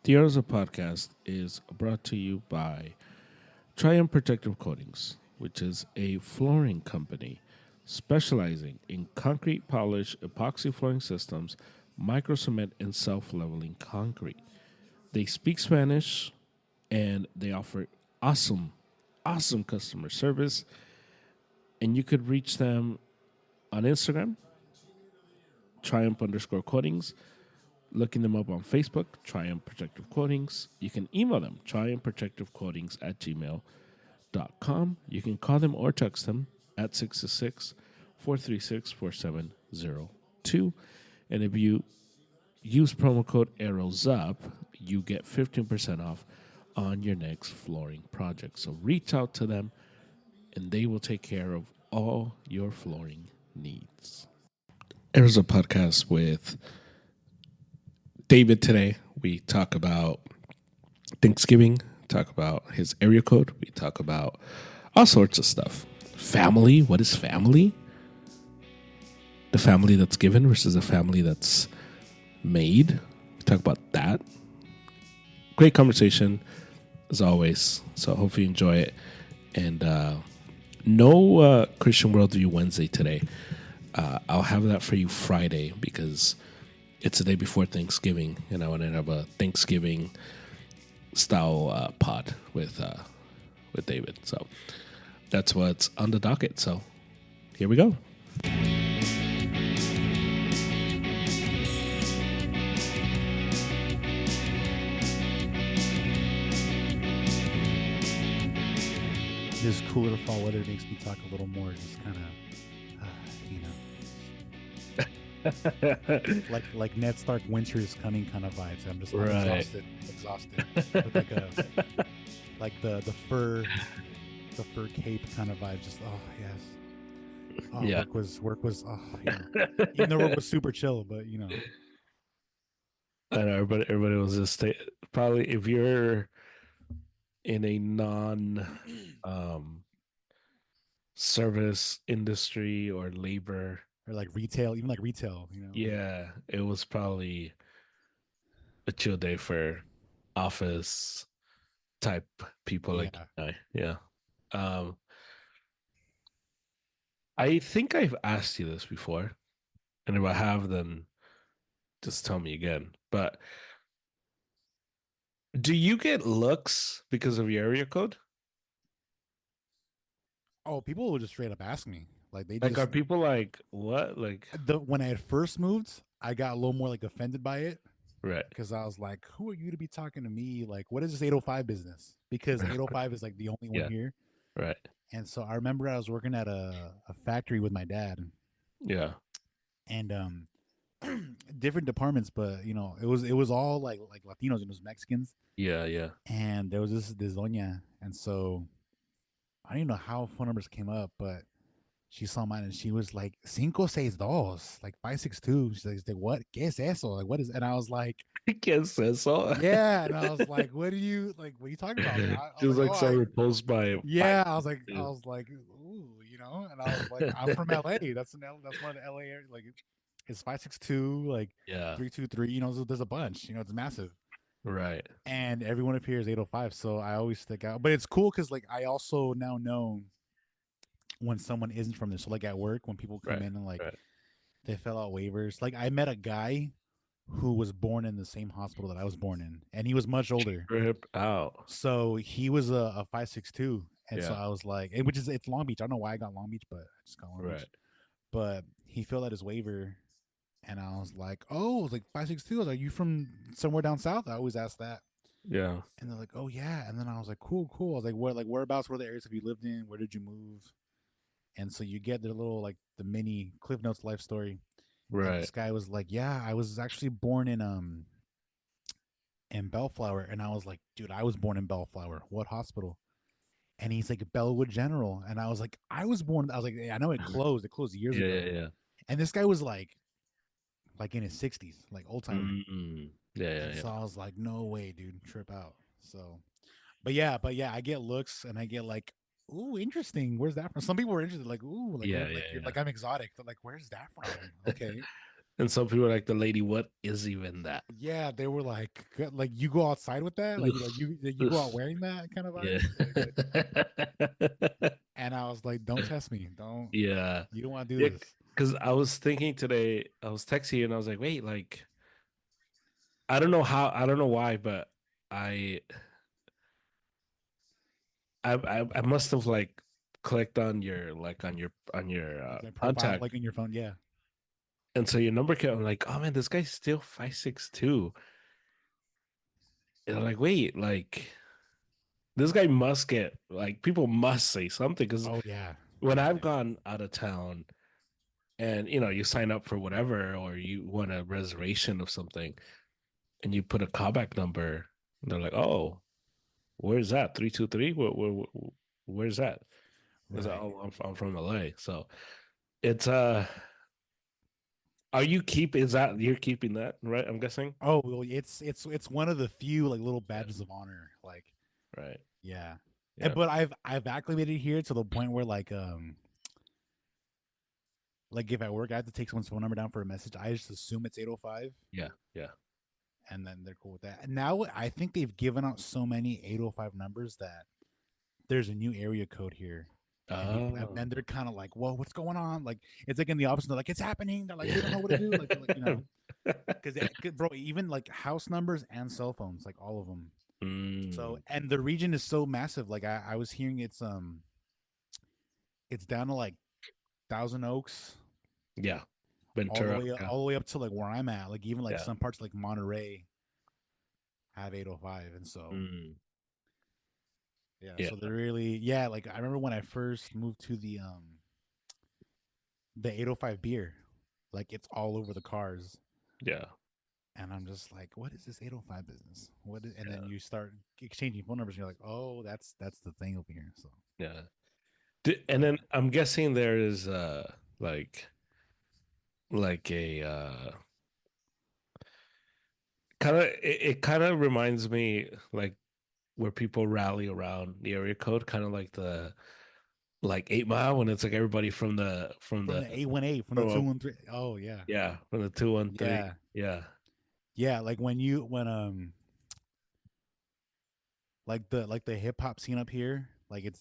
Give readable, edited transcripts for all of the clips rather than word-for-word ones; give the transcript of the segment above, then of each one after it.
The Arrows Podcast is brought to you by Triumph Protective Coatings, which is a flooring company specializing in concrete polish, epoxy flooring systems, micro cement, and self leveling concrete. They speak Spanish and they offer awesome, awesome customer service. And you could reach them on Instagram, Triumph underscore coatings, looking them up on Facebook, Triumph Protective Coatings. You can email them, triumphprotectivecoatings at gmail.com. You can call them or text them at 666 436 4702. And if you use promo code ARROWSUP, you get 15% off on your next flooring project. So reach out to them and they will take care of all your flooring needs. There's a podcast with David today. We talk about Thanksgiving, talk about his area code, we talk about all sorts of stuff. Family, what is family? The family that's given versus the family that's made. We talk about that. Great conversation as always. So hopefully you enjoy it. And no Christian Worldview Wednesday today. I'll have that for you Friday because it's the day before Thanksgiving, and I want to have a Thanksgiving style pod with David. So that's what's on the docket. So here we go. This cooler fall weather makes me talk a little more, just kind of, like Ned Stark, winter is coming kind of vibes. I'm just Right. exhausted. With like the fur cape kind of vibe. Just yes. Oh, Yeah. work was even though work was super chill, but I know everybody was just probably if you're in a non service industry or labor, or like retail, even like retail, yeah, it was probably a chill day for office type people like yeah. you and I. Yeah. Um, I think I've asked you this before, and if I have, then just tell me again. But do you get looks because of your area code? Oh, people will just straight up ask me, like they Like, are just people like, what? Like, when I had first moved, I got a little more like offended by it right, because I was like, "Who are you to be talking to me? Like, what is this 805 business?" Because 805 is like the only one yeah, here. right, And so I remember I was working at a factory with my dad, yeah, and different departments, but it was all like Latinos and it was Mexicans, yeah, yeah. and there was this doña, and so I don't even know how phone numbers came up, but she saw mine and she was like 562, like 562. She's like, what? ¿Qué es eso? Like, what is? And I was like, I guess that's all. yeah. And I was like, what are you talking about? I was Just like, like oh, someone post by five. yeah. I was like, ooh, and I was like, I'm from LA. That's one of the LA areas. Like, it's 562, like Yeah, 323. So there's a bunch. It's massive, right, and everyone up here is 805. So I always stick out. But it's cool because like I also now know when someone isn't from there. So like at work, when people come right, in and like right. they fill out waivers. Like I met a guy who was born in the same hospital that I was born in, and he was much older. Rip out. So he was a 562, and so Yeah, I was like, which is it's Long Beach. I don't know why I got Long Beach, but I just got Long right. Beach. But he filled out his waiver, and I was like, oh, I was like 562. I was like, are you from somewhere down south? I always ask that, Yeah, and they're like, oh yeah. And then I was like, cool, cool. I was like, whereabouts were the areas have you lived in? Where did you move? And so you get their little like the mini Cliff Notes life story. And right. this guy was like, yeah, I was actually born in Bellflower. And I was like, dude, I was born in Bellflower. What hospital? And he's like, Bellwood General. And I was like, I was like, I know it closed. It closed years Yeah, yeah, ago. yeah. And this guy was like in his 60s, like old timer. Mm-mm. Yeah, yeah, And so yeah. I was like, no way, dude, trip out. So, but yeah, I get looks and I get like, ooh, interesting. Where's that from? Some people were interested, like, ooh, like Yeah, what, yeah, like you're yeah. like I'm exotic. But like, where's that from? Okay. And some people are like, the lady, what is even that? Yeah, they were like you go outside with that, like you go out wearing that kind of Yeah. vibe. And I was like, don't test me, don't. Yeah. You don't want to do Yeah. this. Because I was thinking today, I was texting you and I was like, wait, like, I don't know how, I don't know why, but I, I must have like clicked on your, like, on your Like my profile, contact. like in your phone. Yeah, And so your number came, I'm like, oh man, this guy's still 5'6" And I'm like, wait, like, this guy must get, like, people must say something. Because oh yeah, when yeah, I've gone out of town, and you sign up for whatever, or you want a reservation of something, and you put a callback number, and they're like, "Oh, where's that? 323? Where's that?" Is that? right. Oh, I'm from LA. So it's are you keep? Is that you're keeping that right? I'm guessing. Oh well, it's one of the few like little Yeah. badges of honor. Like, Right. yeah. Yeah. But I've acclimated here to the point where like if at work I have to take someone's phone number down for a message, I just assume it's 805, Yeah. Yeah. and then they're cool with that. And now I think they've given out so many 805 numbers that there's a new area code here. And people, and Oh. then they're kind of like, "Whoa, what's going on?" Like it's like in the opposite. They're like, "It's happening." They're like, "We don't know what to do." Like, they're like because bro, even like house numbers and cell phones, like all of them. So, Mm, and the region is so massive. Like I was hearing it's down to like Thousand Oaks, yeah. all the Ventura. way Yeah. all the way up to like where I'm at. Like even like Yeah. some parts like Monterey have 805, and so Mm, yeah, yeah. so they're really yeah. Like I remember when I first moved to the 805 beer, like it's all over the cars. Yeah. And I'm just like, what is this 805 business? What is, and then Yeah. you start exchanging phone numbers, and you're like, oh, that's the thing over here. So Yeah. And then yeah, I'm guessing there is like a kind of it kind of reminds me like where people rally around the area code, kind of like the like 8 Mile when it's like everybody from from the the 818, from the from 213. Oh yeah, yeah, from the 213. yeah, Yeah. yeah. Like when like the hip hop scene up here, like it's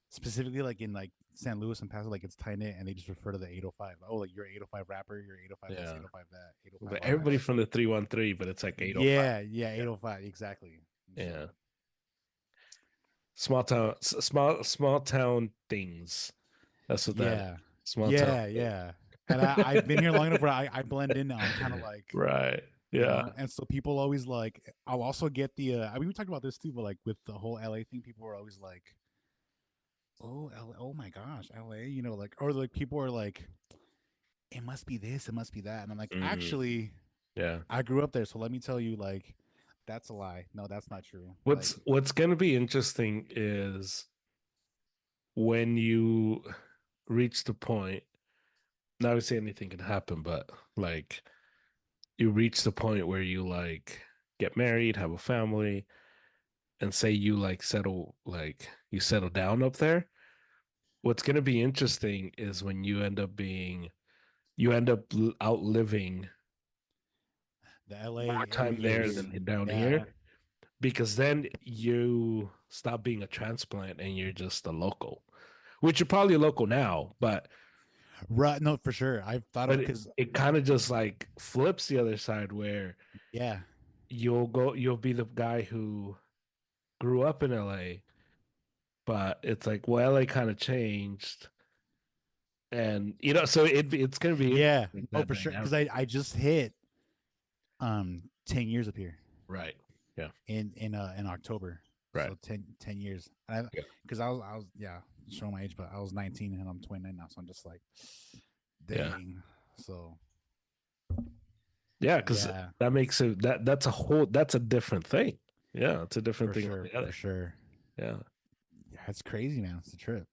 specifically like in like San Luis and Paso, like it's tight knit, and they just refer to the 805. Oh, like you're 805 rapper, you're 805 this, Yeah. 805 that, 805 But all that. everybody from the 313, but it's like 805. Yeah, yeah, Yeah. 805 exactly. Yeah. So Small town small town things. That's what that is. yeah, Small town yeah, thing. yeah. And I've been here long enough where I blend in now. I'm kind of like, Right. Yeah. and so people always like, I'll also get I mean, we talked about this too, but like with the whole LA thing, people were always like, oh, oh my gosh, LA, like, or like people are like, it must be this, it must be that. And I'm like, Mm, actually, yeah. I grew up there. So let me tell you, like, that's a lie. No, that's not true. Like, What's going to be interesting is when you reach the point, now obviously anything can happen, but like you reach the point where you like get married, have a family, and say you like you settle down up there. What's going to be interesting is when you end up outliving the LA more time there lives. than down Yeah. here, because then you stop being a transplant and you're just a local, which you're probably a local now, Right. No, for sure. I've thought of, but because, it kind of just like flips the other side where yeah. you'll be the guy who grew up in LA, but it's like, well, LA kind of changed, and so it's gonna be Yeah. interesting, No, that for sure. Because dynamic. I just hit 10 years up here Right. Yeah. in October. Right. So 10 years. And Yeah. because I was yeah, showing my age, but I was 19 and I'm 29 now. So I'm just like, Yeah. dang. So Yeah, because yeah, that makes it that's a different thing. Yeah, it's a different for thing sure. For altogether. sure. Yeah. Yeah, it's crazy, man. It's a trip.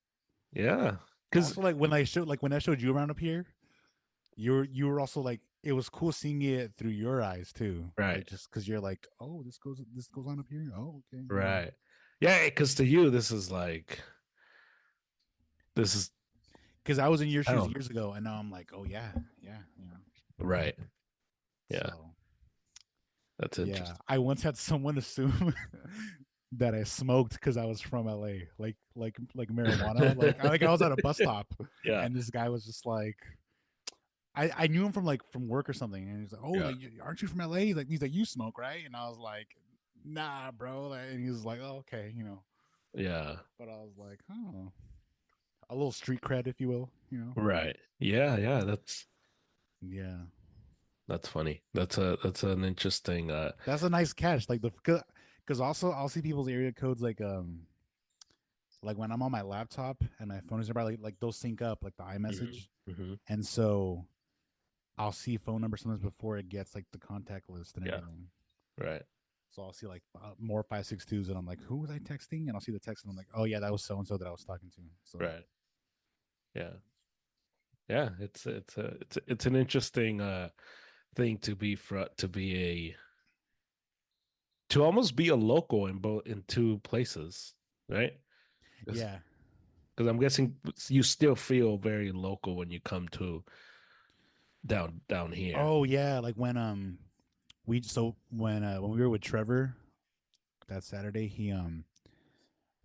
Yeah. Because Also, like when I showed you around up here, you were also like, it was cool seeing it through your eyes too. Like right. just because you're like, oh, this goes on up here. Oh, okay. Right. Yeah, because to you this is because I was in your shoes Oh, years ago, and now I'm like, oh yeah, yeah, you know. right. Yeah, So that's yeah, interesting. I once had someone assume that I smoked because I was from LA, like marijuana. Like I was at a bus stop, Yeah, and this guy was just like, I knew him from like from work or something, and he's like, oh, yeah, like aren't you from LA? He's like you smoke, right? And I was like, nah, bro. And he was like, oh, okay, you know. yeah. But I was like, oh, a little street cred, if you will, you know. Right. Yeah, yeah. Yeah, That's funny. That's an interesting. that's a nice catch. Like the because also I'll see people's area codes like when I'm on my laptop and my phone is nearby, like those sync up like the Mhm, iMessage, mhm. and so I'll see phone numbers sometimes before it gets like the contact list and Yeah. everything. Right. So I'll see like more 562s, and I'm like, who was I texting? And I'll see the text, and I'm like, oh yeah, that was so and so that I was talking to. So Right. Yeah. Yeah. It's an interesting thing to be to be a to almost be a local in both in two places, right? Because yeah, I'm guessing you still feel very local when you come to down here. oh yeah, like when we were with Trevor that Saturday,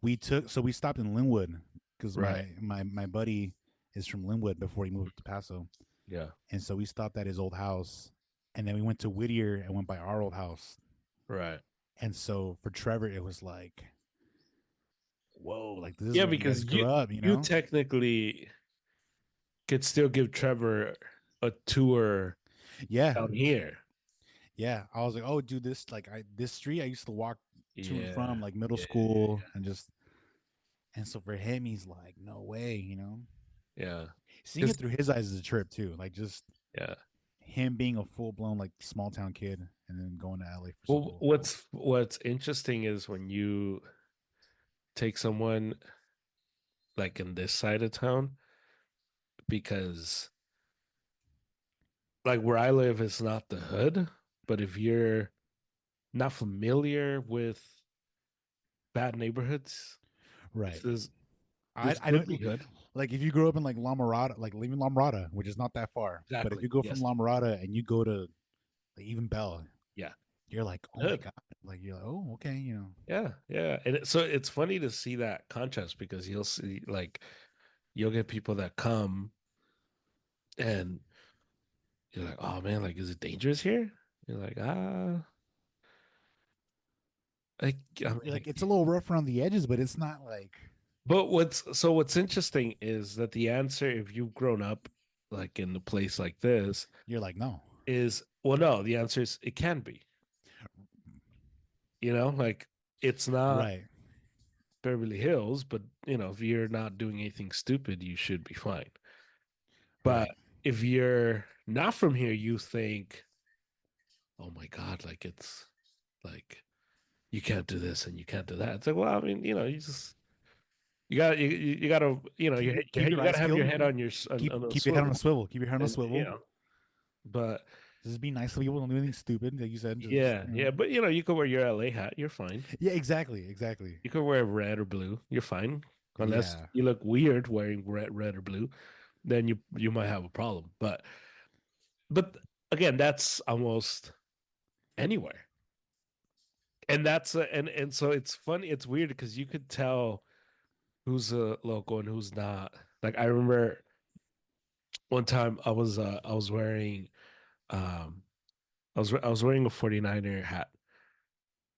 we stopped in Linwood because Right. my buddy is from Linwood before he moved to Paso, Yeah. and so we stopped at his old house, and then we went to Whittier and went by our old house, Right. and so for Trevor it was like, whoa, like this is Yeah, where you guys because grew up, you technically could still give Trevor a tour Yeah, down here. yeah. I was like, oh, dude, this street I used to walk to and from Yeah. like middle Yeah. school and so for him he's like, no way, you know. Yeah. Seeing it Because through his eyes is a trip too. Like just yeah. him being a full blown like small town kid and then going to LA for Well, school. what's interesting is when you take someone like in this side of town, because like where I live is not the hood, but if you're not familiar with bad neighborhoods, Right. this is I this I could know be hood. like if you grew up in like La Mirada, like leaving La Mirada, which is not that far, but if Exactly. you go from Yes. La Mirada and you go to like even Bell, Yeah. you're like, oh my Hood. god, like you're like, oh okay, you know. Yeah. Yeah. And so it's funny to see that contrast because you'll see like you'll get people that come and you're like, oh man, like is it dangerous here? You're like, like I'm You're like like, it's a little rough around the edges, but it's not like but what's interesting is that the answer, if you've grown up like in a place like this, you're like no. is well, no, the answer is it can be. Like it's not Right. Beverly Hills, but if you're not doing anything stupid, you should be fine. But Right. if you're not from here, you think, oh my God, like it's like you can't do this and you can't do that. It's like, well, I mean, you gotta Keep your you gotta eyes have your peeled. head on your s- on a Keep your head on a swivel, swivel. Keep your head on a and swivel. but Just be nice to people. Don't do anything stupid. Like you said, just yeah, yeah, but you could wear your LA hat, you're fine. yeah, exactly, exactly. You could wear red or blue, you're fine. Unless Yeah, you look weird wearing red or blue, then you might have a problem. But again, that's almost anywhere, and and so it's funny, it's weird because you could tell who's a local and who's not. Like I remember one time I was wearing um I was wearing a 49er hat,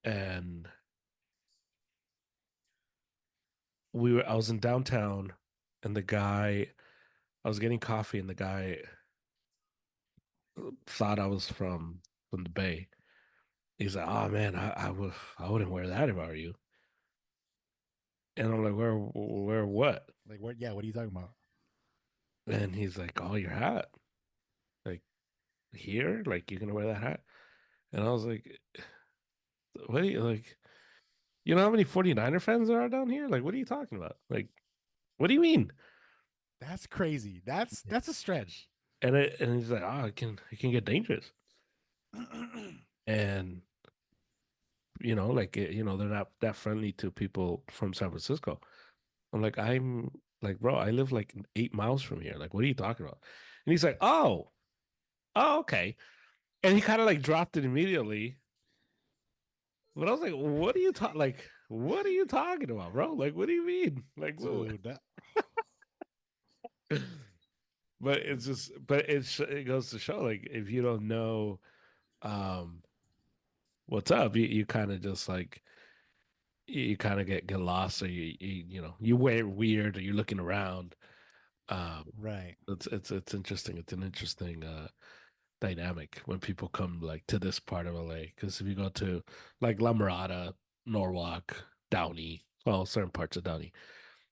and I was in downtown, and the guy I was getting coffee, and the guy thought I was from the Bay. He's like, "Oh man, I wouldn't wear that if I were you." And I'm like, "Where what?" like what? Yeah, what are you talking about? And he's like, "Oh, your hat, like here, like you're gonna wear that hat?" And I was like, "What are you like? You know how many 49er fans there are down here? Like, what are you talking about? Like, what do you mean?" That's crazy. That's a stretch. And he's like, "Oh, it can get dangerous." And like they're not that friendly to people from San Francisco. I'm like, Like, bro, I live like 8 miles from here. Like, what are you talking about? And he's like, oh, okay. And he kind of like dropped it immediately. But I was like, what are you talking about, bro? Like, what do you mean? Like, Dude, that, but it's just, but it goes to show, like, if you don't know, um, what's up, you kind of just like, you kind of get lost, or you wear weird, or you're looking around. Um, right. it's interesting. It's an interesting dynamic when people come like to this part of LA. Because if you go to like La Mirada, Norwalk, Downey, well, certain parts of Downey,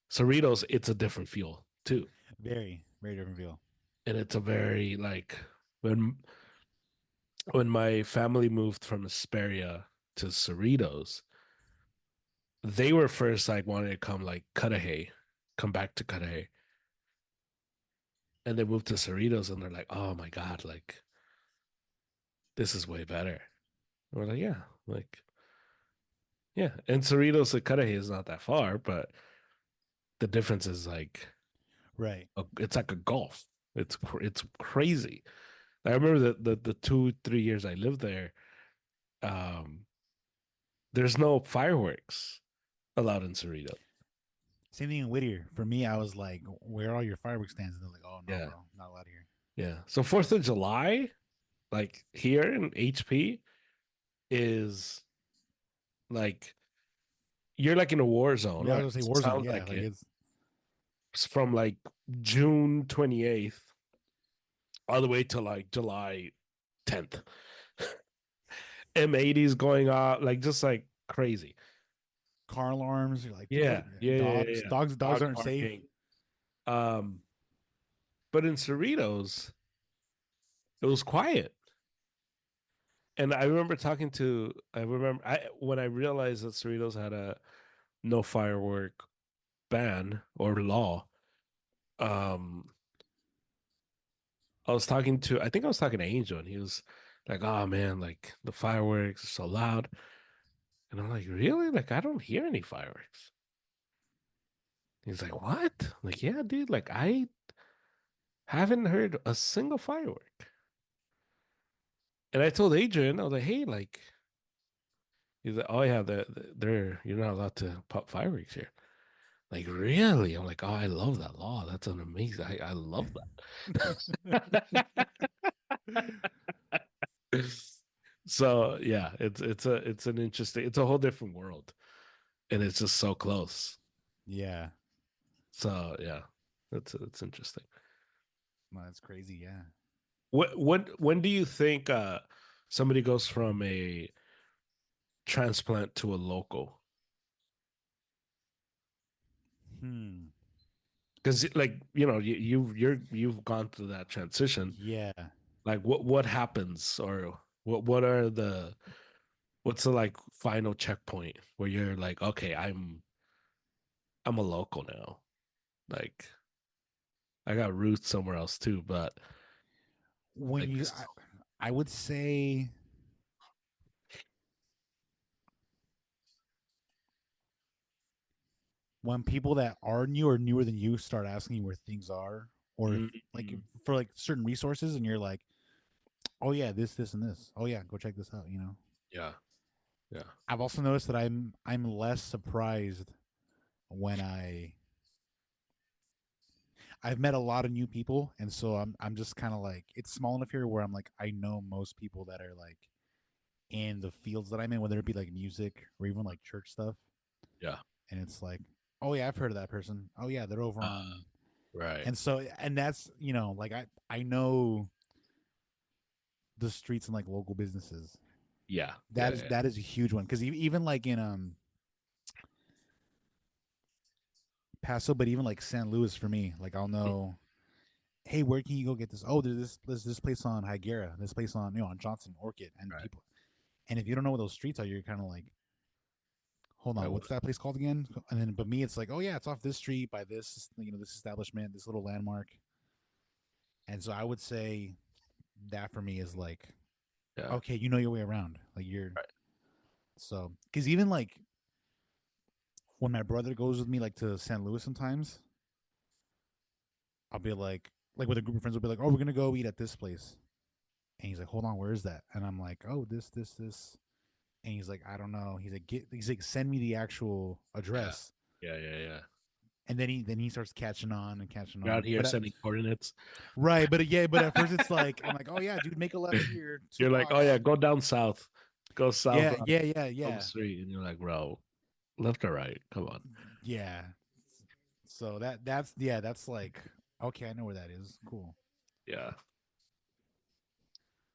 Cerritos, it's a different feel too, Very, very different feel. and it's a very like when my family moved from Hesperia to Cerritos, they were first like wanting to come like Cudahy, come back to Cudahy, and they moved to Cerritos, and they're like, oh my god, like this is way better. And we're like, yeah, like yeah, and Cerritos to Cudahy is not that far, but the difference is like Right. it's like a golf. It's crazy. I remember the 2 3 years I lived there. Um, there's no fireworks allowed in Cerritos. Same thing in Whittier. For me, I was like, "Where are all your fireworks stands?" And they're like, "Oh no, Yeah, bro, not allowed here." yeah. So Fourth of July, like here in HP, is like you're like in a war zone, Yeah, I or was gonna say it Warzone. sounds Yeah, like like it. it's It's from like June 28th all the way to like July 10th. M80s going off, like just like crazy. car alarms. You're like, dude, what? Yeah, yeah, yeah, yeah, Dogs, yeah. dogs Dog aren't safe. barking. Um, but in Cerritos, it was quiet. And I remember when I realized that Cerritos had a no firework ban or law. Um, I think I was talking to Angel, and he was like, "Oh man, like the fireworks are so loud." And I'm like, "Really? Like I don't hear any fireworks." He's like, "What?" I'm like, yeah, dude. Like I haven't heard a single firework. And I told Adrian, I was like, "Hey, like," he's like, "Oh yeah, they're you're not allowed to pop fireworks here." Like, really? I'm like, "Oh, I love that law. That's an amazing. I love that." So yeah, it's an interesting. It's a whole different world, and it's just so close. Yeah, So yeah, it's interesting. no, that's crazy. Yeah. When do you think somebody goes from a transplant to a local? Hmm. Because like you've gone through that transition. Yeah. Like what happens, or what's the like final checkpoint where you're like, okay, I'm a local now. Like I got roots somewhere else too, but When like you, this is I would say when people that are new or newer than you start asking you where things are, or if, like mm, for like certain resources, and you're like, "Oh yeah, this, and this. Oh yeah, go check this out." You know. yeah, yeah, I've also noticed that I'm less surprised when I've met a lot of new people, and so I'm just kind of like, it's small enough here where I'm like, I know most people that are like in the fields that I'm in, whether it be like music or even like church stuff, yeah. and it's like, oh yeah, I've heard of that person. Oh yeah, they're over on, Right. and so, and that's, like I know the streets and like local businesses. Yeah, That yeah, is yeah. that is a huge one, because even like in Paso, but even like San Luis for me, like I'll know, hey, where can you go get this? Oh, there's this place on Higuera, this place on, on Johnson Orchid, and Right. people. And if you don't know what those streets are, you're kind of like, hold Right. on, what's that place called again? And then, but me, it's like, oh yeah, it's off this street by this, this establishment, this little landmark. And so I would say that for me is like, Yeah. okay, you know your way around. Like you're Right. so, because even like when my brother goes with me like to San Luis sometimes, I'll be like with a group of friends, we'll be like, oh, we're gonna go eat at this place, and he's like, hold on, where is that? And I'm like, oh, this, and he's like, I don't know. He's like, send me the actual Yeah. address, Yeah. Yeah. Yeah. and then he starts catching on and catching You're out on. here sending coordinates. Right, but yeah, but at first it's like I'm like, oh yeah, dude, make a left here, two You're like, oh yeah, blocks. go down south, go south Yeah, on yeah, yeah, Home yeah, Street, and you're like, bro, left or right? Come on. yeah. So that's like okay, I know where that is. Cool. Yeah.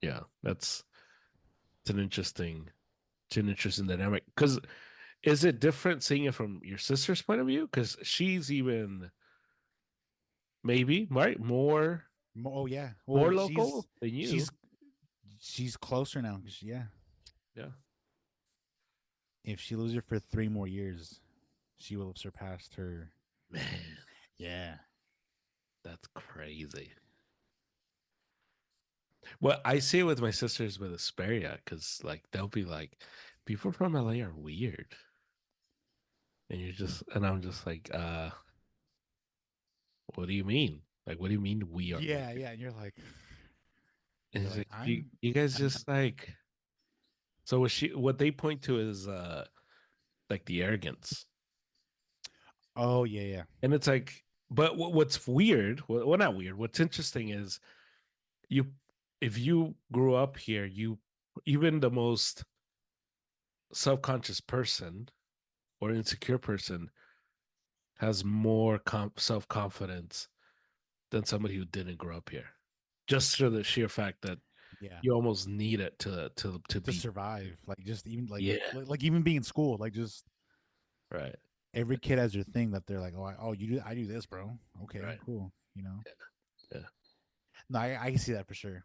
Yeah. It's an interesting, it's an interesting dynamic. Because is it different seeing it from your sister's point of view? Because she's even maybe right Oh yeah. more Well, local than she's you. she's closer now. 'Cause yeah, Yeah. if she lives here for 3 more years, she will have surpassed her. Man, Yeah. that's crazy. Well, I see it with my sisters with Asperia because like they'll be like, people from LA are weird. And I'm just like, what do you mean? Like, what do you mean we are Yeah, weird? yeah. And And you're it's like like, you guys I'm not. just like, so what they point to is like the arrogance. Oh yeah, yeah. And it's like, but what's weird, well, not weird, what's interesting is you, if you grew up here, even the most self-conscious person or insecure person has more self-confidence than somebody who didn't grow up here. Just through the sheer fact that Yeah. you almost need it to To be. survive, like just even Yeah, like even being in school, like just right, every kid has their thing that they're like, oh, you do, I do this, bro. Okay, right, cool. You know. yeah, No, I can see that for sure.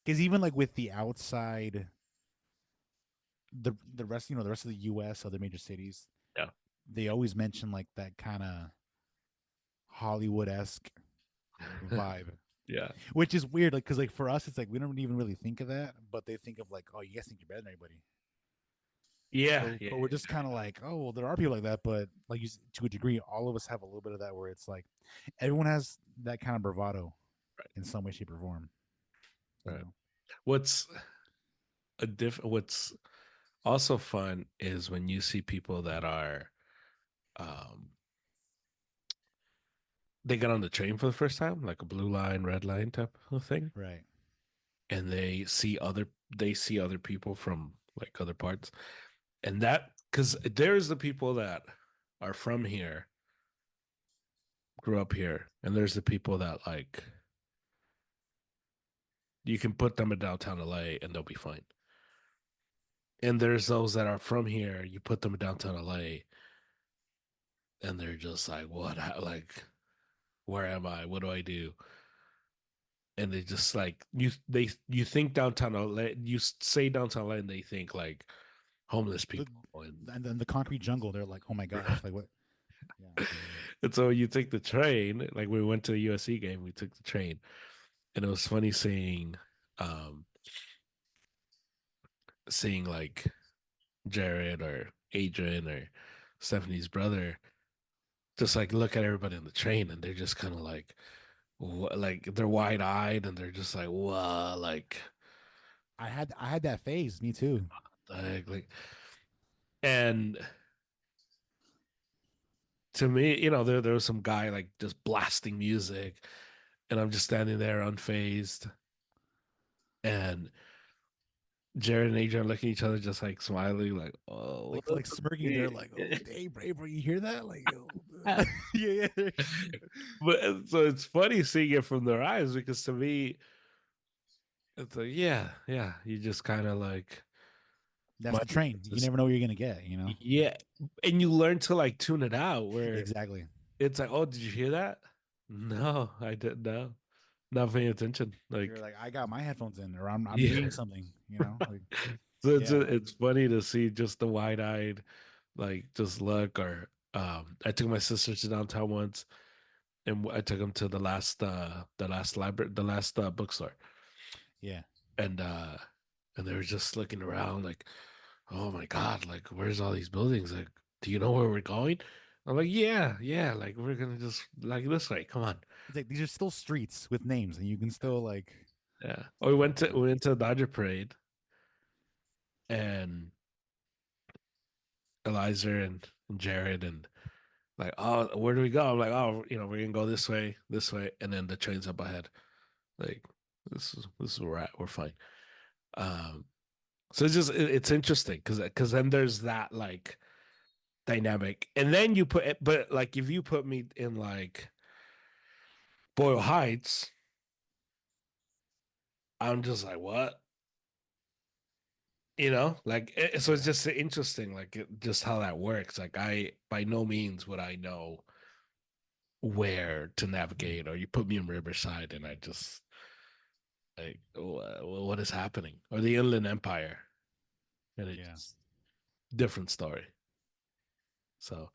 Because even like with the outside, the rest, the rest of the U.S., other major cities, yeah, they always mention like that kind of Hollywood esque vibe, yeah, which is weird. Like, because like for us, it's like we don't even really think of that, but they think of like, oh, you guys think you're better than everybody. yeah, But yeah, we're just kind of like, oh, well, there are people like that, but like to a degree, all of us have a little bit of that where it's like everyone has that kind of bravado right, in some way, shape, or form. You right. know. What's what's also fun is when you see people that are um they get on the train for the first time, like a blue line, red line type of thing, Right. and they see other people from like other parts, and that because there's the people that are from here, grew up here, and there's the people that like you can put them in downtown LA and they'll be fine. And there's those that are from here, you put them in downtown LA and they're just like, what? Like, where am I? What do I do? And they just like you think downtown LA, you say downtown LA, and they think like homeless The, people, and and then the concrete jungle, they're like, oh my gosh, like what? Yeah. and so you take the train. Like we went to the USC game, we took the train, and it was funny um, seeing like Jared or Adrian or Stephanie's brother just like look at everybody on the train, and they're just kind of like, like they're wide eyed, and they're just like, whoa, I had that phase, me too. like, and to me, there was some guy like just blasting music, and I'm just standing there unfazed, and Jared and Adrian looking at each other, just like smiling, like, oh, Like smirking, they're like, oh, hey, bro, you hear that? Like, oh, yeah, yeah. but so it's funny seeing it from their eyes because to me, it's like, yeah, yeah, you just kind of like, That's my the train. You just never know what you're gonna get. yeah, and you learn to like tune it out where Exactly. it's like, oh, did you hear that? No, I didn't know. Not paying attention. You're Like, like, I got my headphones in, or I'm yeah. reading something. Like, So yeah, it's funny to see just the wide eyed, like just look. Or I took my sister to downtown once, and I took them to the last library, the last bookstore, yeah. and uh, and they were just looking around like, oh my god, like where's all these buildings? Like, do you know where we're going? I'm like, yeah, like we're gonna just like this way. Come on. It's like these are still streets with names, and you can still like. Yeah. Or we went to the Dodger parade and Eliza and Jared and like, oh, where do we go? I'm like, oh, we're gonna go this way, and then the train's up ahead. Like, this is where we're at. We're fine. Um, so it's interesting because then there's that like dynamic, and then you put it, but like if you put me in like Boyle Heights, I'm just like, what? Like so it's Yeah. just interesting, like just how that works. Like I by no means would I know where to navigate, or you put me in Riverside, and I just like, what is happening? Or the Inland Empire, and Yeah. it's different story. So,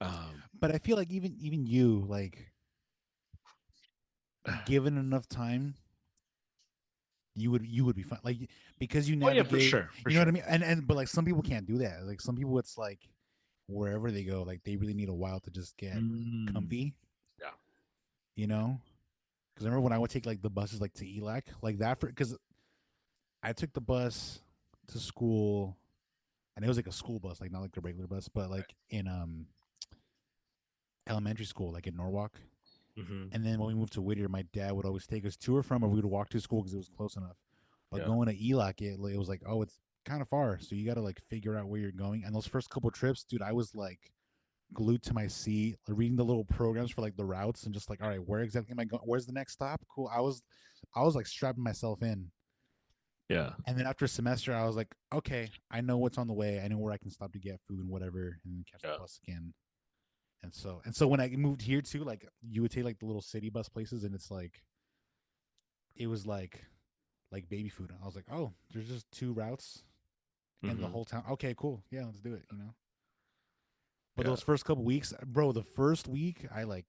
um, But I feel like even you like given enough time, you would be fine. Like because you oh yeah, navigate, for you know what I sure. mean? And but like some people can't do that. Like some people it's like wherever they go, like they really need a while to just get Mm, comfy, yeah, you know? Because I remember when I would take like the buses like to ELAC, like that for because I took the bus to school and it was like a school bus, like not like a regular bus, but like in elementary school, like in Norwalk. hmm And then when we moved to Whittier, my dad would always take us to or from, or we would walk to school because it was close enough. But yeah, going to ELAC, it was like, oh, it's kind of far, so you got to like figure out where you're going. And those first couple trips, dude, I was like glued to my seat, reading the little programs for like the routes, and just like, all right, where exactly am I going? Where's the next stop? Cool. I was like strapping myself in. yeah, And then after a semester, I was like, okay, I know what's on the way. I know where I can stop to get food and whatever, and then catch the yeah. bus again. And so when I moved here too, like you would take like the little city bus places, and it's like it was like baby food. I was like, oh, there's just two routes and the hmm whole town. Okay, cool. Yeah, let's do it. But yeah. those first couple weeks, bro, the first week I like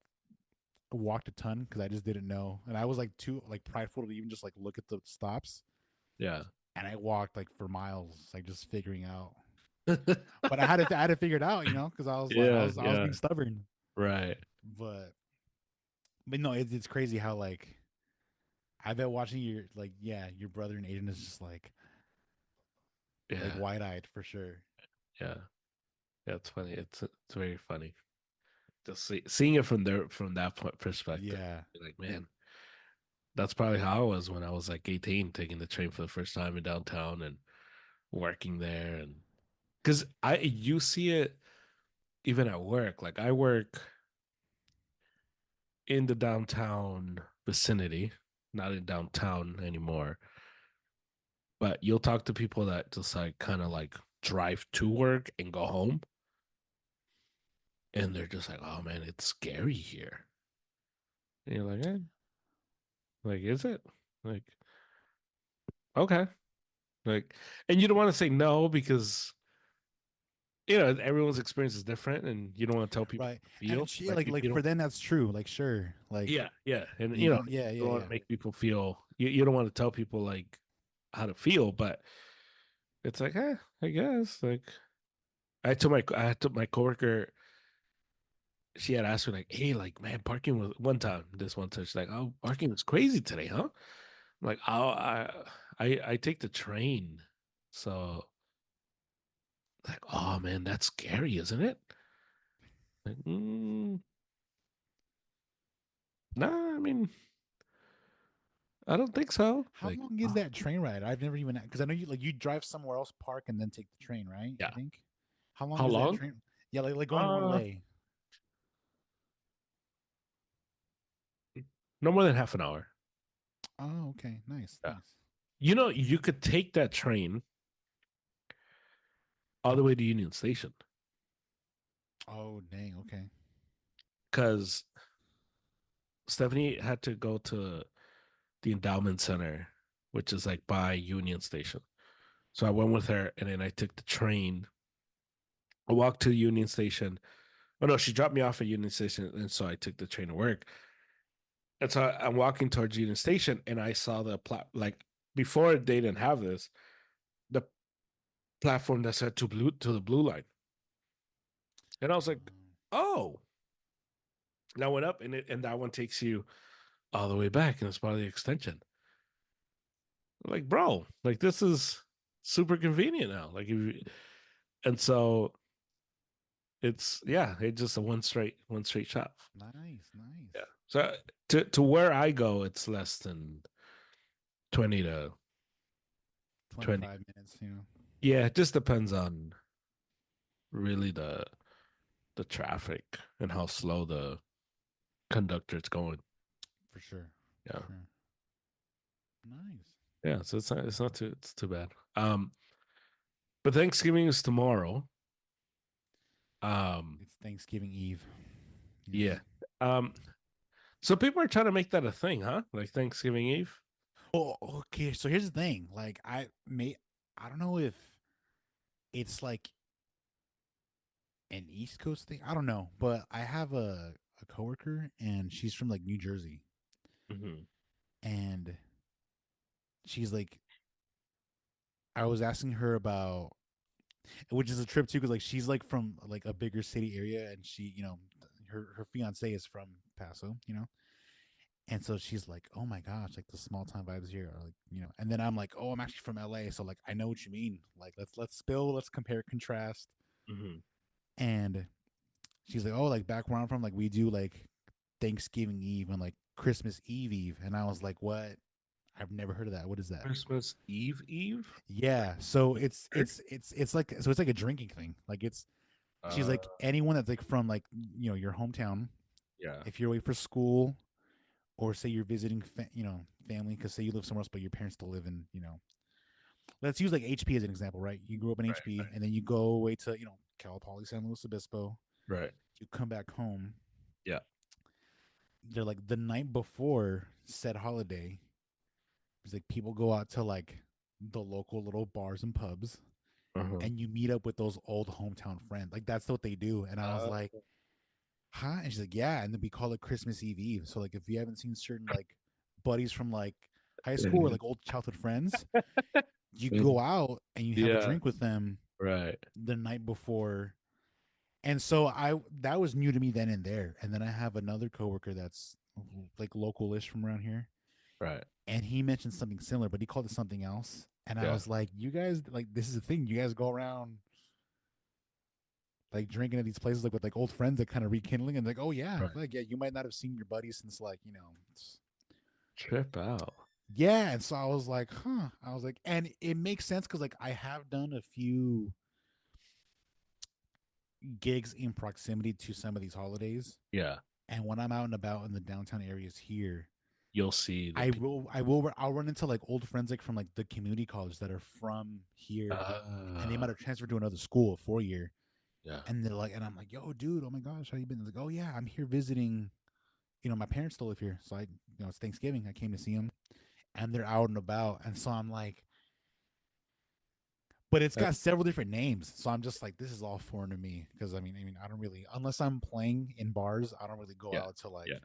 walked a ton because I just didn't know, and I was like too like prideful to even just like look at the stops, Yeah. and I walked like for miles, like just figuring out. But I had to figure it out, because I was like Yeah, I was yeah. being stubborn. Right. But no, it's crazy how like I bet watching your like yeah your brother and Aiden is just like Yeah. wide eyed for sure. Yeah. Yeah. It's funny. It's very funny. Just seeing it from that point perspective. Yeah. You're like, man, that's probably how I was when I was like 18, taking the train for the first time in downtown and working there. And because you see it even at work. Like I work in the downtown vicinity, not in downtown anymore. But you'll talk to people that just like kind of like drive to work and go home, and they're just like, "Oh man, it's scary here." And you're like, like is it? Like, okay, like, and you don't want to say no because everyone's experience is different, and you don't want to tell people Right. how to And feel. it's yeah, Like like you for don't. them that's true. Like sure. Like Yeah, yeah, and yeah, you yeah, don't want yeah. to make people feel. You don't want to tell people like how to feel, but it's like, I guess. Like I told my coworker, she had asked me like, "Hey, like, man, parking was one time she's like, oh, parking was crazy today, huh?" I'm like, oh, I take the train, so like, oh man, that's scary, isn't it? Like, nah, I mean, I don't think so. How Like, long is oh, that train ride? I've never even because I know you drive somewhere else, park, and then take the train, right? I yeah, think. How long how is that long? train? Yeah, like going one Uh, way. no more than half an hour. Oh, okay. Nice, Yeah, nice. you could take that train all the way to Union Station Oh, dang. Okay. because Stephanie had to go to the endowment center, which is like by Union Station. So I went with her, and then I took the train. I walked to Union Station. Oh no, she dropped me off at Union Station, and so I took the train to work. And so I'm walking towards Union Station, and I saw like before they didn't have this, the platform that said to the blue line, and I was like, Oh, now went up, and that one takes you all the way back, and it's part of the extension. Like, bro, like this is super convenient now. Like, if you, and so it's it's just a one straight shot. Nice, Yeah. nice. So to where I go, it's less than 20 to 20. 25 minutes, you know, Yeah, it just depends on really the traffic and how slow the conductor's going. for sure, for Yeah. sure. Nice. Yeah, so it's not too bad. But Thanksgiving is tomorrow. Um, It's Thanksgiving Eve. yeah. Yes. Um, so people are trying to make that a thing, huh? Like Thanksgiving Eve. Oh, okay. So here's the thing. Like, I don't know if it's like an East Coast thing. I don't know, but I have a coworker, and she's from like New Jersey, Hmm. and she's like, I was asking her about, which is a trip too, because like she's like from like a bigger city area, and she, her fiance is from Paso, and so she's like, oh my gosh, like the small town vibes here are like, and then I'm like, oh, I'm actually from LA, so like I know what you mean. Like let's compare contrast. Hmm. And she's like, oh, like back where I'm from, like we do like Thanksgiving Eve and like Christmas Eve. And I was like, what? I've never heard of that. What is that? Christmas Eve Eve. Yeah. So Like, it's like, so it's like a drinking thing. Like it's she's uh, like, anyone that's like from like, your hometown, yeah. if you're away for school, or say you're visiting family, because say you live somewhere else but your parents still live in, let's use like HP as an example, right? You grew up in Right. HP, and then you go away to, Cal Poly San Luis Obispo. Right. You come back home. Yeah. They're like, the night before said holiday, it's like people go out to like the local little bars and pubs, Uh-huh. and you meet up with those old hometown friends. Like that's what they do. And I was Uh, like, huh? And she's like, yeah. And then we call it Christmas Eve Eve. So like if you haven't seen certain like buddies from like high school or like old childhood friends, you go out and you have a yeah. drink with them Right. the night before. And so I that was new to me then and there. And then I have another coworker that's like localish from around here, Right. and he mentioned something similar, but he called it something else. And I Yeah. was like, you guys, like, this is a thing. You guys go around like drinking at these places like with like old friends that kind of rekindling, and like, oh yeah, Right. like yeah, you might not have seen your buddies since like, Trip out. yeah. And so I was like, huh. I was like, and it makes sense because like I have done a few gigs in proximity to some of these holidays. Yeah. And when I'm out and about in the downtown areas here, You'll see the people. I'll run into like old friends like from like the community college that are from here, and they might have transferred to another school 4 year, Yeah. and they're like, and I'm like, yo, dude, oh my gosh, how you been? They're like, oh yeah, I'm here visiting. My parents still live here, so it's Thanksgiving. I came to see them, and they're out and about, and so I'm like, but it's Uh, got several different names, so I'm just like, this is all foreign to me because I mean, I don't really, unless I'm playing in bars, I don't really go yeah. out to like, Yeah.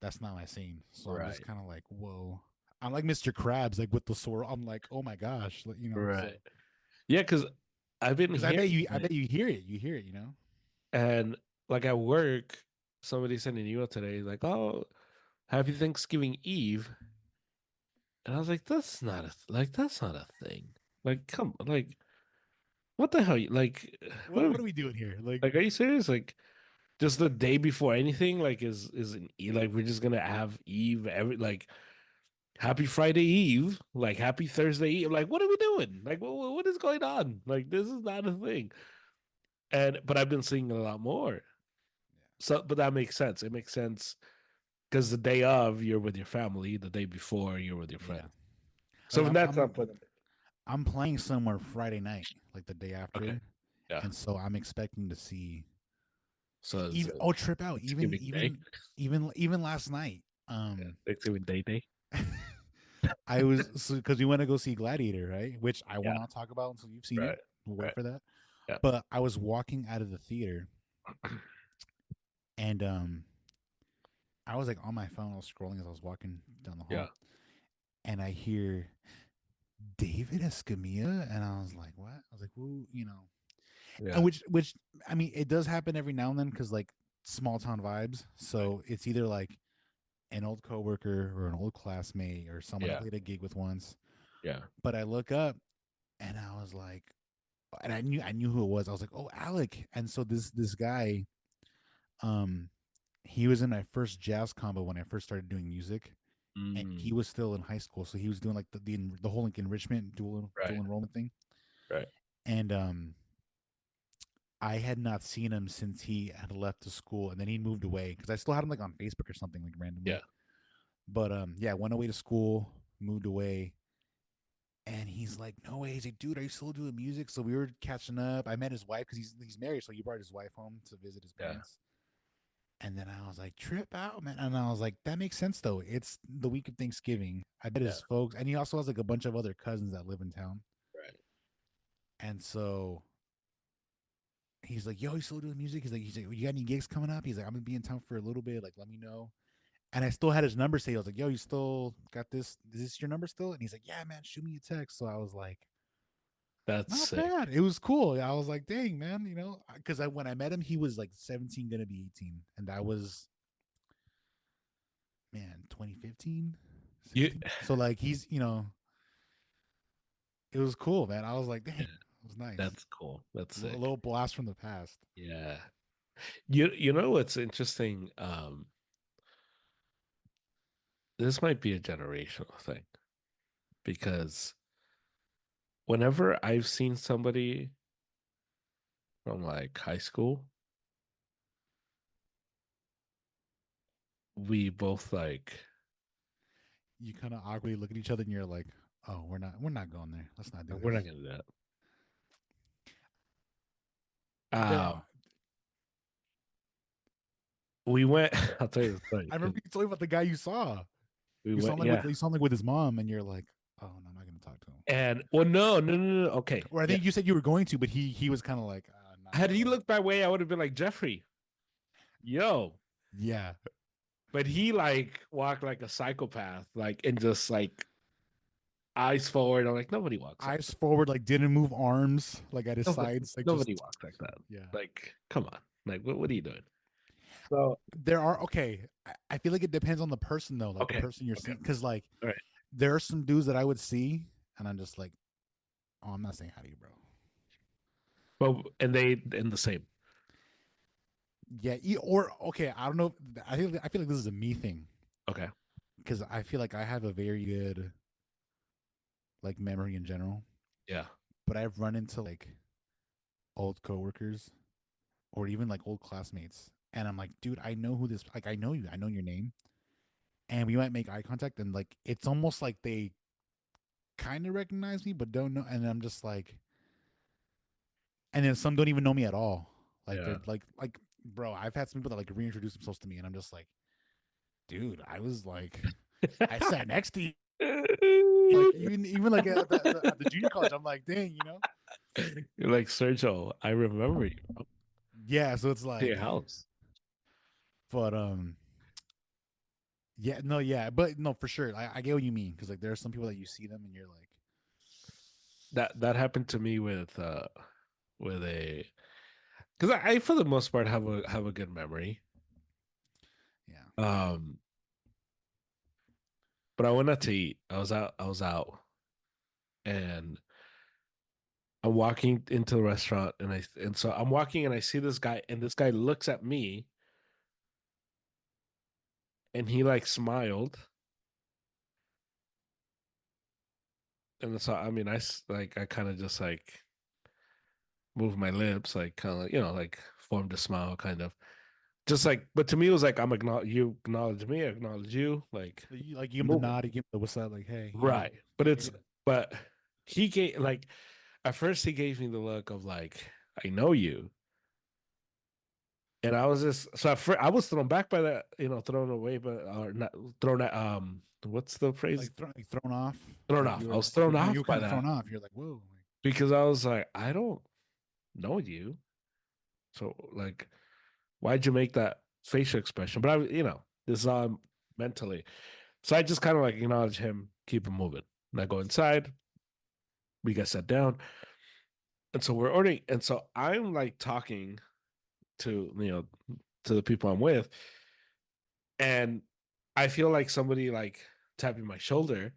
that's not my scene. So I'm just Right. kind of like, whoa. I'm like Mr. Krabs, like with the sword. I'm like, oh my gosh, Right. so Yeah, because I've been because hearing I it, bet you hear it, you know. and like at work, somebody sent an email today, like, "Oh, happy Thanksgiving Eve," and I was like, "That's not that's not a thing." Like, come, like, what the hell? Like, what What are we doing here? Like, are you serious? Like, just the day before anything, like, is an like we're just gonna have Eve every like Happy Friday Eve, like Happy Thursday Eve. Like, what are we doing? Like, what is going on? Like, this is not a thing. And but I've been seeing it a lot more. yeah, So, but that makes sense. It makes sense because the day of you're with your family, the day before you're with your yeah. friends. So Like from that standpoint, I'm playing somewhere Friday night, like the day okay, after, yeah. and so I'm expecting to see So it's even trip out, Thanksgiving Day, even last night. yeah. Thanksgiving Day. I was because we went to go see Gladiator, right? Which I will Yeah, not talk about until you've seen it. right, We'll wait right, for that. yeah, But I was walking out of the theater, and I was like on my phone, I was scrolling as I was walking down the yeah. hall, and I hear David Escamilla, and I was like, "What?" I was like, "Who?" Yeah. And which I mean, it does happen every now and then because like small town vibes. Right. So it's either like an old coworker or an old classmate or someone I Yeah. played a gig with once. Yeah. But I look up and I was like, and I knew who it was. I was like, oh, Alec. And so this guy, um, he was in my first jazz combo when I first started doing music, and he Mm, was still in high school, so he was doing like the whole like enrichment dual right. enrollment thing. Right. And I had not seen him since he had left the school, and then he moved away because I still had him like on Facebook or something like randomly. Yeah. But yeah, went away to school, moved away, and he's like, "No way." He's like, "Dude, are you still doing music?" So we were catching up. I met his wife because he's married, so he brought his wife home to visit his Yeah. parents. And then I was like, "Trip out, man!" And I was like, "That makes sense though. It's the week of Thanksgiving. I bet Yeah. his folks, and he also has like a bunch of other cousins that live in town." Right. And so he's like, "Yo, you still doing music?" He's like, "You got any gigs coming up?" He's like, "I'm gonna be in town for a little bit. Like, let me know." And I still had his number saved. I was like, "Yo, you still got this? Is this your number still?" And he's like, "Yeah, man, shoot me a text." So I was like, That's "Not sick. bad." It was cool. I was like, "Dang, man," because when I met him, he was like 17, gonna be 18, and I was, man, 2015, You 16. So like it was cool, man. I was like, "Dang, yeah, it was nice." that's cool. That's A sick. little blast from the past. Yeah. You know what's interesting? This might be a generational thing because whenever I've seen somebody from like high school, we both like You kind of awkwardly look at each other, and you're like, "Oh, we're not going there. Let's not do we're not this." gonna do that. There are. We went. I'll tell you the story I remember 'cause you told me about the guy you saw. we You saw went. him like with Yeah, his mom, and you're like, "Oh, no, I'm not gonna talk to him." and well, no, no, no, no. Okay, Or I yeah. think you said you were going to, but he was kind of like, "Nah, Had he bro." looked my way, I would have been like Jeffrey, yo. Yeah, But he like walked like a psychopath, like and just like eyes forward. I'm like nobody walks like eyes forward, like didn't move arms, like at his nobody, sides, like nobody just walks like that. yeah. Like, come on, like what are you doing? So There are okay. I feel like it depends on the person though, like the okay, person you're okay, seeing, because like all right. there are some dudes that I would see, and I'm just like, "Oh, I'm not saying hi to you, bro." But and they in the same. Yeah, or okay, I don't know. I feel like this is a me thing Okay, because I feel like I have a very good like memory in general, yeah, but I've run into like old coworkers or even like old classmates, and I'm like, dude, I know who this. Like, I know you. I know your name, and we might make eye contact, and like it's almost like they kind of recognize me, but don't know, and I'm just like, and then some don't even know me at all. Like yeah. they're like, bro, I've had some people that like reintroduce themselves to me, and I'm just like, dude, I was like, I sat next to you. Like even like at the junior college, I'm like, dang, You're like Sergio. I remember you from yeah. So it's your like, house. but yeah, no, yeah, but no, for sure. I get what you mean because like there are some people that you see them and you're like, That happened to me with a because I for the most part have a good memory. yeah, Um, but I went out to eat. I was out, and I'm walking into the restaurant, and so I'm walking, and I see this guy, and this guy looks at me, and he like smiled, and so I mean, like I kind of just like moved my lips, like kind of like formed a smile, kind of just like. But to me, it was like you acknowledge me, I acknowledge you, like you give him the moving nod, you give him the what's up, like, hey, right. But yeah, but he gave like at first he gave me the look of like I know you. And I was just so I was thrown back by that, thrown away, but or not thrown at what's the phrase? like thrown off, Thrown like off. I was thrown you off were by kind of that thrown off. You're like, whoa, like, because I was like, I don't know you. So like, why'd you make that facial expression? But this is all mentally. So I just kind of like acknowledge him, keep him moving. And I go inside, we get sat down, And so we're ordering, and so I'm like talking to to the people I'm with, and I feel like somebody like tapping my shoulder.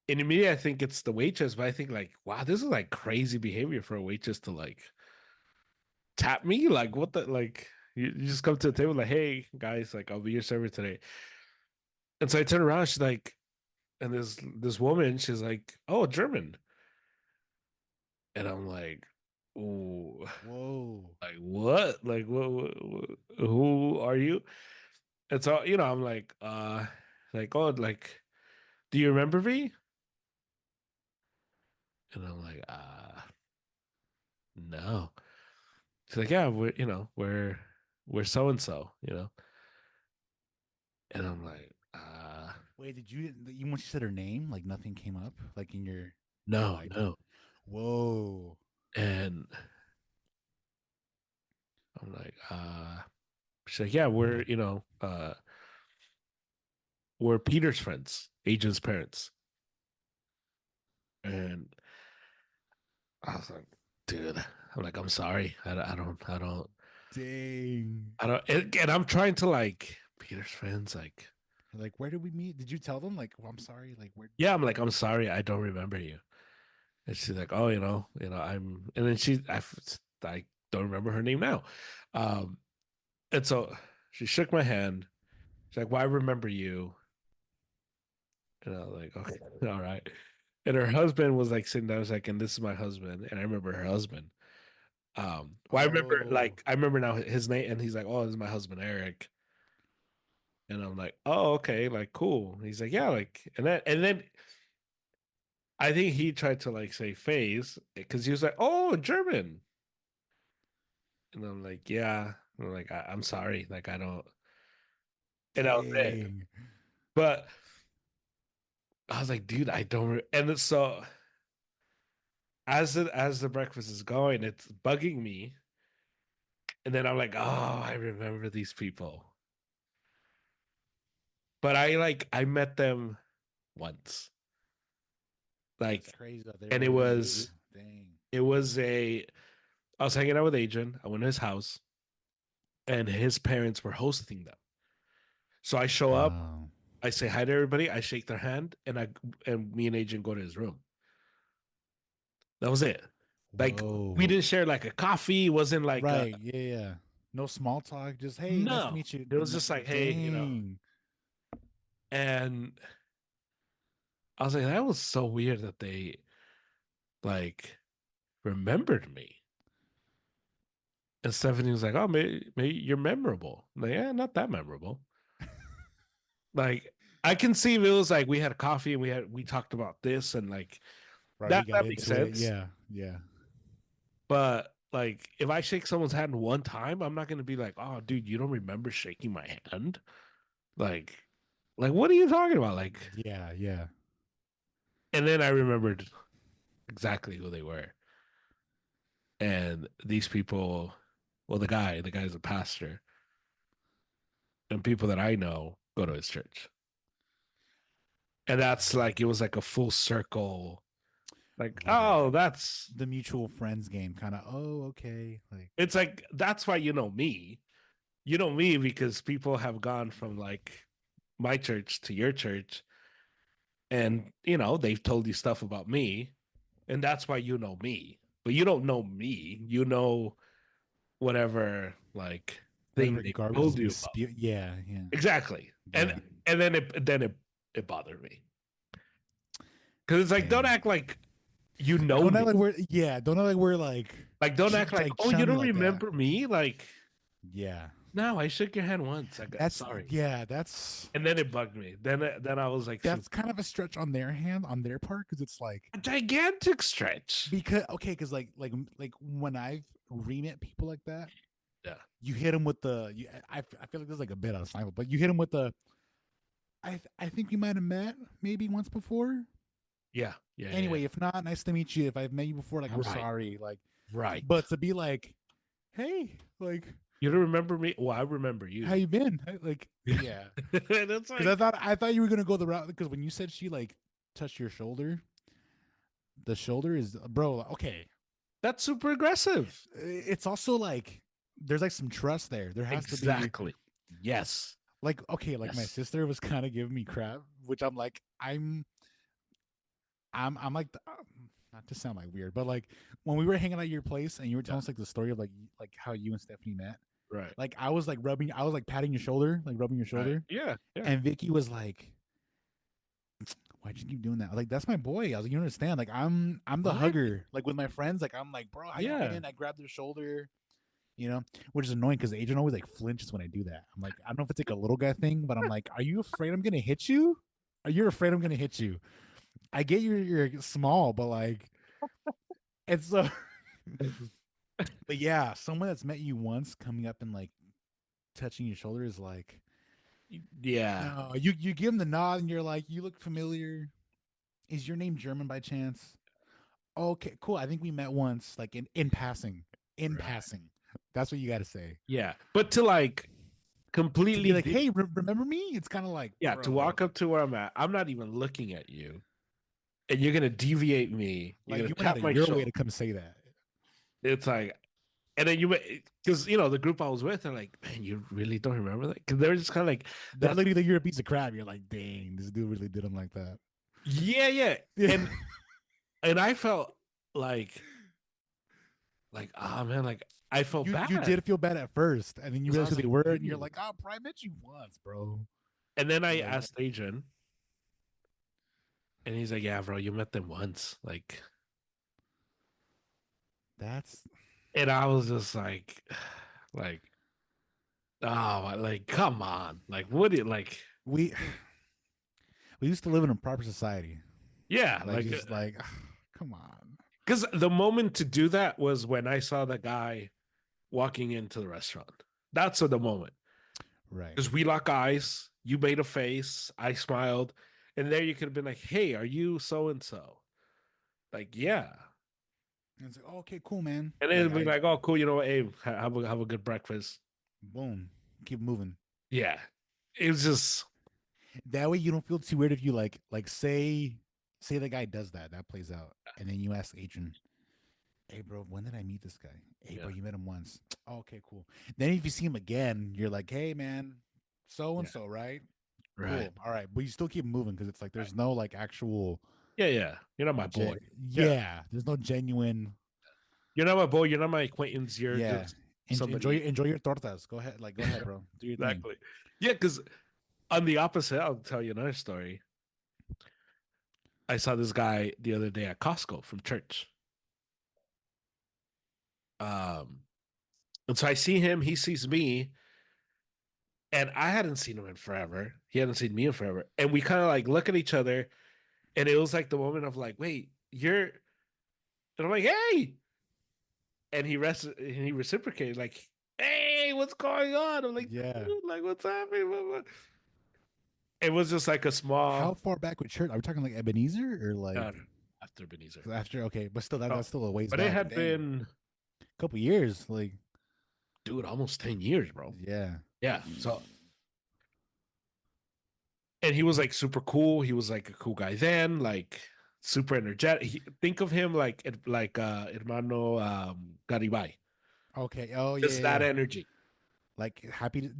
And immediately I think it's the waitress, but I think like, wow, this is like crazy behavior for a waitress to like tap me. Like, what the like you just come to the table like, hey guys, like I'll be your server today. And so I turn around, she's like, and this woman, she's like, oh, German. And I'm like, oh, Whoa. like what? Like who are you? And so, I'm like, oh, like, do you remember me? And I'm like, no. She's like, yeah, we're so and so. And I'm like, Wait, did you once you said her name, like nothing came up, like in your, or no, like, no. whoa, And I'm like, she's like, yeah, we're Peter's friends, Agent's parents. And I was like, dude, I'm like, I'm sorry. dang. And I'm trying to like Peter's friends, like, Like, where did we meet? Did you tell them? Like, well, I'm sorry. Like, where? yeah, I'm like, I'm sorry, I don't remember you. And she's like, oh, and then I don't remember her name now. Um, and so she shook my hand. She's like, well, I remember you. And I was like, okay, all right. And her husband was like sitting there. I was like, and this is my husband. And I remember her husband. Well, Oh, I remember now his name, and he's like, oh, this is my husband, Eric. And I'm like, oh, okay, like cool. And he's like, yeah, like, and then I think he tried to like say phase because he was like, oh, German. And I'm like, yeah. And I'm like, I'm sorry, like I don't. And that was it. dang. But I was like, dude, I don't. And so as the breakfast is going, it's bugging me. And then I'm like, oh, I remember these people. But I met them once. That's Like, crazy that they and it remember you. was Dang. it was a I was hanging out with Adrian. I went to his house, and his parents were hosting them. So I show up, Wow. I say hi to everybody, I shake their hand, and me and Adrian go to his room. That was it. Like we Whoa. didn't share like a coffee. It wasn't like a Right. Yeah. Yeah. No small talk. Just hey, nice to no. meet you. It was just like, hey, Dang. and I was like, that was so weird that they like remembered me. And Stephanie was like, "Oh, maybe you're memorable." I'm like, yeah, not that memorable. Like, I can see if it was like we had a coffee and we talked about this and like Right. We that got that makes into it. sense. Yeah. Yeah. But like, if I shake someone's hand one time, I'm not gonna be like, "Oh, dude, you don't remember shaking my hand?" Like, like what are you talking about? Like, Yeah. Yeah. and then I remembered exactly who they were. And these people, well, the guy's a pastor, and people that I know go to his church. And that's like it was like a full circle. Like, Right. oh, that's The mutual friends game, kind of. Oh, okay. Like, it's like that's why you know me. You know me because people have gone from like my church to your church, and they've told you stuff about me, and that's why you know me. But you don't know me. You know whatever like thing whatever they garbage is told being you about. spewed. Yeah. Yeah. Exactly. Yeah. And then it bothered me. Because it's like don't Dang. act like you know Don't act me. like we're, yeah. Don't act like we're Like, don't act like, like oh, you chummy don't like that. remember me? Like, Yeah. no, I shook your hand once. I got That's, sorry. yeah. That's, And then it bugged me. Then I was like, shoot, that's kind of a stretch on their hand, on their part. Cause it's like, a gigantic stretch. because, okay. Cause like when I've re-met people like that, Yeah. you hit them with I feel like this is like a bit out of Seinfeld, but you hit them with I think we might have met maybe once before. Yeah. Yeah. Yeah. Yeah. Anyway, if not, nice to meet you. If I've met you before, like I'm Right. sorry. Like, Right. but to be like, hey, like, You don't remember me? Well, I remember how you. you been? Like, yeah. And it's Because like, I thought you were gonna go the route, because when you said she like touched your shoulder, the shoulder is, bro. Okay, That's super aggressive. It's also like there's like some trust there. There has to be Exactly. Yes. like okay, like my Yes. sister was kind of giving me crap, which I'm like I'm like not to sound like weird, but like when we were hanging out at your place and you were telling us like the story of like how you and Stephanie met, Right. like I was like patting your shoulder, like rubbing your Right. shoulder, Yeah. Yeah. and Vicky was like, "Why'd you keep doing that?" I was like, "That's my boy." I was like, "You don't understand? Like I'm the What? hugger. Like with my friends, like I'm like, bro, how you Yeah. been?" I grabbed their shoulder, you know, which is annoying because Adrian always like flinches when I do that. I'm like, I don't know if it's like a little guy thing, but I'm like, are you afraid I'm gonna hit you? Are you afraid I'm gonna hit you? I get you're small, but like it's so. But yeah, someone that's met you once coming up and like touching your shoulder is like, Yeah. no, you give him the nod and you're like, you look familiar. Is your name German by chance? Okay, cool. I think we met once, like in passing. In Right. passing. That's what you got to say. Yeah. But to like To be completely, like, hey, remember me? It's kind of like, yeah, to bro, walk up to where I'm at, I'm not even looking at you, and you're gonna deviate me. You're like gonna you went out tap of my your way shoulder. to come say that. It's like, and then because the group I was with, they're like, man, you really don't remember that? Because they're just kind of like, They're that's literally like, you're a piece of crap. You're like, dang, this dude really did him like that. yeah, yeah, Yeah. and I felt like, ah, man, like I felt You bad did feel bad at first, and then you because I realized was who they like, were, and you're dude. like, oh, bro, I met you once, bro. And then I Like asked Adrian, and he's like, yeah, bro, you met them once, like, that's and I was just like, oh, like, come on, like, what it like, we we used to live in a proper society. yeah, Like just like, come on. because the moment to do that was when I saw the guy walking into the restaurant. That's the moment. Right. Because we lock eyes, you made a face, I smiled, and there you could have been like, "Hey, are you so and so?" Like, yeah, And it's like, oh, okay, cool, man. and then Like it'd be I like, "Oh, cool, you know what? Hey, have a good breakfast." boom, keep moving. Yeah, it was just That way you don't feel too weird if you like say the guy does that, that plays out, and then you ask Adrian, hey bro, when did I meet this guy? Hey bro, yeah, you met him once. Oh, okay, cool. Then if you see him again, you're like, hey man, so and yeah, so, right? right, Cool. All right. But you still keep moving because it's like right. there's no like actual Yeah, yeah. You're not my boy. Yeah, yeah, there's no genuine you're not my boy. You're not my acquaintance. You're yeah. just somebody. Enjoy your tortas. Go ahead. Like go ahead, bro. Do your thing. Exactly. Yeah, because on the opposite, I'll tell you another story. I saw this guy the other day at Costco from church. Um, and so I see him, he sees me, and I hadn't seen him in forever. He hadn't seen me in forever. And we kind of like look at each other, and it was like the moment of like, wait, you're and I'm like, hey. And he reciprocated, like, hey, what's going on? I'm like, Yeah. dude, like, what's happening? Blah, blah. It was just like a How small far back with church? Are we talking like Ebenezer or like no, after Benizer. after? Okay, but still Oh, that's still a ways but it back. had Dang, been, a couple years. Like dude, almost 10 years, bro. yeah, Yeah. So and he was like super cool. He was like a cool guy then, like super energetic. Think of him like hermano Garibay. okay. Oh yeah, Just yeah, that yeah. energy. Like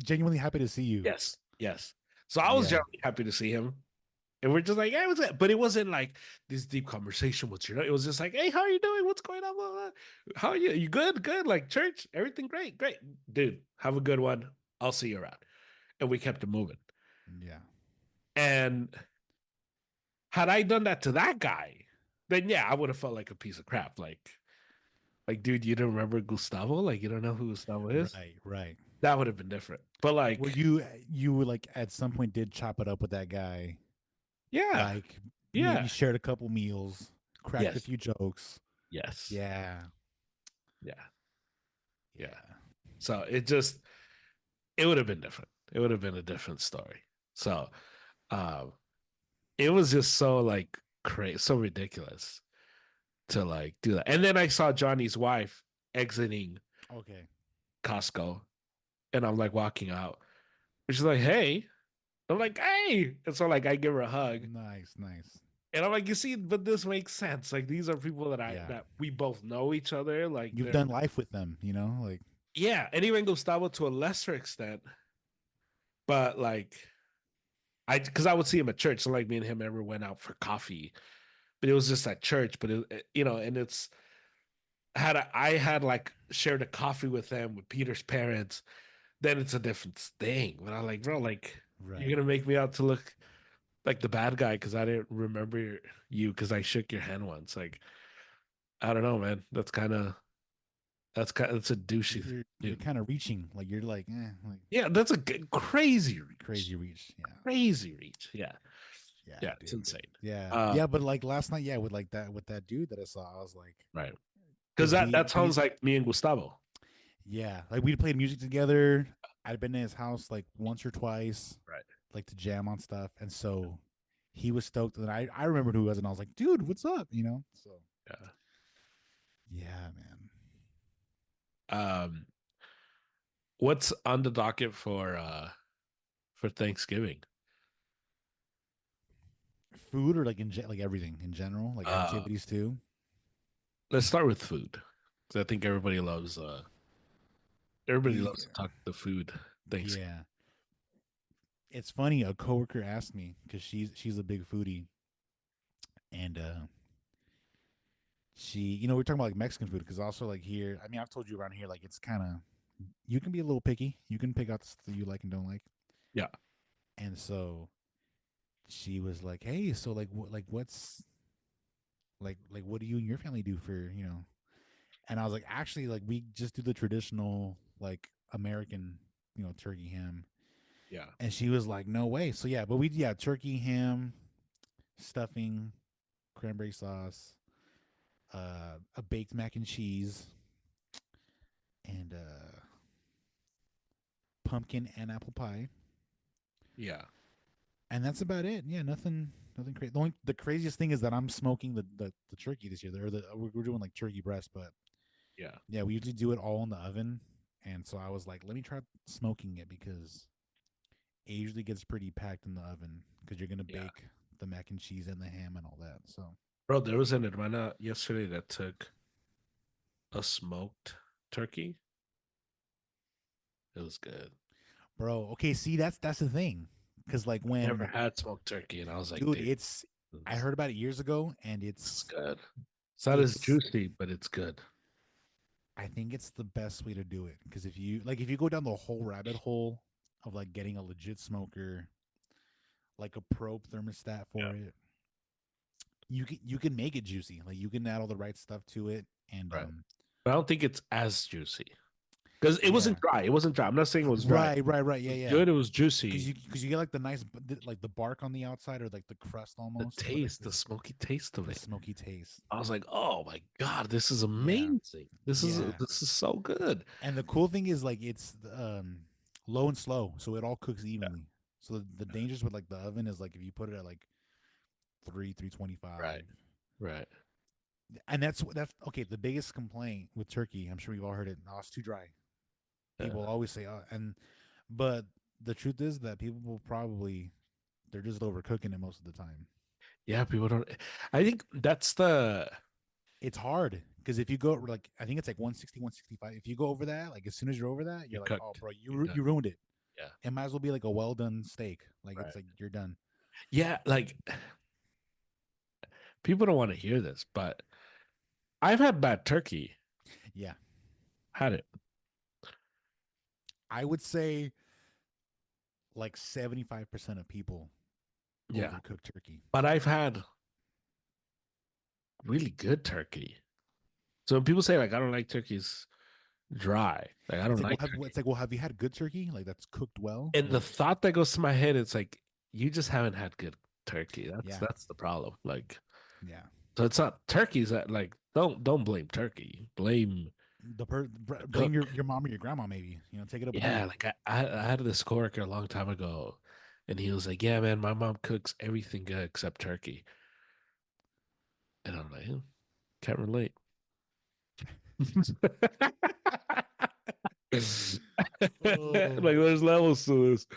genuinely happy to see you. Yes, yes. So I was Yeah, generally happy to see him, and we're just like, hey, what's that? But it wasn't like this deep conversation. What's your? It was just like, hey, how are you doing? What's going on? Blah, blah. How are you? You good? Good. Like church, everything great, great, dude. Have a good one. I'll see you around. And we kept it moving. yeah. And had I done that to that guy, then yeah, I would have felt like a piece of crap. Like, dude, you don't remember Gustavo? Like, you don't know who Gustavo is? Right, right. That would have been different. But Were like, you like at some point did chop it up with that guy? yeah, Like maybe yeah, shared a couple meals, cracked a yes, few jokes. yes, Yeah, yeah, yeah. yeah. So it would have been different. It would have been a different story. So, um, it was just so like crazy, so ridiculous to like do that. And then I saw Johnny's wife exiting Okay. Costco, and I'm like walking out. And she's like, "Hey," I'm like, "Hey," and so like I give her a hug, Nice, nice. And I'm like, you see, but this makes sense. Like these are people that Yeah. that we both know each other. Like You've they're done life with them, you know? Like, yeah, and even Gustavo to a lesser extent. But like because I would see him at church. So like me and him ever went out for coffee, but it was just at church. But and it's I had like shared a coffee with them with Peter's parents, then it's a different thing. But I'm like, bro, like you're right. gonna make me out to look like the bad guy because I didn't remember you because I shook your hand once. Like, I don't know, man. That's a douchey thing You're to do. kind of reaching. Like, you're like Yeah, that's a crazy reach. crazy reach. Yeah. Crazy reach. Yeah. Yeah, Yeah, it's dude. insane. Yeah. Uh, Yeah, but like last night, yeah, with that dude that I saw, I was like, right. Because because that sounds like me and Gustavo. yeah, like we played music together. I'd been in his house like once or twice, Right. like to jam on stuff, and so he was stoked. And I remembered who he was, and I was like, dude, what's up? You know? So Yeah. yeah, man. Um, what's on the docket for Thanksgiving? Food or like like everything in general, like Uh, activities too. let's start with food. 'Cause I think everybody loves to Yeah. talk the food Thanksgiving. Yeah. It's funny. A coworker asked me because she's a big foodie, and she, you know, we're talking about like Mexican food because also like here, I mean, I've told you around here, like it's kind of, you can be a little picky. You can pick out the stuff you like and don't like. Yeah. And so she was like, "Hey, so like what's like what do you and your family do for, you know?" And I was like, "Actually, like we just do the traditional like American, you know, turkey ham." Yeah. And she was like, "No way." So yeah, but we, yeah, turkey ham, stuffing, cranberry sauce, a baked mac and cheese, and pumpkin and apple pie. Yeah. And that's about it. Yeah, nothing crazy. The craziest thing is that I'm smoking the turkey this year. Or we're doing like turkey breast, but Yeah. yeah, we usually do it all in the oven. And so I was like, let me try smoking it because it usually gets pretty packed in the oven because you're gonna Yeah. bake the mac and cheese and the ham and all that. So, Bro, there was an hermana yesterday that took a smoked turkey. It was good. bro, okay, see that's the thing because like Never when, had smoked turkey, and I was like, dude, dude, it's, I this heard about it years ago, and is good. It's not as it's juicy, but it's good. I think it's the best way to do it because if you go down the whole rabbit hole of like getting a legit smoker, like a probe thermostat for it, you can make it juicy. Like you can add all the right stuff to it, and Right. But I don't think it's as juicy because it wasn't yeah, dry. It wasn't dry. I'm not saying it was dry. It right, yeah, was yeah. good. It was Because juicy. you get like the nice like the bark on the outside or like the crust The almost, but like taste, the smoky taste of the it. smoky taste. I was like, oh my God, this is Yeah, amazing. yeah. This is so good. And the cool thing is like it's low and slow, so it all cooks Yeah. evenly. So the dangers with like the oven is like if you put it at like 325, Right. Right. and that's okay. The biggest complaint with turkey, I'm sure we've all heard it. Oh, it's too dry. People Yeah. always say, oh, and but the truth is that people will probably, they're just overcooking it most of the time. Yeah, people don't. I think that's the It's hard because if you go like, I think it's like 160, 165. If you go over that, like as soon as you're over that, you're you're like, oh, cooked. bro, You're done. you ruined it. Yeah. It might as well be like a well done steak. Like it's Right. like you're done. Yeah. Like people don't want to hear this, but I've had bad turkey. Yeah, Had it. I would say like 75% of people Yeah. overcook turkey. But I've had really good turkey. So when people say like I don't like turkeys dry, like I don't like It's turkey. like, well, have you had good turkey like that's cooked well? And the Like, thought that goes to my head, it's like you just haven't had good turkey. yeah, That's the problem. Like yeah. so it's not turkeys that like don't blame turkey. Blame the Blame cook. your mom or your grandma, maybe. You know, take it up with Yeah, them. like I had this coworker a long time ago, and he was like, "Yeah, man, my mom cooks everything good except turkey." And I'm like, can't relate. Like Oh, there's levels to this.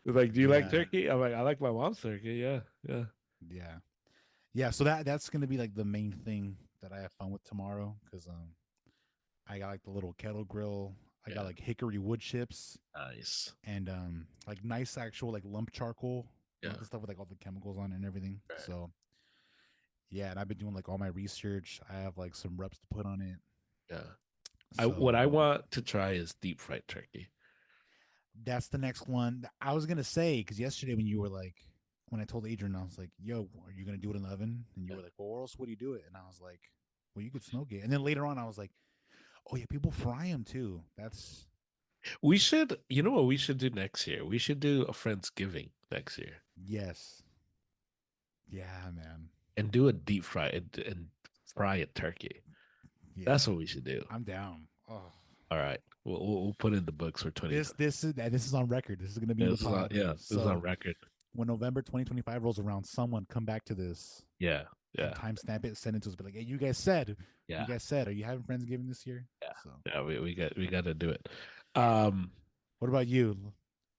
It's like, do you like yeah, turkey? I'm like, I like my mom's turkey. Yeah, yeah. yeah, Yeah, so that's gonna be like the main thing that I have fun with tomorrow because I got like the little kettle grill. I got Yeah, like hickory wood chips nice. and like nice actual like lump charcoal, Yeah, not the stuff with like all the chemicals on it and everything. right. So yeah, and I've been doing like all my research. I have like some reps to put on it. Yeah. What So I want to try is deep fried turkey. that's the next one. I was gonna say because yesterday when you were like when I told Adrian, I was like, "Yo, are you gonna do it in the oven?" And you Yeah. were like, "Well, where else would you do it?" And I was like, "Well, you could smoke it." And then later on, I was like, "Oh yeah, people fry them too." That's We should, you know what we should do next year? We should do a Friendsgiving next year yes, yeah, man, and do a deep fry and fry a turkey. yeah, That's what we should do. I'm down. Oh, All right. We'll put in the books for 2020. this is on record. This is gonna be in the This is on, pod. yeah, this is on So record. when November 2025 rolls around, someone come back to this Yeah. and Yeah. timestamp it, send it to us. Be like, "Hey, you Yeah. guys said, are you having Friendsgiving this year?" Yeah. So, Yeah. We got to do it. Um, what about you?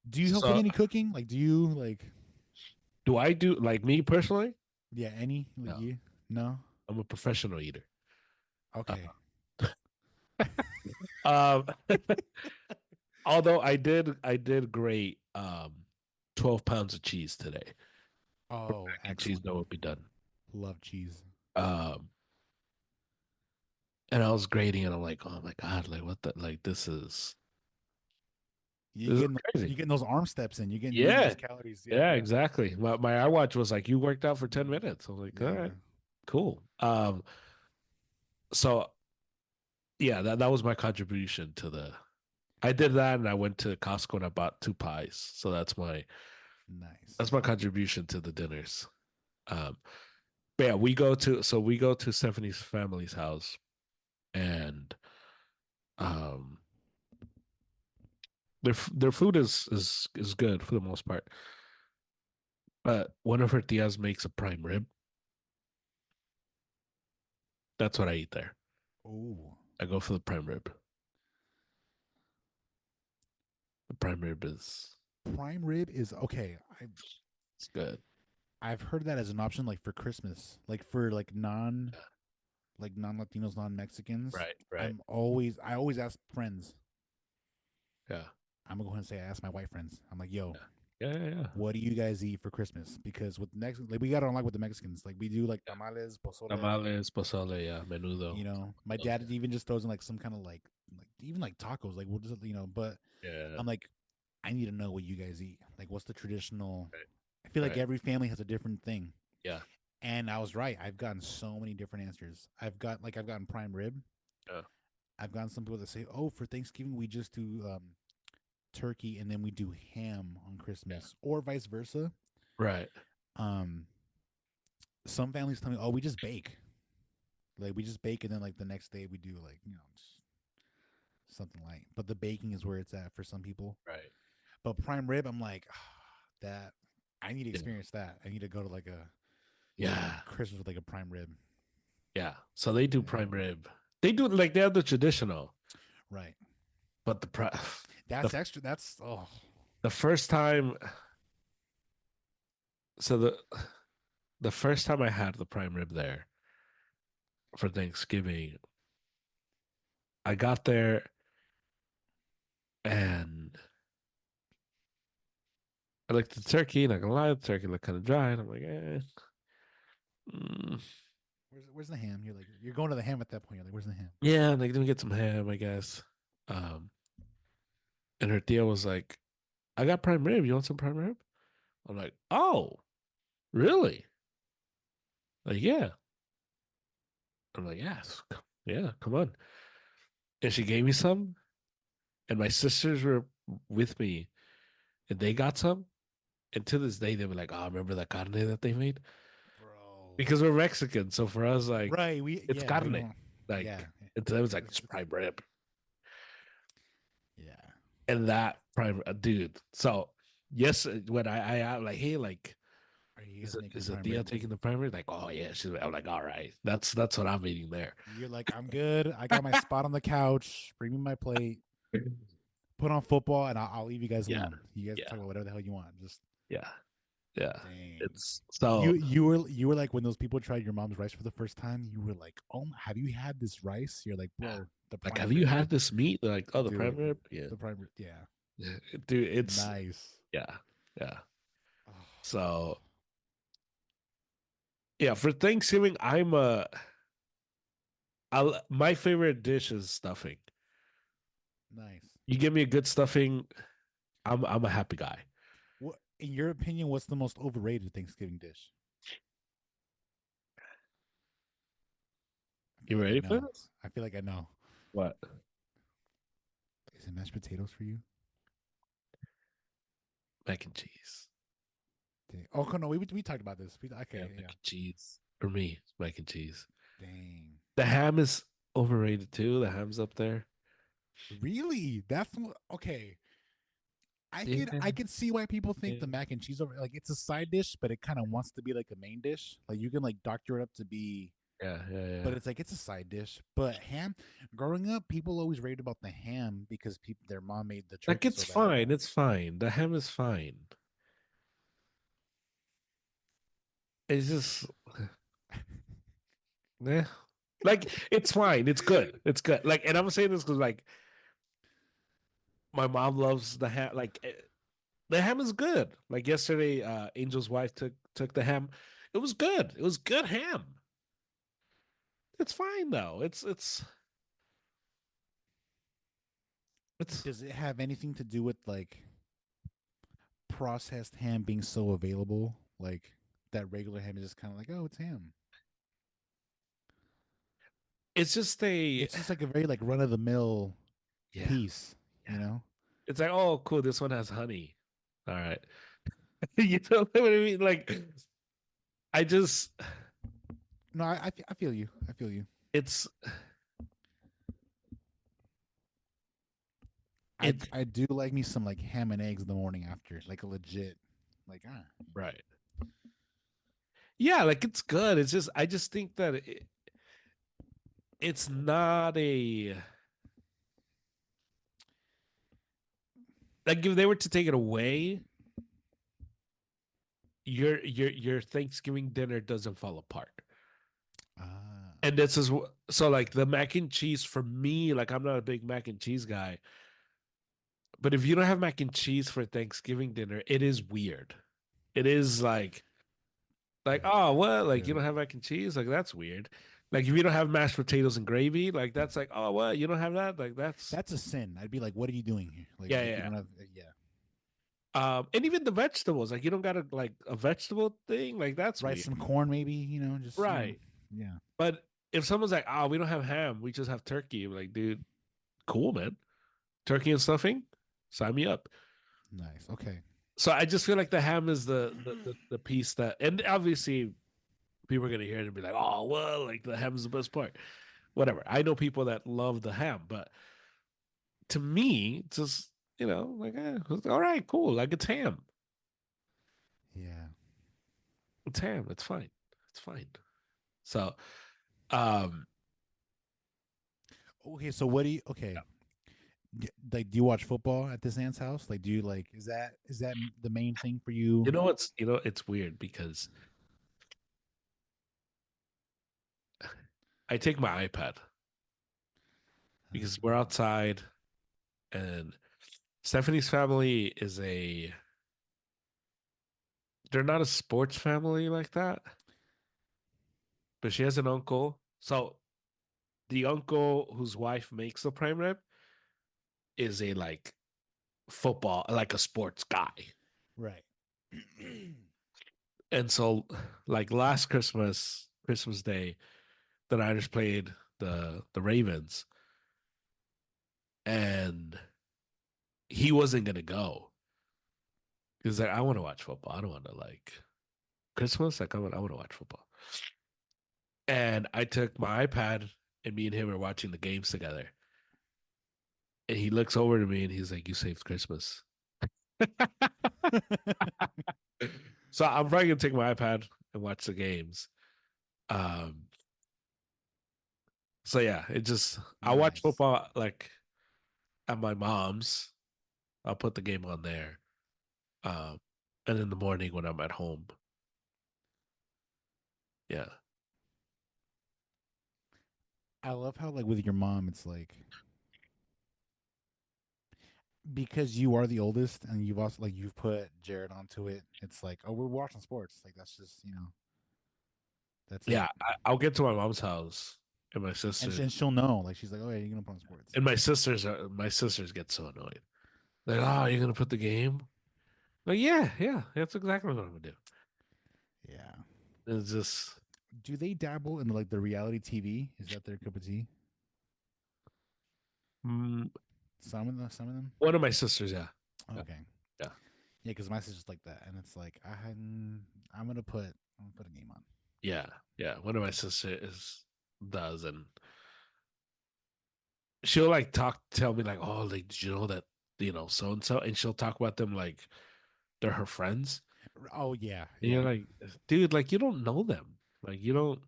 Do you help with so any cooking? Like, do you like, do I do like me personally? yeah, any? Like No, you? No? I'm a professional eater. Uh, Okay. Um, although I did great 12 pounds of cheese today. Oh, Mac and cheese excellent. know what be done. Love cheese. Um, and I was grading and I'm like, oh my God, like what the like You this is getting crazy. you getting those arm steps in. You getting Yeah, those calories. Yeah, yeah, yeah. exactly. My iWatch was like, you worked out for 10 minutes. I was like, all Yeah. right, cool. So yeah, that was my contribution to the I did that and I went to Costco and I bought 2 pies. So that's Nice. my contribution to the dinners. Um, but yeah, we go to Stephanie's family's house and um their food is good for the most part. But one of her tias makes a prime rib. That's what I eat there. Oh, I go for the prime rib. The prime rib is prime rib is okay. it's good. I've heard that as an option, like for Christmas, like for Yeah. like non Latinos, non Mexicans. Right, right. I always ask friends. Yeah. I'm gonna go ahead and say I ask my white friends. I'm like, yo, Yeah. Yeah, yeah, yeah. what do you guys eat for Christmas? Because with next, like we got it on like with the Mexicans, like we do like Yeah. tamales, pozole. Tamales, pozole, yeah, menudo. You know, my Those, dad even just throws in like some kind of like even like tacos. Like we'll just but yeah. I'm like, I need to know what you guys eat. Like, what's the traditional? Right, I feel like right. every family has a different thing. Yeah. And I was right. I've gotten so many different answers. I've gotten prime rib. Yeah. I've gotten some people that say, "Oh, for Thanksgiving we just do turkey and then we do ham on Yeah. Christmas," or vice versa. Right. Um, some families tell me, "Oh, we just bake. Like we just bake and then like the next day we do like something light." But the baking is where it's at for some people. Right. But prime rib, I'm like that. I need to Yeah. experience that. I need to go to like a Yeah. Christmas with like a prime rib. Yeah. So they do Yeah. prime rib. They do like they have the traditional, Right. but That's the extra. That's the first time so the first time I had the prime rib there for Thanksgiving, I got there and I looked at the turkey, not gonna lie, the turkey looked kind of dry, and I'm like, mm, where's the ham? You're going to the ham at that point. You're like, where's the ham? yeah, like let me get some ham, I guess. Um, and her tia was like, I got prime rib. You want some prime rib? I'm like, oh, really? Like, yeah. I'm like, yes, yeah, come on. And she gave me some, and my sisters were with me, and they got some. And to this day, they were like, "Oh, remember that carne that they made?" Bro. Because we're Mexican, so for us, like, Right. it's We carne. don't. Yeah. Like, and to them, it's like it's prime rib, Yeah. and that prime, dude. So yes, when I like, hey, like, Are you is guys it making is it prime Dia rib? taking the prime rib? Like, oh yeah, she's. I'm like, all right, that's what I'm eating there. You're like, I'm good. I got my spot on the couch. Bring me my plate. Put on football, and I'll leave you guys Yeah, alone. You guys yeah, talk about whatever the hell you want. Just yeah. Yeah. Dang. It's You so you were like when those people tried your mom's rice for the first time. You were like, "Oh, have you had this rice?" You're like, yeah. "Bro, the Like, prime have you rib, had this meat? They're like, oh, the prime dude. rib? Yeah. The prime rib, yeah, Yeah. Dude, it's nice." yeah. Yeah. Oh, So yeah, for Thanksgiving, my favorite dish is stuffing. nice. You give me a good stuffing, I'm a happy guy. What, in your opinion, what's the most overrated Thanksgiving dish? I feel You like I ready for know. this? I feel like I know. What? Is it mashed potatoes for you? Mac and cheese. Dang. Oh no, we talked about this. Yeah, Okay, mac yeah. and cheese. For me, it's mac and cheese. Dang. The ham is overrated too. The ham's up there. Really? Okay. Yeah, I could see why people think yeah, the mac and cheese over like it's a side dish, but it kind of wants to be like a main dish. Like you can like doctor it up to be, yeah, yeah, but yeah. it's like it's a side dish. But ham, growing up, people always raved about the ham because people their mom made the Like turkey it's so bad. fine. It's fine. The ham is fine. It's just, eh. Like it's fine. It's good. It's good. Like, and I'm saying this because like my mom loves the ham. Like the ham is good. Like yesterday, Angel's wife took the ham. It was good. It was good ham. It's fine though. It's Does it have anything to do with like processed ham being so available? Like that regular ham is just kind of like, oh, it's ham. it's just a It's just like a very like run of the mill yeah, piece, you yeah. know? It's like, oh cool, this one has honey. All right. You know what I mean? Like I just No, I feel you. I feel you. it's I it's I do like me some like ham and eggs in the morning after, like a legit, like right. Yeah, like it's good. It's just I just think that it's not a like if they were to take it away, your Thanksgiving dinner doesn't fall apart. ah, And this is so like the mac and cheese for me, like I'm not a big mac and cheese guy, but if you don't have mac and cheese for Thanksgiving dinner, it is weird. It is like yeah, oh what like you true. don't have mac and cheese like that's weird. Like if you don't have mashed potatoes and gravy, like that's like oh what you don't have that like that's That's a sin. I'd be like, what are you doing here? yeah Like you yeah. don't have, yeah, And even the vegetables, like you don't got a like a vegetable thing, like that's right. weird, Some corn, maybe. Just right? yeah, But if someone's like, "Oh, we don't have ham, we just have turkey," I'm like, dude, cool, man, turkey and stuffing, sign me up. nice. Okay, So I just feel like the ham is the piece that, and obviously people are gonna hear it and be like, "Oh, well, like the ham is the best part." Whatever. I know people that love the ham, but to me, it's just like, all right, cool, like it's ham, yeah. it's ham, it's fine, it's fine. So, um, Okay, so what do you? Okay, like, do you watch football at this aunt's house? Like, do you like? Is that the main thing for you? it's weird because I take my iPad because we're Uh, outside and Stephanie's family they're not a sports family like that, but she has an uncle. So the uncle whose wife makes the prime rib is a like football, like a sports guy. right. And so like last Christmas Day, the Niners played the Ravens and he wasn't gonna go. He was like, I want to watch football. I don't want to like Christmas. Like I want to watch football. And I took my iPad and me and him were watching the games together. And he looks over to me and he's like, "You saved Christmas." So I'm probably gonna take my iPad and watch the games. Um, so yeah, I watch Nice. football like at my mom's. I'll put the game on there. Um, and in the morning when I'm at home. Yeah. I love how like with your mom, it's like because you are the oldest and you've also like you've put Jared onto it. It's like, oh, we're watching sports. Like that's just that's Yeah, it. I'll get to my mom's house and And she'll know. Like she's like, oh yeah, you're gonna put on sports. my sisters get so annoyed. Like, oh, you're gonna put the game? Like, yeah, yeah, that's exactly what I'm gonna do. Yeah. It's just Do they dabble in like the reality TV? Is that their cup of tea? mm, Some of them. one of my sisters, yeah. Yeah, Okay. yeah. Yeah, because my sister's like that, and it's like I'm gonna put a game on. Yeah, yeah. One of my sisters does, and she'll like tell me like, oh, like, did you know that, so and so, and she'll talk about them like they're her friends. Oh yeah, And you're yeah. like, dude, like, you don't know them. Like, you don't,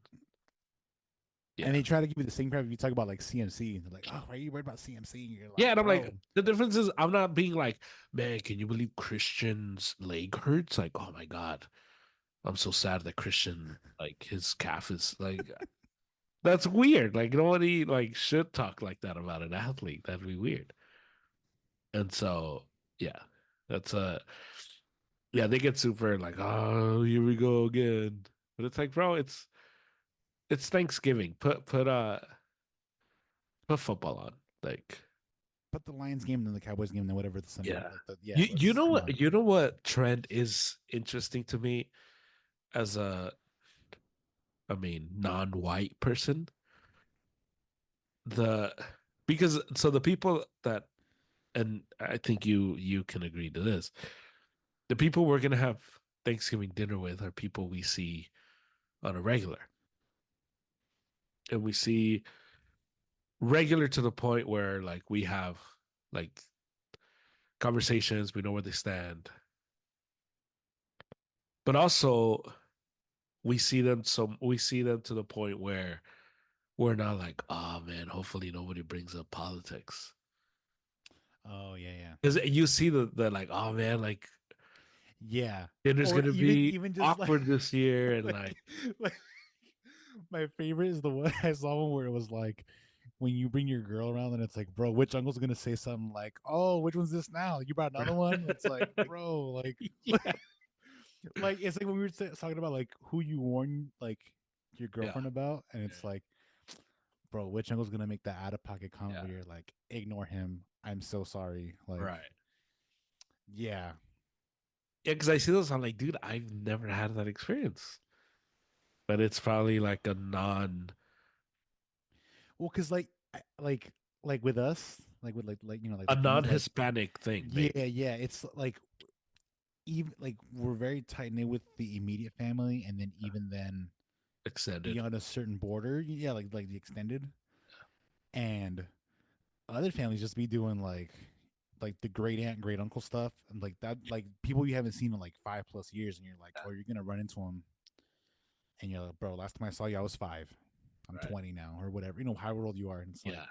And yeah. they try to give you the same crap if you talk about like CMC. And they're like, oh, why are you worried about CMC? And you're Yeah, like, and I'm like, bro. the difference is I'm not being like, man, can you believe Christian's leg hurts? Like, oh my God, I'm so sad that Christian, like, his calf is like, that's weird. Like, nobody like should talk like that about an athlete. That'd be weird. And so, yeah, that's yeah, they get super like, oh, here we go again. But it's like, bro, it's Thanksgiving. Put football on. Like, Put the Lions game and then the Cowboys game and then whatever the Sunday yeah. like the yeah. You Let's know come what on. trend is interesting to me as I mean, non-white person? The because so the people that, and I think you can agree to this. The people we're gonna have Thanksgiving dinner with are people we see on a regular. And we see regular to the point where like we have like conversations, we know where they stand. But also we see them to the point where we're not like, oh man, hopefully nobody brings up politics. Oh yeah, yeah. Because you see the like, oh man, like Yeah. dinner's Or gonna even be even just like awkward this year, and like like, like my favorite is the one I saw one where it was like when you bring your girl around and it's like, bro, which uncle's gonna say something like, oh, which one's this now? You brought another one? It's like, bro, like yeah, like it's like when we were talking about like who you warn like your yeah, girlfriend about, and yeah, it's like, bro, which uncle's gonna make that out of pocket comment yeah, where you're like, ignore him. I'm so sorry. Like, right. yeah. Yeah, because I see those, I'm like, dude, I've never had that experience. But it's probably like Well, cause like with us, like with like a the females, like non-Hispanic thing, maybe. yeah, yeah. It's like even like we're very tight knit with the immediate family, and then even then Extended. beyond a certain border, yeah, like the extended, and other families just be doing like the great aunt, great uncle stuff, and like that, like people you haven't seen in like 5+ years, and you're like, oh, you're gonna run into them, and you're like, bro, last time I saw you, I was 5. I'm Right. 20 now, or whatever, however old you are, and it's like Yeah.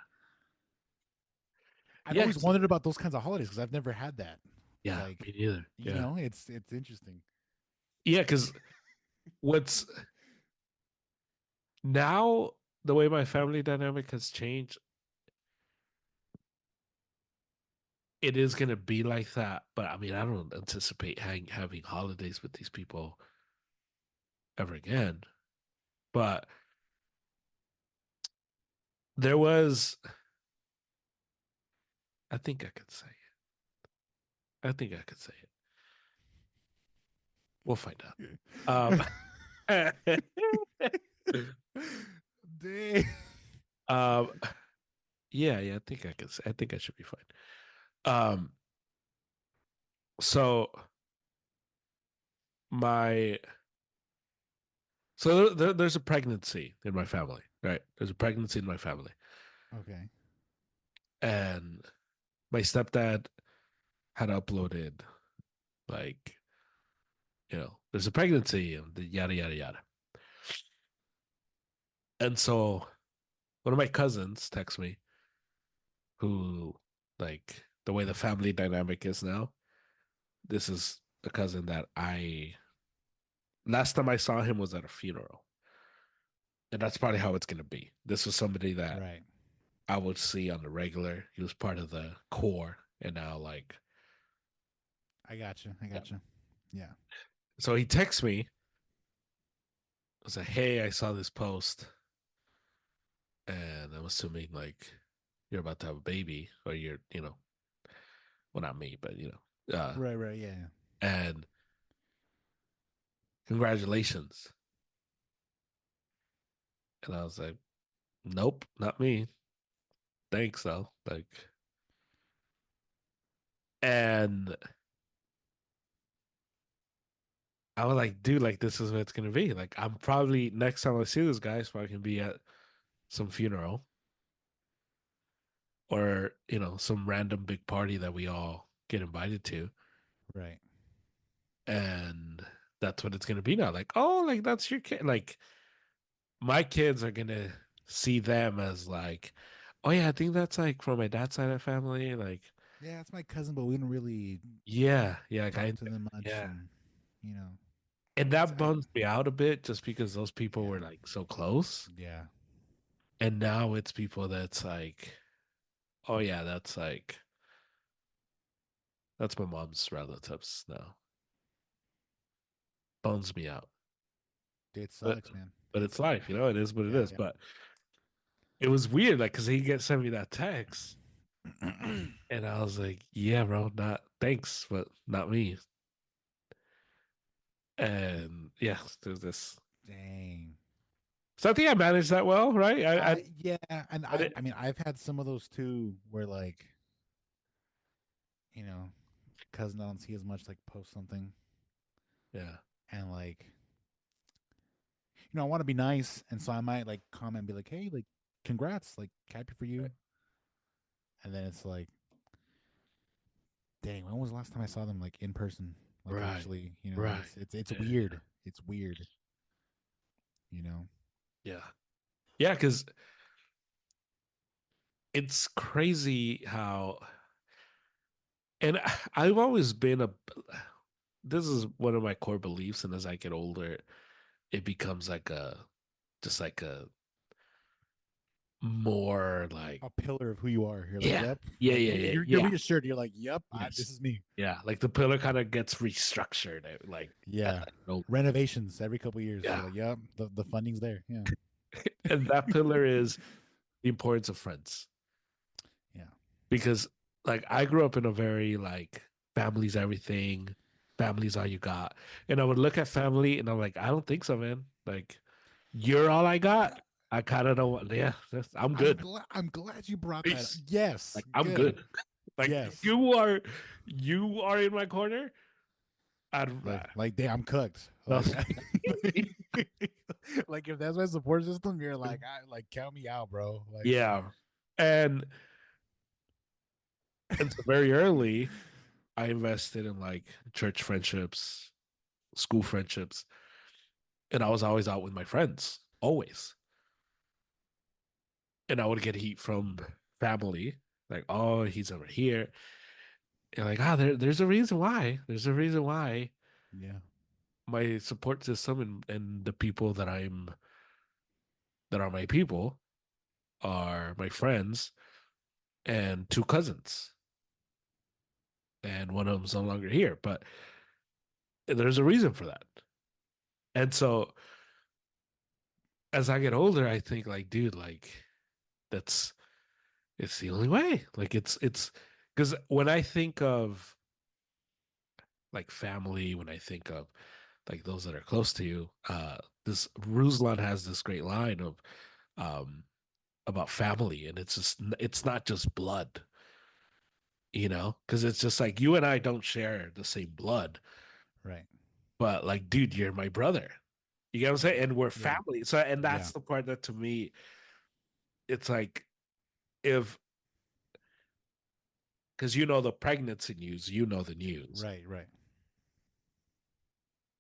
I've Yeah. always wondered about those kinds of holidays because I've never had that. Yeah. Like, Me neither. Yeah. it's interesting. Yeah. Because what's now the way my family dynamic has changed, it is going to be like that. But I mean, I don't anticipate having holidays with these people ever again. But there was, I think I could say it. I think I could say it. We'll find out. Dang. Um, yeah, yeah, I think I could say, I think I should be fine. Um, so my, so there's a pregnancy in my family, right? There's a pregnancy in my family. Okay. And my stepdad had uploaded like, there's a pregnancy and the yada yada yada. And so one of my cousins texts me, who, like, the way the family dynamic is now, this is a cousin that last time I saw him was at a funeral. And that's probably how it's gonna be. This was somebody that Right. I would see on the regular. He was part of the core, and now like, I got you. I yeah. got you. Yeah. So he texts me. I was like, "Hey, I saw this post, and I'm assuming like you're about to have a baby, or well, not me, but Right. Right. Yeah. and congratulations." And I was like, "Nope, not me. Thanks though." Like, and I was like, "Dude, like this is what it's gonna be. Like, I'm probably next time I see this guy, is probably gonna be at some funeral." Or some random big party that we all get invited to, Right. and that's what it's going to be now. Like, oh, like that's your kid. Like, my kids are going to see them as like, oh yeah, I think that's like from my dad's side of the family. Like, Yeah, it's my cousin, but we don't really yeah, like talk to them much, yeah. and you know, And it's that bums me out a bit, just because those people yeah, were like so close, yeah, and now it's people that's like, oh yeah, that's my mom's relatives now. Bums me out. it But sucks, man. but it's life, it is what it Yeah, is. But it was weird, like, because he get sent me that text, yeah. and I was like, "Yeah, bro, not thanks, but not me." And yeah, there's this. Dang. So I think I managed that well, right? Yeah, and I did. I mean, I've had some of those too, where like, you know, cousin I don't see as much, like post something, Yeah, and like, I want to be nice, and so I might like comment and be like, hey, like, congrats, like, happy for right, you, and then it's like, dang, when was the last time I saw them like in person, like right, actually, right. it's Yeah, weird, it's weird, you know. yeah, yeah. Because it's crazy how, and I've always been a. This is one of my core beliefs, and as I get older, it becomes like just like a more like, A pillar of who you are. You're like, yeah, yep. yeah, Like yeah, yeah, you're yeah. reassured. You're like, yep, Yes. this is me. Yeah, like the pillar kind of gets restructured, like as Yeah. I get older. Renovations every couple of years. You're Yeah, like, yep, the funding's there. Yeah. and that pillar is the importance of friends, Yeah. because like I grew up in a very like family's everything, family's all you got, and I would look at family and I'm like, I don't think so, man. Like, you're all I got. I kind of don't want. Yeah, I'm good. I'm glad you brought that up. Peace. Yes. Like, I'm Good. good. Like, Yes. you are in my corner. I'd Like damn, I'm cooked. no. Like like if that's my support system, you're like, I like count me out, bro. Like Yeah. And so very early, I invested in like church friendships, school friendships, and I was always out with my friends, always. And I would get heat from family, like, oh, he's over here. And like, there's a reason why. There's a reason why yeah. my support system and the people that are my people are my friends and two cousins. And one of them's no longer here. But there's a reason for that. And so as I get older, I think like, dude, like that's it's the only way. Like it's because when I think of like family, when I think of like those that are close to you, this Ruslan has this great line of um about family, and it's not just blood, because it's just like you and I don't share the same blood, Right. but like, dude, you're my brother. You get what I'm saying? And we're Yeah. family. So, and Yeah. that's the part that to me, it's like if because the pregnancy news, the news. Right. Right.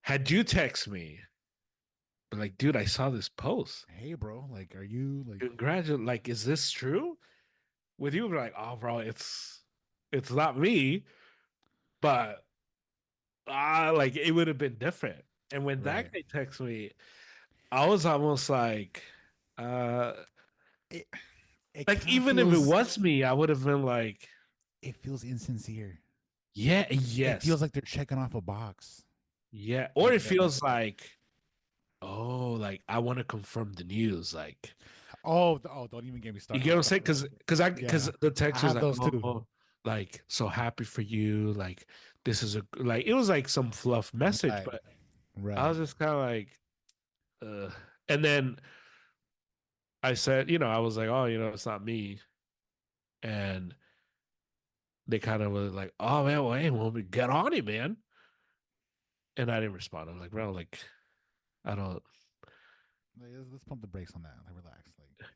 Had you text me, but like, dude, I saw this post. Hey, bro. Like, are you like? Congratulate, like, is this true? With you, be like, oh, bro, it's not me, but like it would have been different. And when that Right. guy texted me, I was almost uh, It it like kind of even if it feels was me, I would have been like, it feels insincere. yeah, It yes, feels like they're checking off a box. yeah, or Like it that. feels like, oh, like I want to confirm the news, like Oh, don't even get me you started get what on I'm stuff saying? like Because yeah. the I text was have like, those too. oh, like so happy for you, like this is a like it was like some fluff message, Right. but I Right. was just kind of like, and then I said, I was like, oh, it's not me, and they kind of were like, oh man, well, hey, well, get on it, man, and I didn't respond. I was like, bro, like I don't, Like, let's pump the brakes on that. Like relax. Like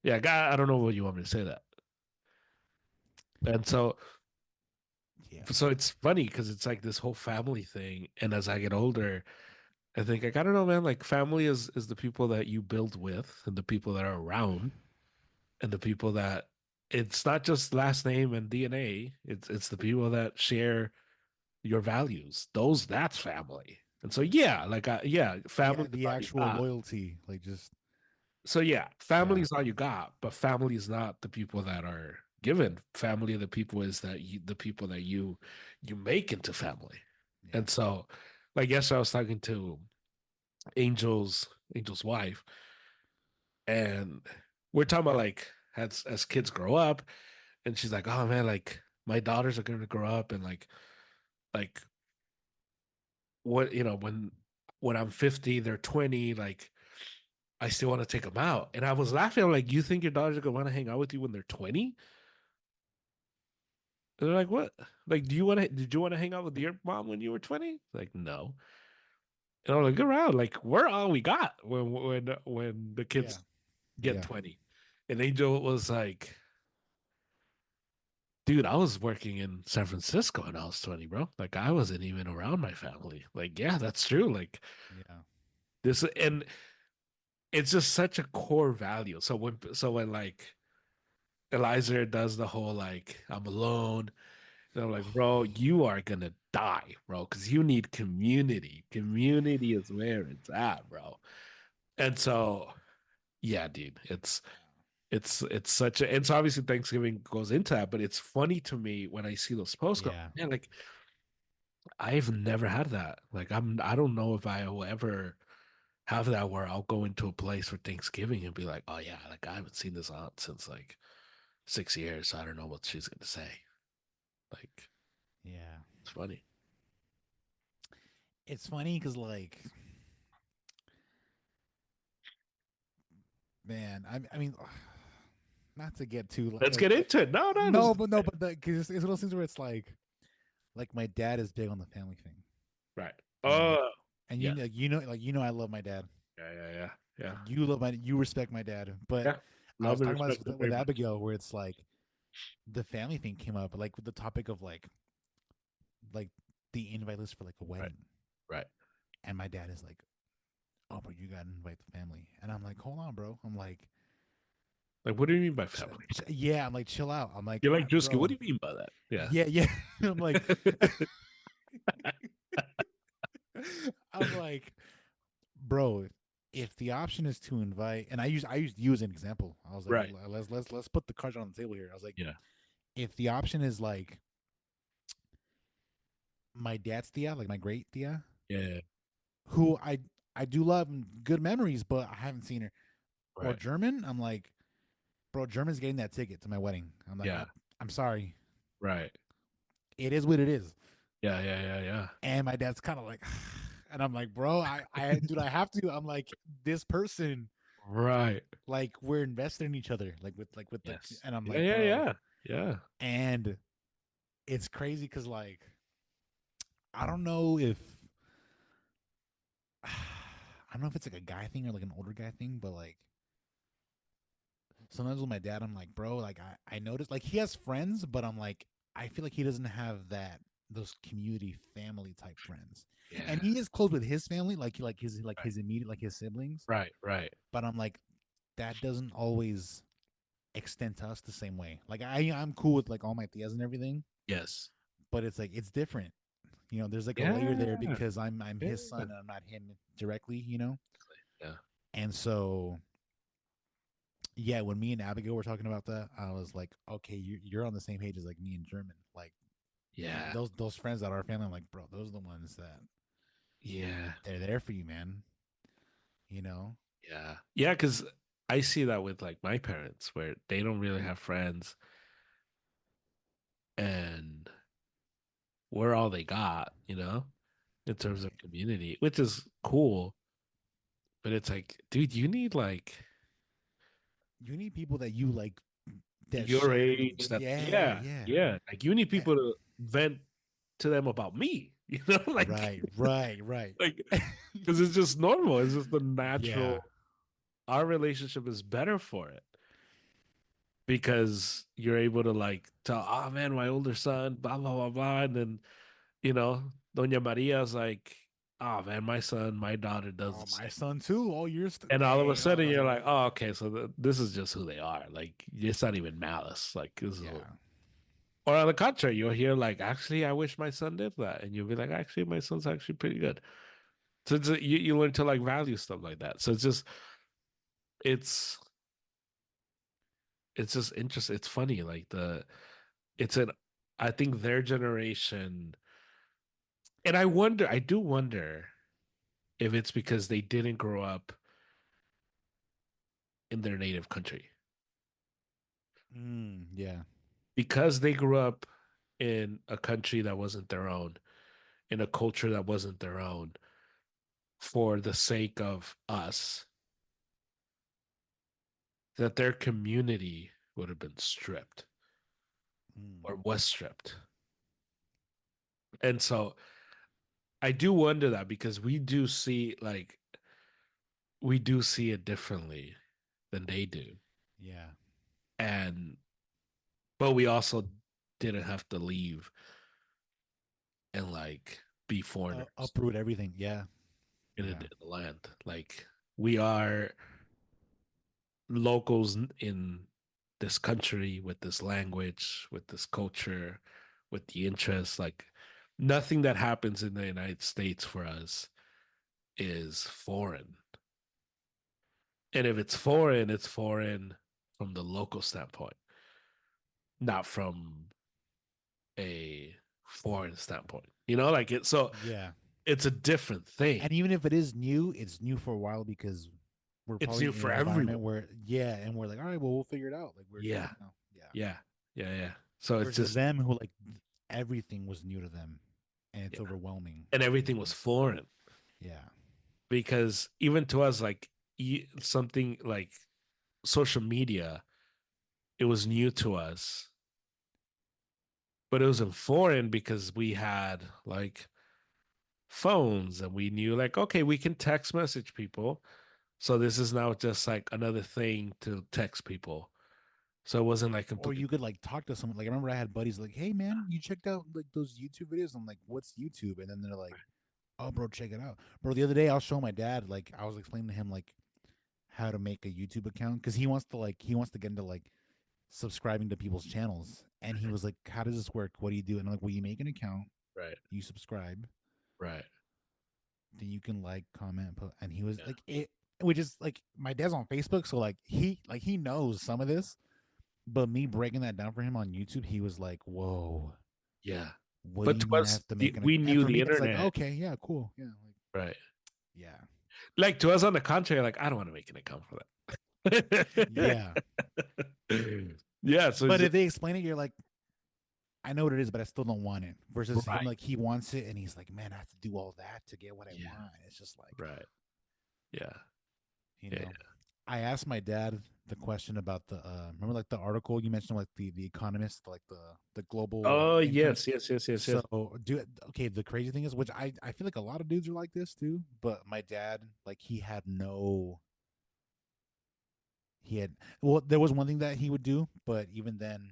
yeah, guy, I don't know what you want me to say that, and yeah. so it's funny because it's like this whole family thing, and as I get older, I think like I don't know, man. Like family is the people that you build with, and the people that are around, and the people that it's not just last name and DNA. It's the people that share your values. That's family. And so yeah, like yeah, family is The all you actual got. loyalty, like just So yeah, family yeah. is all you got, but family is not the people that are given. Family of the people is the people that you make into family. Yeah. And so, like yesterday, I was talking to Angel's wife, and we're talking about like as kids grow up, and she's like, "Oh man, like my daughters are going to grow up, and like what when I'm 50, they're 20, like I still want to take them out." And I was laughing. I'm like, "You think your daughters are going to want to hang out with you when they're 20?" And they're like, "What? Like, did you want to hang out with your mom when you were 20?" Like, no. And I'm like, around, like we're all we got when the Yeah. kids get Yeah. 20. And Angel was like, dude, I was working in San Francisco when I was 20, bro. Like I wasn't even around my family. Like, yeah, that's true. Like Yeah. this, and it's just such a core value. So when like Eliza does the whole like I'm alone, and I'm like, bro, you are gonna die, bro, because you need community. Community is where it's at, bro. And so, yeah, dude, it's such a, and so obviously Thanksgiving goes into that, but it's funny to me when I see those posts go, Yeah. man, like I've never had that. Like I don't know if I will ever have that where I'll go into a place for Thanksgiving and be like, oh yeah, like I haven't seen this aunt since like 6 years, so I don't know what she's gonna say. Like Yeah. it's funny. It's funny because like man, I mean not to get too Let's get into it. No, no, no, but no, but because it's one of those things where it's like my dad is big on the family thing, right. you know, Oh and yeah. I love my dad. Yeah, yeah, yeah. Yeah. You respect my dad, but Yeah. I was Love and talking about this respect it with very much. Abigail, where it's like the family thing came up, like with the topic of like the invite list for like a Right. wedding, Right. and my dad is like, "Oh, but you gotta invite the family," and I'm like, "Hold on, bro." I'm like, Like, what do you mean by family? "Yeah," I'm like, "Chill out." I'm like, You're like Drewski. What "Bro, do you mean by that? Yeah. yeah, yeah." I'm like, I'm like, bro, if the option is to invite, and I used you as an example. I was like, Right. let's put the cards on the table here. I was like, Yeah. if the option is like my dad's tia, like my great tia, Yeah. who I do love and good memories, but I haven't seen her, or Right. German, I'm like, bro, German's getting that ticket to my wedding. I'm like, Yeah. I'm sorry, Right. it is what it is. Yeah. Yeah. Yeah. Yeah. And my dad's kind of like, and I'm like, bro, dude, I have to. I'm like, this person, Right. like, we're invested in each other, like with the, Yes. and I'm Yeah. like, Yeah. bro, Yeah. Yeah. and it's crazy because like I don't know if I don't know if it's like a guy thing or like an older guy thing, but like sometimes with my dad, I'm like, bro, like I noticed like he has friends, but I'm like, I feel like he doesn't have those community family type friends. And Yeah. he is close with his family, like Right. his immediate like his siblings. Right. Right. But I'm like, that doesn't always extend to us the same way. Like I'm cool with like all my tias and everything, Yes. but it's like it's different. You know, there's like a layer there Yeah. because I'm Yeah. his son and I'm not him directly. You know, Yeah. and so yeah, when me and Abigail were talking about that, I was like, okay, you're on the same page as like me and German. Like Yeah. those friends that are family, I'm like, bro, those are the ones that Yeah. they're there for you, man. You know? Yeah. Yeah. Because I see that with like my parents where they don't really have friends and we're all they got, in terms of Right. community, which is cool. But it's like, dude, you need like You need people that you like that your share. age that, Yeah, yeah, yeah. yeah. Like you need Eh, people to vent to them about me, like, right, right, right. like, because it's just normal. It's just the Yeah. natural. Our relationship is better for it because you're able to like tell, oh man, my older son, blah blah blah blah, and then Doña Maria's like, oh man, my son, my daughter does Oh, the my same, son too. Oh, you're and all of a dang. sudden you're like, oh okay, so this is just who they are. Like it's not even malice. Like this is, Yeah. or on the contrary, you'll hear like, actually, I wish my son did that, and you'll be like, actually, my son's actually pretty good. So you learn to like value stuff like that. So it's it's just interesting. It's funny, like it's an I think their generation, and I do wonder if it's because they didn't grow up in their native country. Yeah. Because they grew up in a country that wasn't their own, in a culture that wasn't their own, for the sake of us, that their community would have been stripped Mm, or was stripped. And so I do wonder that because we do see it differently than they do. yeah. And but we also didn't have to leave and like be foreigners Uproot everything. Yeah. in Yeah. the land. Like we are locals in this country with this language, with this culture, with the interests. Like nothing that happens in the United States for us is foreign. And if it's foreign from the local standpoint, not from a foreign standpoint. Like it. So Yeah. it's a different And thing. even if it is new, it's new for a while because we're It's new probably in for an environment everyone. where yeah, and we're like, all right, well, we'll figure it out. Like Yeah. yeah. Yeah. Yeah. Yeah. So it's Versus just, them who like everything was new to them, and it's yeah. overwhelming. And everything was foreign Yeah. because even to us, like something like social media, it was new to us, but it wasn't foreign because we had like phones and we knew like, okay, we can text message people. So this is now just like another thing to text people. So it wasn't like Or completely, you could like talk to someone. Like I remember I had buddies like, "Hey man, you checked out like those YouTube videos?" I'm like, "What's YouTube?" And then they're like, "Oh, bro, check it out, bro." The other day, I'll show my dad. Like I was explaining to him like how to make a YouTube account because he wants to get into like subscribing to people's channels, and he was like, "How does this work? What do you do?" And I'm like, "Well, you make an account, right, you subscribe, right. then you can like comment." And he was Yeah. like, "It." Which is like my dad's on Facebook, so like he knows some of this, but me breaking that down for him on YouTube, he was like, "Whoa, Yeah. what do But you to mean I us, have to make an?" we And knew for the me, it's like, internet, okay, yeah, cool, yeah, like right? yeah, Like to us, on the contrary, like I don't want to make an account for that. yeah. Yeah. So But just, if they explain it, you're like, I know what it is, but I still don't want it. Versus him, right. like he wants it, and he's like, man, I have to do all that to get what I Yeah. want. It's just like, Right. Yeah. you Yeah. know. I asked my dad the question about the remember like the article you mentioned like the Economist like the global Oh income. yes, yes, yes, yes, So yes. do okay. The crazy thing is, which I feel like a lot of dudes are like this too, but my dad like he had no he had well there was one thing that he would do, but even then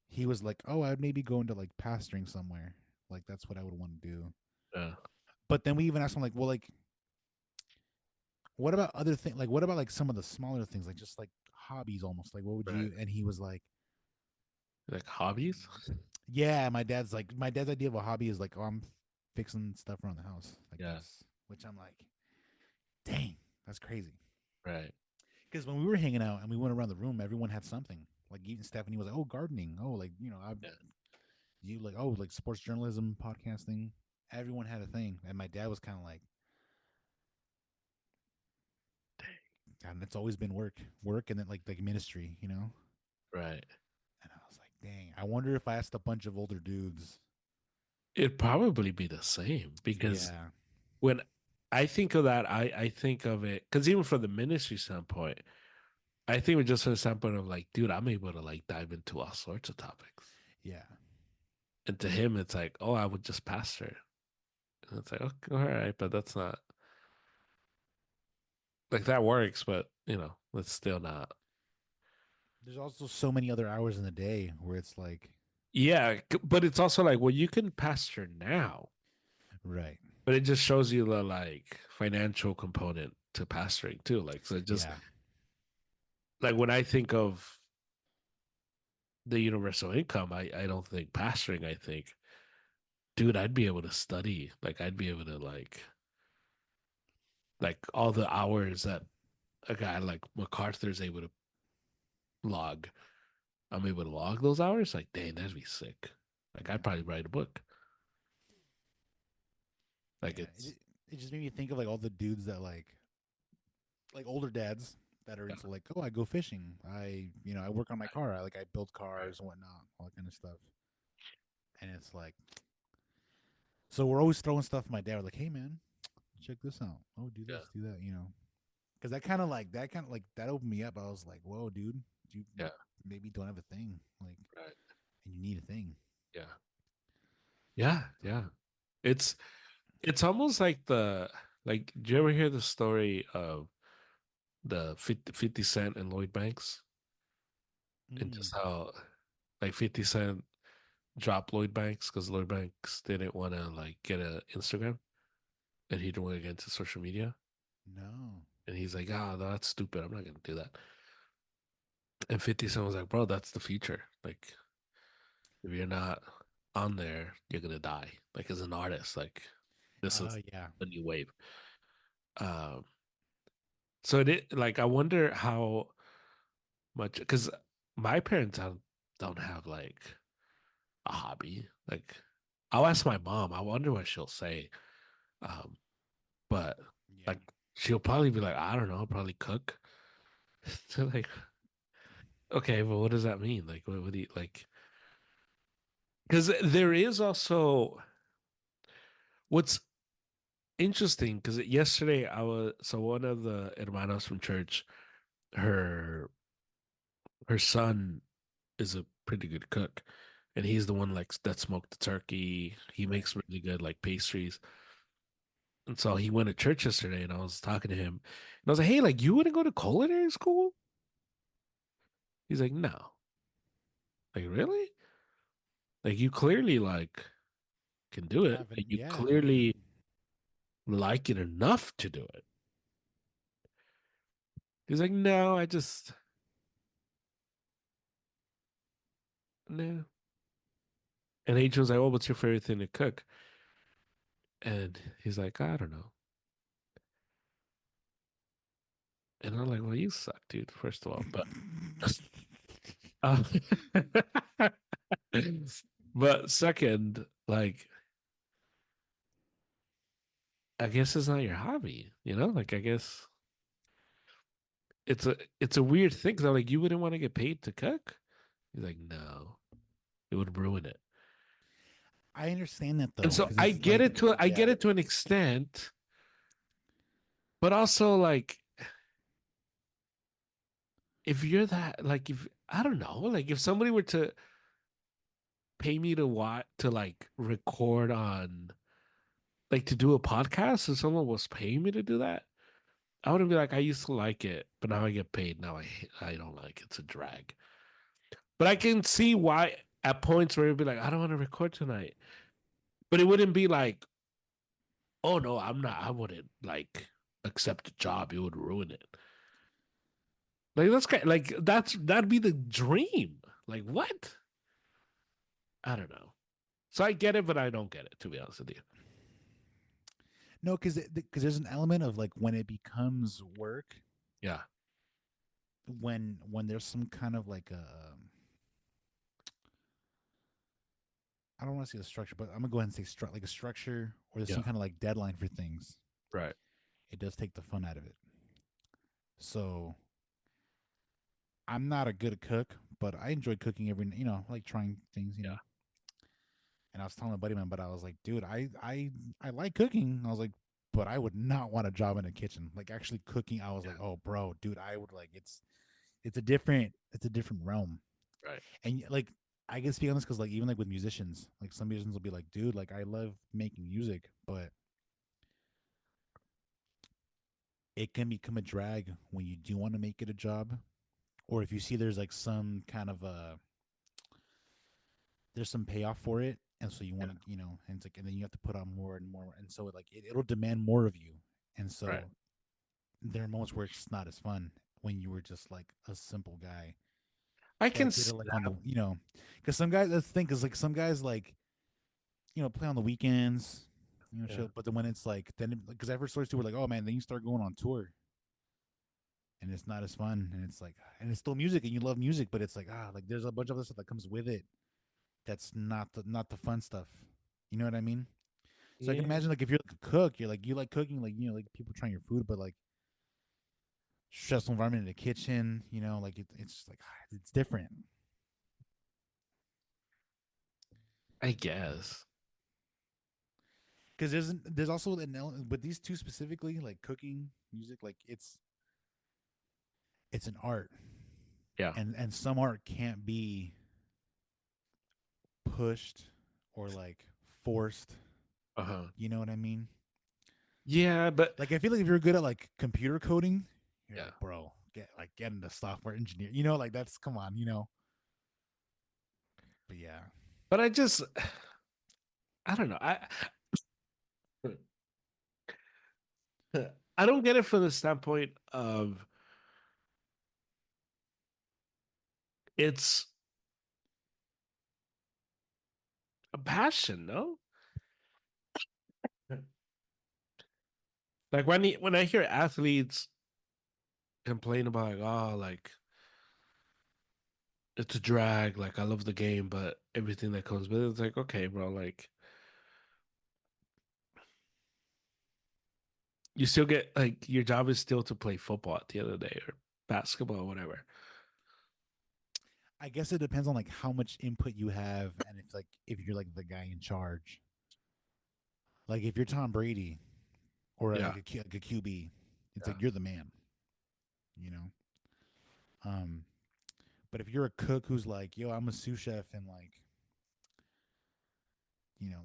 he was like, oh, I'd maybe go into like pastoring somewhere. Like that's what I would want to do. Yeah. But then we even asked him like, well, like what about other things? Like what about like some of the smaller things, like just like hobbies almost? Like what would Right. you? And he was like, Like hobbies. yeah, my dad's idea of a hobby is like, oh, fixing stuff around the house. Like Yeah. that's which I'm like, dang, that's crazy. Right. Because when we were hanging out and we went around the room, everyone had something. Like even Stephanie was like, "Oh, gardening. Oh, like I Yeah. you like like sports journalism, podcasting." Everyone had a thing, and my dad was kind of like, "God, it's always been work, and then like ministry." Right. And I was like, "Dang, I wonder if I asked a bunch of older dudes." It'd probably be the same because Yeah, when I think of that, I think of it because even from the ministry standpoint, I think of just from the standpoint of like, dude, I'm able to like dive into all sorts of topics. yeah. And to him, it's like, oh, I would just pastor. And it's like, okay, all right, but that's not like that works, but it's still not. There's also so many other hours in the day where it's like, Yeah, but it's also like, well, you can pastor now, right, but it just shows you the like financial component to pastoring too. Like, so just yeah, like when I think of the universal income, I don't think pastoring. I think, dude, I'd be able to study. Like, I'd be able to like all the hours that a guy like MacArthur's able to log. I'm able to log those hours. Like, dang, that'd be sick. Like, I'd yeah, probably write a book. Like, yeah. It just made me think of like all the dudes that like older dads that are yeah, into like, oh, I go fishing. I work on my car. I build right, cars and whatnot, all that kind of stuff. And it's like, so we're always throwing stuff at my dad. We're like, hey man, check this out. Oh, do yeah, this, do that. Because that kind of like that opened me up. I was like, whoa, dude, you yeah, maybe don't have a thing, like, right, and you need a thing. yeah, yeah, yeah. It's it's almost like do you ever hear the story of the 50 Cent and Lloyd Banks and Mm, just how like 50 Cent dropped Lloyd Banks because Lloyd Banks didn't want to like get a Instagram and he didn't want to get into social media no. and he's like, ah, no, that's stupid. I'm not gonna do that. And 50 Cent was like, bro, that's the future. Like, if you're not on there, you're gonna die. Like as an artist, like this is Yeah. the new wave. Um, so like I wonder how much because my parents don't have like a hobby. Like I'll ask my mom. I wonder what she'll say. Um, but Yeah. like she'll probably be like, I don't know, probably cook. So like, okay, but what does that mean? Like, what do you like? Because there is also what's interesting. Because yesterday I was so one of the hermanos from church, her her son is a pretty good cook, and he's the one like that smoked the turkey. He Right. makes really good like pastries. And so he went to church yesterday, and I was talking to him, and I was like, "Hey, like you wouldn't go to culinary school?" He's like, "No." Like, really? Like you clearly like can do it. Like, Having you yeah. clearly like it enough to do it. He's like, "No, I just no." And H was like, "Oh, what's your favorite thing to cook?" And he's like, "I don't know." And I'm like, "Well, you suck, dude. First of all, but." Uh, but second, like, I guess it's not your hobby. Like, I guess it's a weird thing. 'Cause I'm like, you wouldn't want to get paid to cook. He's like, no, it would ruin it. I understand that And though, so because it's like, I get yeah, it to an extent, but also like, if you're that, like, if I don't know, like, if somebody were to pay me to like record on, like, to do a podcast, and someone was paying me to do that. I wouldn't be like, I used to like it, but now I get paid. Now I don't like it. It's a drag. But I can see why at points where it'd be like, I don't want to record tonight. But it wouldn't be like, oh no, I'm not. I wouldn't like accept a job. It would ruin it. Like that'd be the dream. Like what? I don't know. So I get it, but I don't get it. To be honest with you. No, because there's an element of like when it becomes work, Yeah. when there's some kind of like a I don't want to say a structure, but I'm gonna go ahead and say like a structure, or there's some Yeah. kind of like deadline for things. Right. It does take the fun out of it. So I'm not a good cook, but I enjoy cooking I like trying things. Yeah. And I was telling my buddy man, but I was like, dude, I like cooking. I was like, but I would not want a job in a kitchen. Like actually cooking, I was Yeah. like, oh bro, dude, I would like it's a different realm. Right. And like I can speak on this because like even like with musicians, like some musicians will be like, dude, like I love making music, but it can become a drag when you do want to make it a job, or if you see there's like some kind of there's some payoff for it, and so you Yeah. want to and it's like and then you have to put on more and more, and so like it'll demand more of you, and Right. so there are moments where it's not as fun when you were just like a simple guy I can that did it see like on that. the because some guys that's the thing is like some guys like play on the weekends, Yeah. chill, but then when it's like then because I first started to were like, oh man, then you start going on tour and it's not as fun, and it's like and it's still music and you love music, but it's like like there's a bunch of other stuff that comes with it that's not the fun stuff. You know what I mean? So I can Yeah. imagine like if you're like a cook, you're like you like cooking, like like people trying your food, but like stressful environment in the kitchen, like it's like it's different. I guess. Because there's also an element with these two specifically, like cooking, music, like it's an art, Yeah. and some art can't be pushed or like forced. Uh huh. You know what I mean? Yeah, but Like I feel like if you're good at like computer coding, you're yeah, like, bro, get into software engineer. Like that's come on. But yeah, but I just I don't know. I don't get it from the standpoint of it's a passion, no? Like when I hear athletes complain about like, oh, like it's a drag, like I love the game, but everything that comes with it, it's like, okay, bro, like you still get like your job is still to play football at the end of the day or basketball or whatever. I guess it depends on like how much input you have, and if you're like the guy in charge. Like if you're Tom Brady or Yeah. like a QB, it's Yeah. like you're the man. You know. Um, but if you're a cook who's like, yo, I'm a sous chef and like,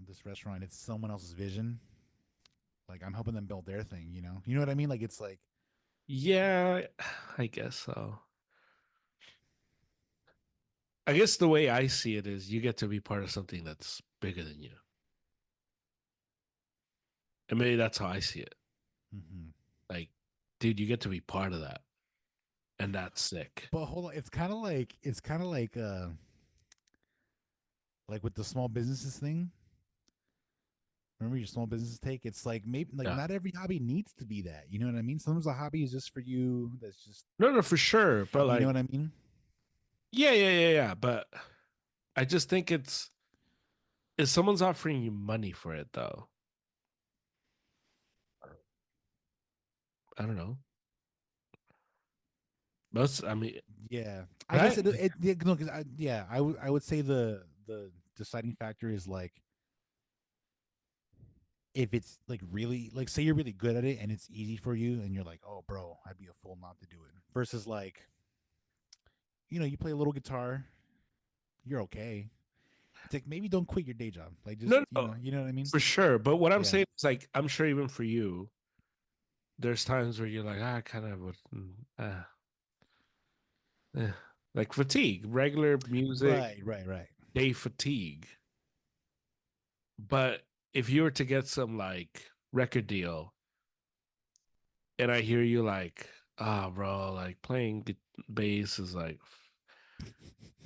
this restaurant, it's someone else's vision. Like I'm helping them build their thing. You know what I mean? Like it's like Yeah, I guess so. I guess the way I see it is you get to be part of something that's bigger than you. And maybe that's how I see it. mhm. Like, dude, you get to be part of that. And that's sick. But hold on, it's kind of like with the small businesses thing. Remember your small business take? It's like maybe like Yeah. not every hobby needs to be that. You know what I mean? Sometimes a hobby is just for you. That's just No, no, for sure. But you know like, what I mean? yeah, yeah, yeah, yeah. But I just think it's if someone's offering you money for it though, I don't know. Most I mean, Yeah, I guess right? it yeah, no, because I would say the deciding factor is like if it's like really like say you're really good at it and it's easy for you and you're like, oh bro, I'd be a fool not to do it, versus like you play a little guitar, you're okay. It's like maybe don't quit your day job, like just No, no, you know what I mean? for sure. But what I'm Yeah. saying is like I'm sure even for you, there's times where you're like, I kind of would eh. Like fatigue, regular music, Right. day fatigue. But if you were to get some like record deal and I hear you like, bro, like playing bass is like,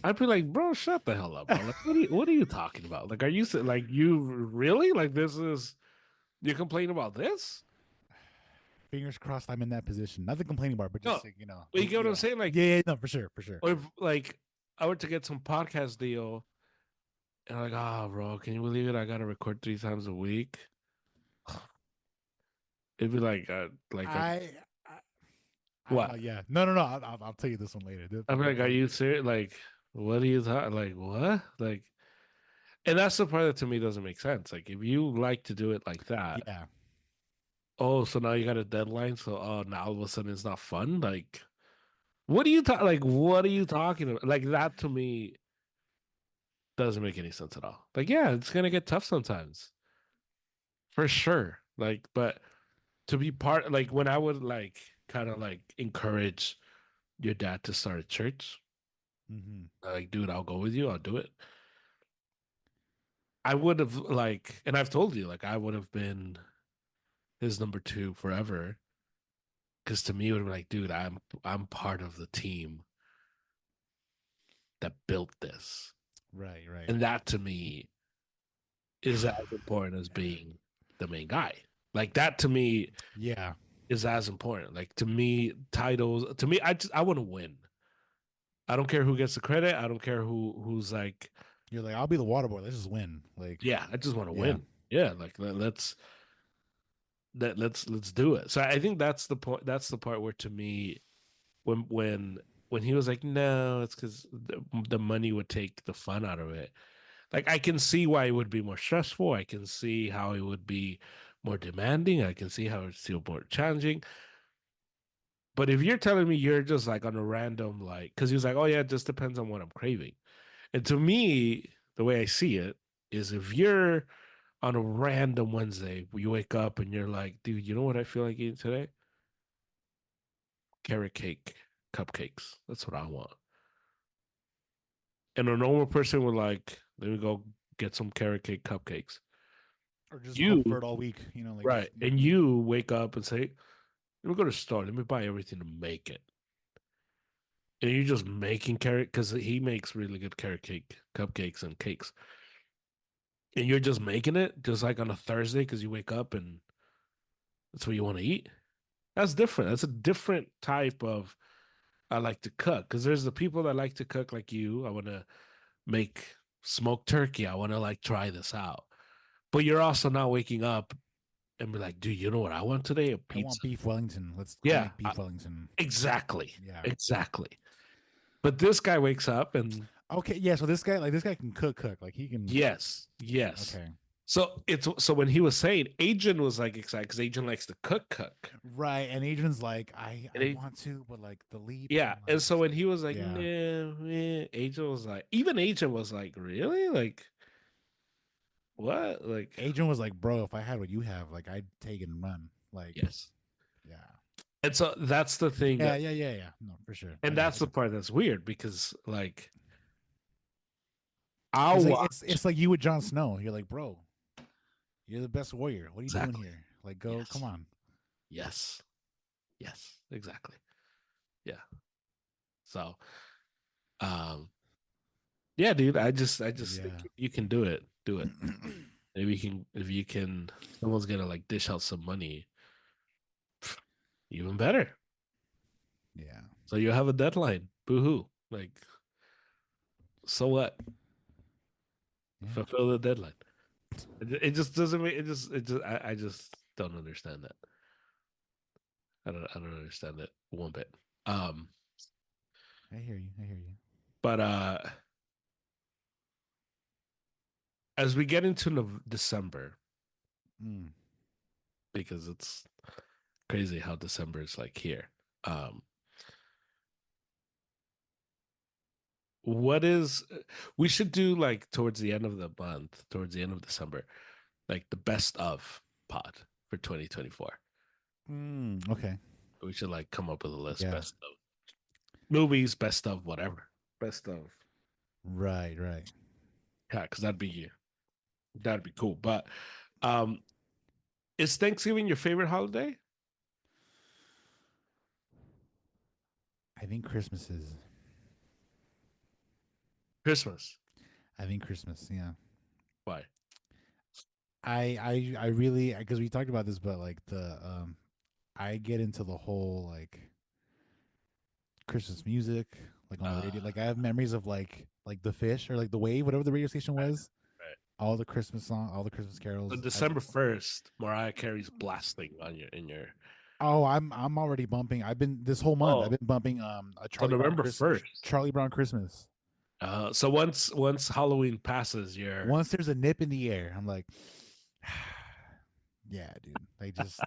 I'd be like, bro, shut the hell up, bro. Like, what are you talking about? Like, are you like you really like this is? You complain about this? Fingers crossed, I'm in that position. Nothing complaining about, but No, just like, but you get what I'm yeah, saying? Like, yeah, no, for sure, for sure. or if like I were to get some podcast deal, and I'm like, oh, bro, can you believe it? I gotta record 3 times a week. It'd be like, I what? yeah, no, no, no. I'll tell you this one later. I'm like, are Like, you serious? Like, what are you talking? Like, what? Like, and that's the part that to me doesn't make sense. Like, if you like to do it like that, yeah, oh, so now you got a deadline, so oh, now all of a sudden it's not fun. Like, what are you talking? Like, what are you talking about? Like that to me doesn't make any sense at all. Like, yeah, it's gonna get tough sometimes, for sure. Like, but to be part, like when I would like kind of like encourage your dad to start a church, hmm, like, dude, I'll go with you, I'll do it. I would have like, and I've told you, like, I would have been his number two forever. Because to me, it would be like, dude, I'm part of the team that built this, right, right, and that to me is as important as being the main guy. Like that to me yeah. is as important. Like to me, titles to me, I want to win. I don't care who gets the credit. I don't care who's like, You're like, I'll be the water boy. Let's just win. Like, yeah, I just want to yeah, win. Yeah, like let's do it. So I think that's the point. That's the part where to me, when he was like, no, it's because the money would take the fun out of it. Like I can see why it would be more stressful. I can see how it would be more demanding. I can see how it's still more challenging. But if you're telling me you're just like on a random like, because he was like, oh yeah, it just depends on what I'm craving. And to me, the way I see it is if you're on a random Wednesday, you wake up and you're like, dude, you know what I feel like eating today? Carrot cake, cupcakes. That's what I want. And a normal person would like, let me go get some carrot cake cupcakes. or just hope for You, it all week. Like just right. And you wake up and say, let me go to the store. Let me buy everything to make it. And you're just making carrot because he makes really good carrot cake cupcakes and cakes. And you're just making it just like on a Thursday because you wake up and that's what you want to eat. That's different. That's a different type of I like to cook because there's the people that like to cook like you. I want to make smoked turkey. I want to like try this out. But you're also not waking up and be like, dude, you know what I want today? A I want pizza. beef Wellington. Let's go Yeah, make beef Wellington. exactly. Yeah. Exactly. But this guy wakes up and Okay. Yeah. So this guy can cook. Like he can. yes, yes. Okay. So it's so when he was saying Adrian was like excited because Adrian likes to cook. Right. And Adrian's like, And I want to, but like the leap. yeah. And And like, so when he was like, yeah. nah, man, Adrian was like, even Adrian was like, really? Like, what? Like, Adrian was like, bro, if I had what you have, like I'd take it and run. Like, yes. yeah. And so that's the thing Yeah. that, Yeah. Yeah. Yeah. No, for sure. and Yeah. that's the part that's weird because like, It's I'll like watch. it's like you with Jon Snow. You're like, bro, you're the best warrior. What are you doing Exactly. here? Like, go, come Yes. on. Yes. Yes. Exactly. Yeah. So, um, yeah, dude, I just think Yeah. if you can do it, do it. If you can, someone's gonna like dish out some money, even better. Yeah. So you have a deadline. Boo hoo. Like, so what? Yeah. Fulfill the deadline. It just doesn't make I just don't understand that. I don't understand it one bit. Um, I hear you. I hear you. but as we get into December, Mm. because it's crazy how December is like here. Um, what is we should do like towards the end of the month, towards the end of December, like the best of pod for 2024. Okay. We should like come up with a list, Yeah. best of movies, best of whatever, best of Right. Right. yeah, because that'd be cool. But um, is Thanksgiving your favorite holiday? I think Christmas is. Christmas. I think Christmas. Yeah. Why? I really, because we talked about this, but like I get into the whole like Christmas music, like on the Uh, radio. Like I have memories of like the Fish or like the Wave, whatever the radio station was. right. All the Christmas song, all the Christmas So carols. December 1st, Mariah Carey's blasting on your in your. I'm already bumping. I've been this whole month. I've Oh, been bumping a so November 1st. Charlie Brown Christmas. So once Halloween passes, you're Once there's a nip in the air, I'm like, yeah, dude. Like just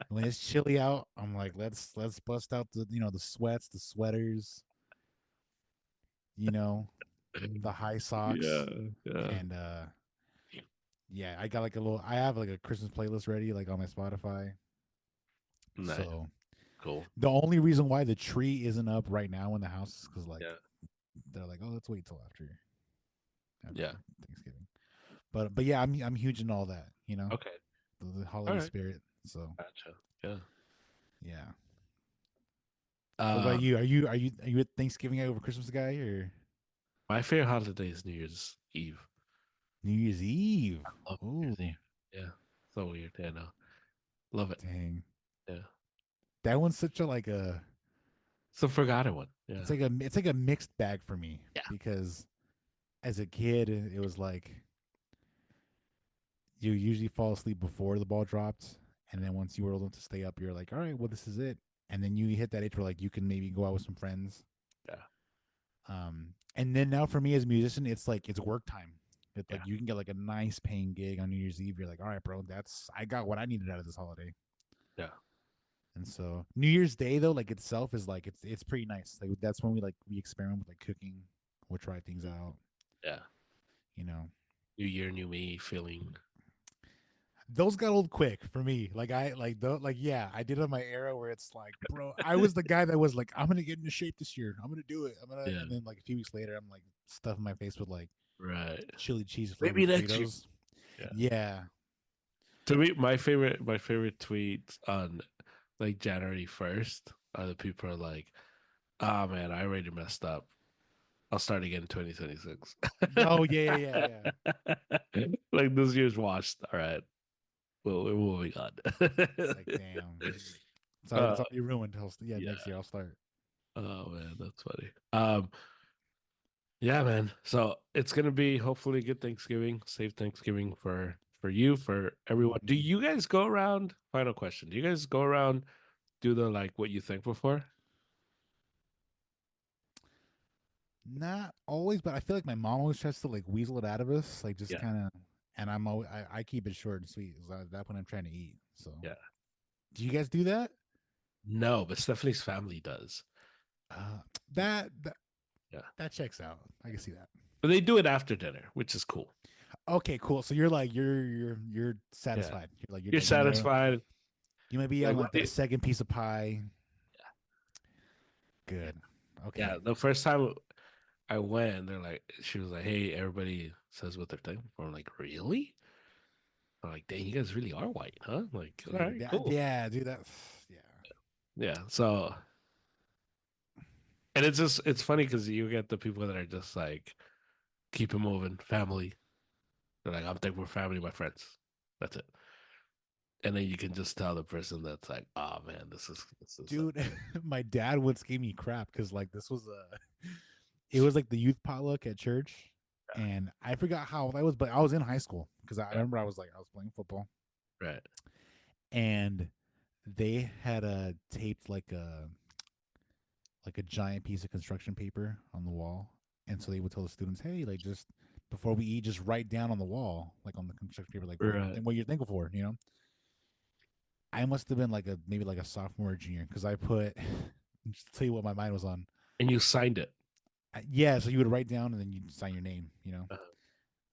when it's chilly out, I'm like, let's bust out the the sweats, the sweaters, you know, the high yeah, socks, yeah. and yeah, I got like a little. I have like a Christmas playlist ready, like on my Spotify. Nice, So cool. the only reason why the tree isn't up right now in the house is because like Yeah, they're like, oh, let's wait till after yeah. Thanksgiving. But yeah, I'm huge in all that, Okay, the all holiday right, spirit. So gotcha. Yeah. yeah. What about Um, you? Are you a Thanksgiving over Christmas guy or my favorite holiday is New Year's Eve. New Year's Eve? I love New Oh, Year's Eve. Yeah, so weird. Yeah, no, love it. dang. Yeah, That one's such a like a it's a forgotten one. Yeah, it's like a mixed bag for me yeah, because as a kid it was like you usually fall asleep before the ball dropped, and then once you were old enough to stay up, you're like, all right, well, this is it. And then you hit that age where like you can maybe go out with some friends. yeah, And then now for me as a musician, it's like it's work time. It's yeah, like you can get like a nice paying gig on New Year's Eve. You're like, all right, bro, that's I got what I needed out of this holiday. yeah. And so New Year's Day though, like itself is like it's pretty nice. Like that's when we experiment with like cooking, we'll try things Mm, out, yeah. you know. New year, new me feeling. Those got old quick for me. Like I like though like yeah, I did have my era where it's like, bro, I was the guy that was like, I'm gonna get into shape this year. I'm gonna do it. Yeah, And then like a few weeks later, I'm like stuffing my face with like right. chili cheese Maybe flavored next year. Fritos. Yeah. Yeah. To me, my favorite tweets on like January 1st are the people are like, "Ah man, I already messed up. I'll start again in 2026." Oh yeah. Like this year's washed. All right, well we're moving on. Like damn. It's uh, already ruined. Yeah, yeah. next year I'll start. Oh man, that's funny. Yeah, man. So it's gonna be hopefully a good Thanksgiving, safe Thanksgiving for you, for everyone. Do Mhm. you guys go around? Final question. Do you guys go around do the like what you thankful for? Not always, but I feel like my mom always tries to like weasel it out of us, like just Yeah, kind of. And I'm always I keep it short and sweet. At that point, I'm trying to eat. So, yeah. do you guys do that? No, but Stephanie's family does. Uh, that that Yeah. that checks out. I can see that. But they do it after dinner, which is cool. Okay, cool. So you're like you're Yeah. satisfied. You're like You're satisfied. you may be on Like what like that they second piece of pie. Good. yeah, Okay. the first time I went, they're like she was like, "Hey, everybody says what they're thankful for." I'm like, "Really?" I'm like, "Dang, you guys really are white, huh?" I'm like, all Dude, right, cool. yeah, dude, that yeah. Yeah. So and it's just it's funny because you get the people that are just like keep it moving, family. They're like, I'm thankful for family, my friends. That's it. And then you can just tell the person that's like, oh man, this is Dude, my dad once gave me crap because like this was a it was like the youth potluck at church, yeah, and I forgot how that was, but I was in high school because I yeah, remember I was playing football, right. and they had taped like a giant piece of construction paper on the wall, and so they would tell the students, hey, like just before we eat, just write down on the wall, like on the construction paper, like Right. what you're thankful for, you know. I must have been like a maybe like a sophomore or junior because I put just to tell you what my mind was on. And you signed it. Yeah, so you would write down and then you'd sign your name, you know. Uh,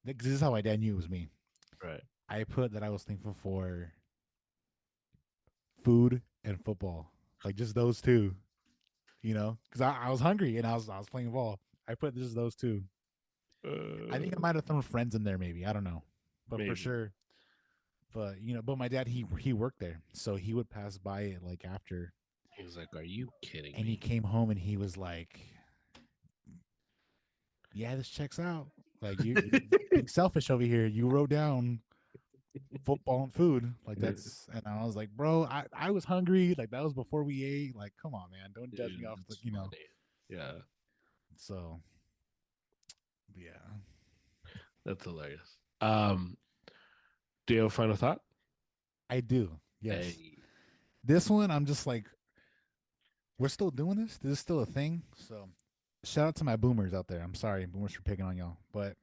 This is how my dad knew it was me. right. I put that I was thankful for food and football, like just those two, you know, because I was hungry and I was playing ball. I put just those two. I think I Uh, might have thrown friends in there, maybe I don't know, but for maybe. sure. But but my dad he worked there, so he would pass by it like after, He was like, are you kidding and he me? came home and he was like, "Yeah, this checks out. Like you being selfish over here. You wrote down." football and food. Like Yeah, that's, and I was like, bro, I was hungry. Like that was before we ate. Like, come on, man, don't judge me off the, it's funny. Yeah, So, yeah, that's hilarious. Do you have a final thought? I do. Yes, Hey. this one, I'm just like, we're still doing this. This is still a thing. So, shout out to my boomers out there. I'm sorry, boomers, for picking on y'all, but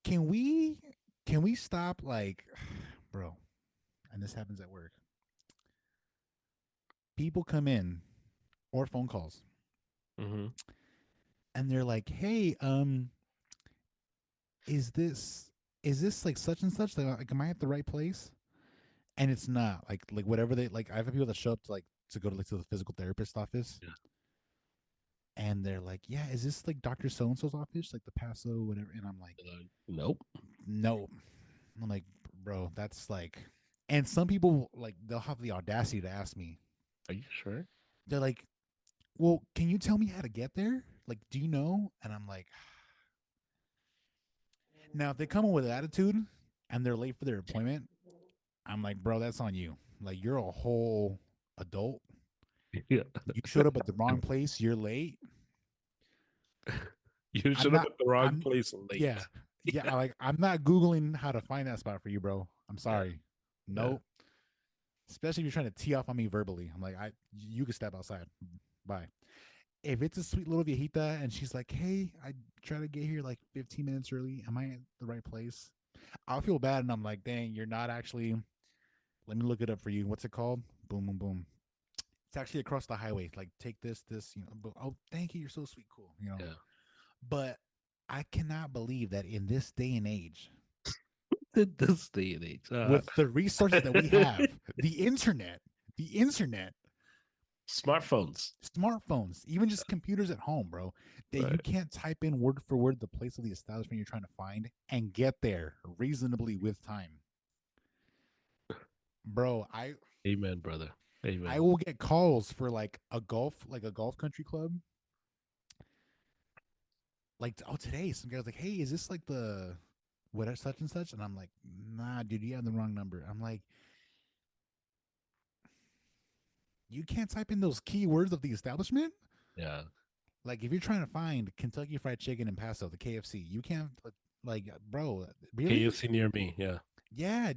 can we can we stop like, bro? And this happens at work. People come in or phone calls, Mm-hmm. and they're like, "Hey, is this like such and such? Like, am I at the right place?" And it's not like whatever they like. I have people that show up to like to go to like to the physical therapist office, Yeah. and they're like, "Yeah, is this like Doctor So and So's office, like the Paso, whatever?" And I'm like, Nope. "No." I'm like, "Bro, that's like." And some people like they'll have the audacity to ask me. Are you sure? They're like, "Well, can you tell me how to get there? Like, do you know?" And I'm like, now if they come in with attitude and they're late for their appointment, I'm like, bro, that's on you. Like, you're a whole adult. Yeah. You showed up at the wrong place. You're late. You I'm showed up not. at the wrong I'm. place Yeah. late. Yeah. Like, I'm not googling how to find that spot for you, bro. I'm Yeah. sorry. Yeah. Nope. Especially if you're trying to tee off on me verbally. I'm like, you can step outside. Bye. If it's a sweet little viejita and she's like, hey, I try to get here like 15 minutes early. Am I at the right place? I'll feel bad, and I'm like, dang, you're not actually. Let me look it up for you. What's it called? Boom, boom, boom. It's actually across the highway. Like, take this, But, oh, thank you. You're so sweet. Cool. Yeah. But I cannot believe that in this day and age, This day and age. with the resources that we have, the internet, Smartphones. smartphones, even just computers at home, bro, that you Right. can't type in word for word the place of the establishment you're trying to find and get there reasonably with time. Bro, Amen, brother. I Amen. will get calls for like a golf country club. Like, oh, today some guy's like, hey, is this like the what such and such? And I'm like, nah, dude, you have the wrong number. I'm like, you can't type in those keywords of the establishment. Yeah. Like, if you're trying to find Kentucky Fried Chicken in Paso, the KFC, you can't. Like, bro, really? KFC near me. Yeah. Yeah,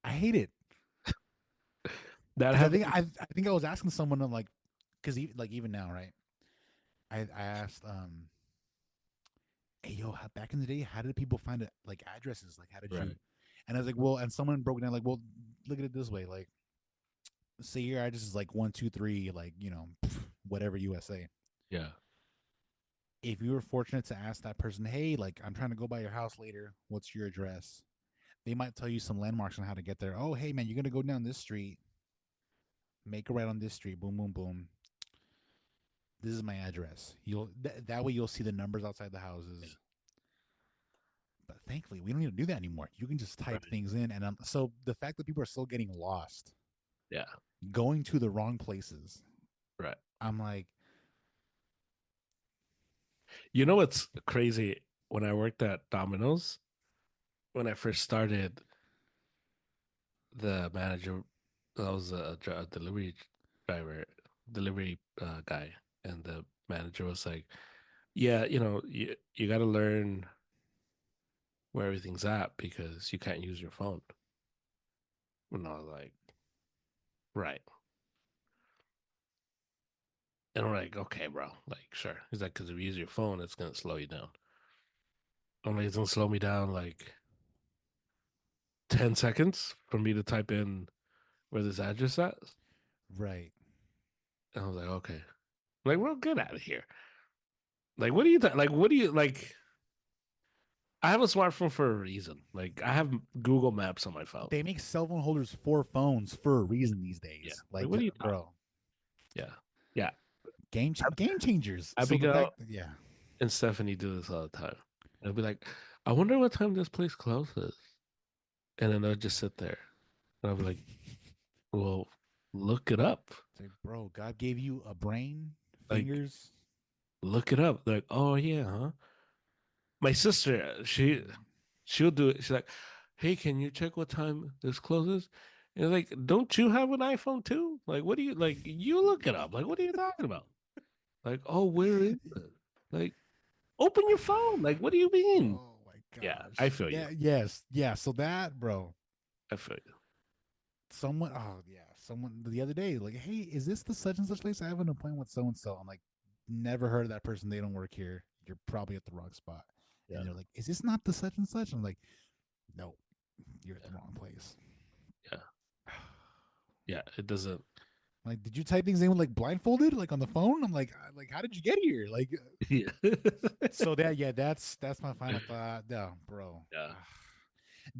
I hate it That because I happened. think I was asking someone, I'm like, because even now, right? I asked, hey, yo, back in the day, how did people find it, like addresses? Like, how did you? Right. And I was like, well, and someone broke it down, like, well, look at it this way, like, say your address is like 123, like, whatever USA. Yeah. If you were fortunate to ask that person, hey, like, I'm trying to go by your house later, what's your address? They might tell you some landmarks on how to get there. Oh, hey, man, you're gonna go down this street, make a right on this street, boom, boom, boom. This is my address. That way you'll see the numbers outside the Yeah. houses. But thankfully, we don't need to do that anymore. You can just type Right. things in, and so the fact that people are still getting lost, Yeah. going to the wrong places. Right. I'm like, You know what's crazy? When I worked at Domino's, when I first started, the manager, I was a delivery driver, delivery guy, and the manager was like, "Yeah, you got to learn where everything's at because you can't use your phone." And I was like, "Right." And I'm like, "Okay, bro, like, sure." He's like, "Because if you use your phone, it's gonna slow you down." I'm like, "It's gonna slow me down like 10 seconds for me to type in where this address at." right. And I was like, "Okay." I'm like, "Well, get out of here." Like, what do you like? What do you like? I have a smartphone for a reason. Like, I have Google Maps on my phone. They make cell phone holders for phones for a reason these Yeah. days. Like, Like, what are you talking? bro, Yeah. Yeah. game changers. So the Abigail fact, yeah, and Stephanie do this all the time. They'll be like, I wonder what time this place closes. And then they'll just sit there. And I'll be like, well, look it up. it's like, bro, God gave you a brain, Like, fingers. look it up. They're like, oh, yeah, huh? My sister, she She'll do it. She's like, "Hey, can you check what time this closes?" And it's like, "Don't you have an iPhone too? Like, what do you like? You look it up. Like, what are you talking about? Like, oh, where is it? Like, open your phone. Like, what do you mean?" Oh my Yeah, I gosh. feel you. Yes. Yeah. So that, bro, I feel you. someone, oh yeah, someone the other day, like, hey, is this the such and such place? I have an appointment with so and so. I'm like, never heard of that person. They don't work here. You're probably at the wrong spot. Yeah, And they're like, is this not the such and such? I'm like, no, you're at the yeah, wrong place. yeah, yeah. It doesn't. Like, did you type things in like blindfolded, like on the phone? I'm like, how did you get here? Like, Yeah, so that, yeah, that's my final thought. No, bro, yeah.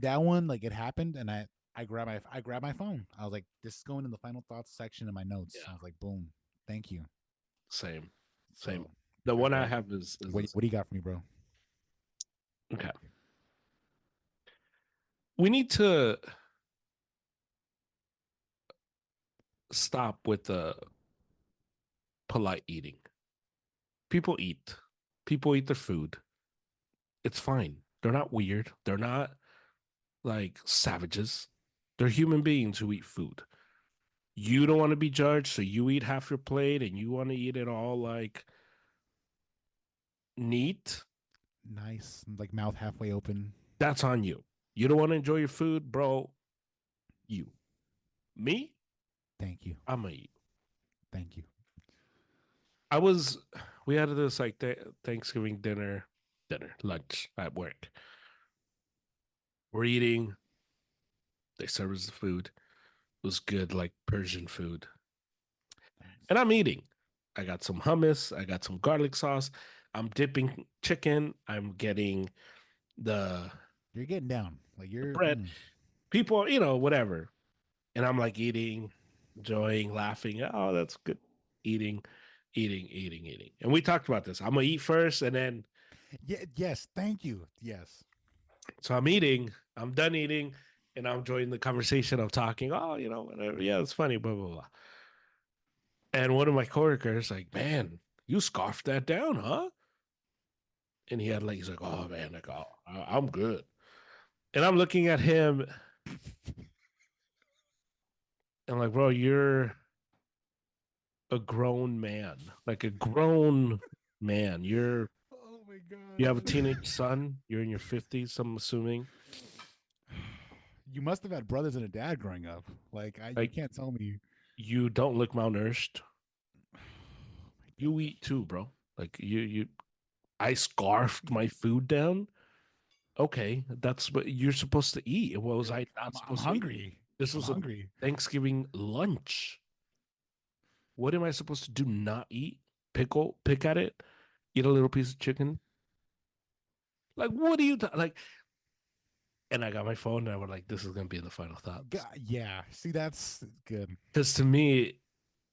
that one, like, it happened, and I grabbed my phone. I was like, this is going in the final thoughts section in my notes. I Yeah. was like, boom, thank you. Same, same. So, The all right, one I bro, have is what this. do you got for me, bro? Okay. We need to stop with the polite eating. People eat. People eat their food. It's fine. They're not weird. They're not like savages. They're human beings who eat food. You don't want to be judged, so you eat half your plate and you want to eat it all like neat. Nice, like mouth halfway open. That's on you. You don't want to enjoy your food, bro. You. Me, Thank you, I'm gonna eat. thank you. I was we had this like Thanksgiving lunch at work. We're eating. They serve us the food. It was good, like Persian food. Nice. And I'm eating. I got some hummus. I got some garlic sauce. I'm dipping chicken. I'm getting the You're getting down. Like, you're. bread. People, whatever. And I'm like eating, enjoying, laughing. Oh, that's good. Eating, eating. And we talked about this. I'm gonna eat first, and then Yeah. Yes. Thank you. Yes. so I'm eating. I'm done eating, and I'm enjoying the conversation. I'm talking. Oh, whatever. Yeah, it's funny. Blah blah blah. And one of my coworkers like, man, you scarfed that down, huh? And he's like, oh man, like, oh, I'm good. And I'm looking at him, and I'm like, bro, you're a grown man, like a grown man. Oh my You have a god. teenage son. You're in your 50s, I'm assuming. You must have had brothers and a dad growing up. Like, you Like, can't tell me. you don't look malnourished. Oh my You goodness. eat too, bro. Like, I scarfed my food down. Okay, that's what you're supposed to eat. What was You're I like, not I'm supposed to eat? hungry. This I'm was a hungry. Thanksgiving lunch. What am I supposed to do? Not eat? Pick at it? Eat a little piece of chicken? Like, what do you like? And I got my phone and I was like, this is gonna be the final thoughts. Yeah. See, that's good. Because to me,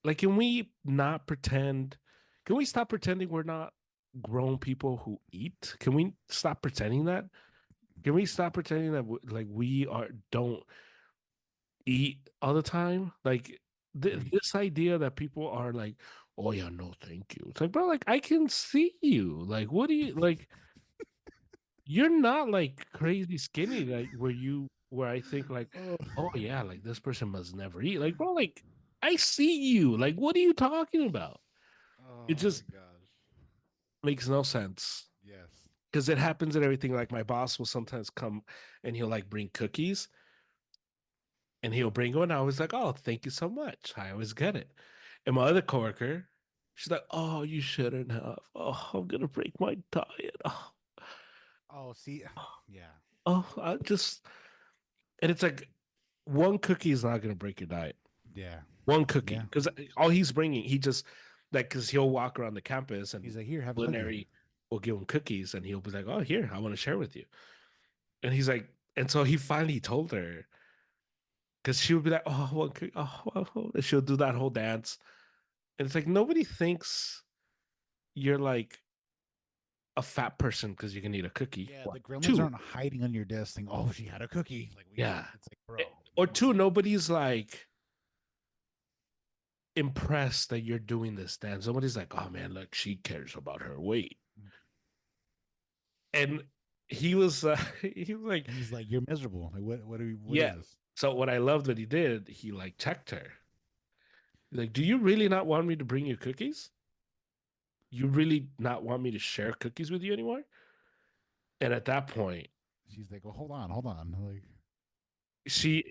like, can we not pretend? Can we stop pretending we're not grown people who eat? Can we stop pretending that? Can we stop pretending that like we are don't eat all the time? Like Preach. this idea that people are like, oh yeah, no, thank you. It's like, bro, like I can see you. Like, what do you like? You're not like crazy skinny, like where I think like, Oh, oh yeah, like this person must never eat. Like, bro, like I see you. Like, what are you talking about? It oh my just gosh. makes no sense. Yes. Because it happens and everything. Like my boss will sometimes come and he'll like bring cookies and he'll bring one. I was like, oh, thank you so much. I always get it. And my other coworker, she's like, oh, you shouldn't have. Oh, I'm gonna break my diet. Oh, see, yeah. I just and it's like one cookie is not gonna break your diet. Yeah. One cookie, Yeah. because all he's bringing, he just like because he'll walk around the campus and He's like, here, have a cookie. culinary will give him cookies and he'll be like, oh, here, I want to share with you. And he's like, and so he finally told her because she would be like, oh, one cookie, oh, and she'll do that whole dance. And it's like nobody thinks you're like a fat person because you can eat a cookie. Yeah, What? the gremlins Two, aren't hiding on your desk saying, oh, she had a cookie. Like, yeah. it's like, bro. Or two, nobody's like impressed that you're doing this dance. Somebody's like, oh man, look, she cares about her weight. And he was he was like, And he's like, "You're miserable. Like, what is yeah. this?" So what I loved what he did, he like checked her. Like, do you really not want me to bring you cookies? You really not want me to share cookies with you anymore? And at that point, She's like, "Well, hold on." Like,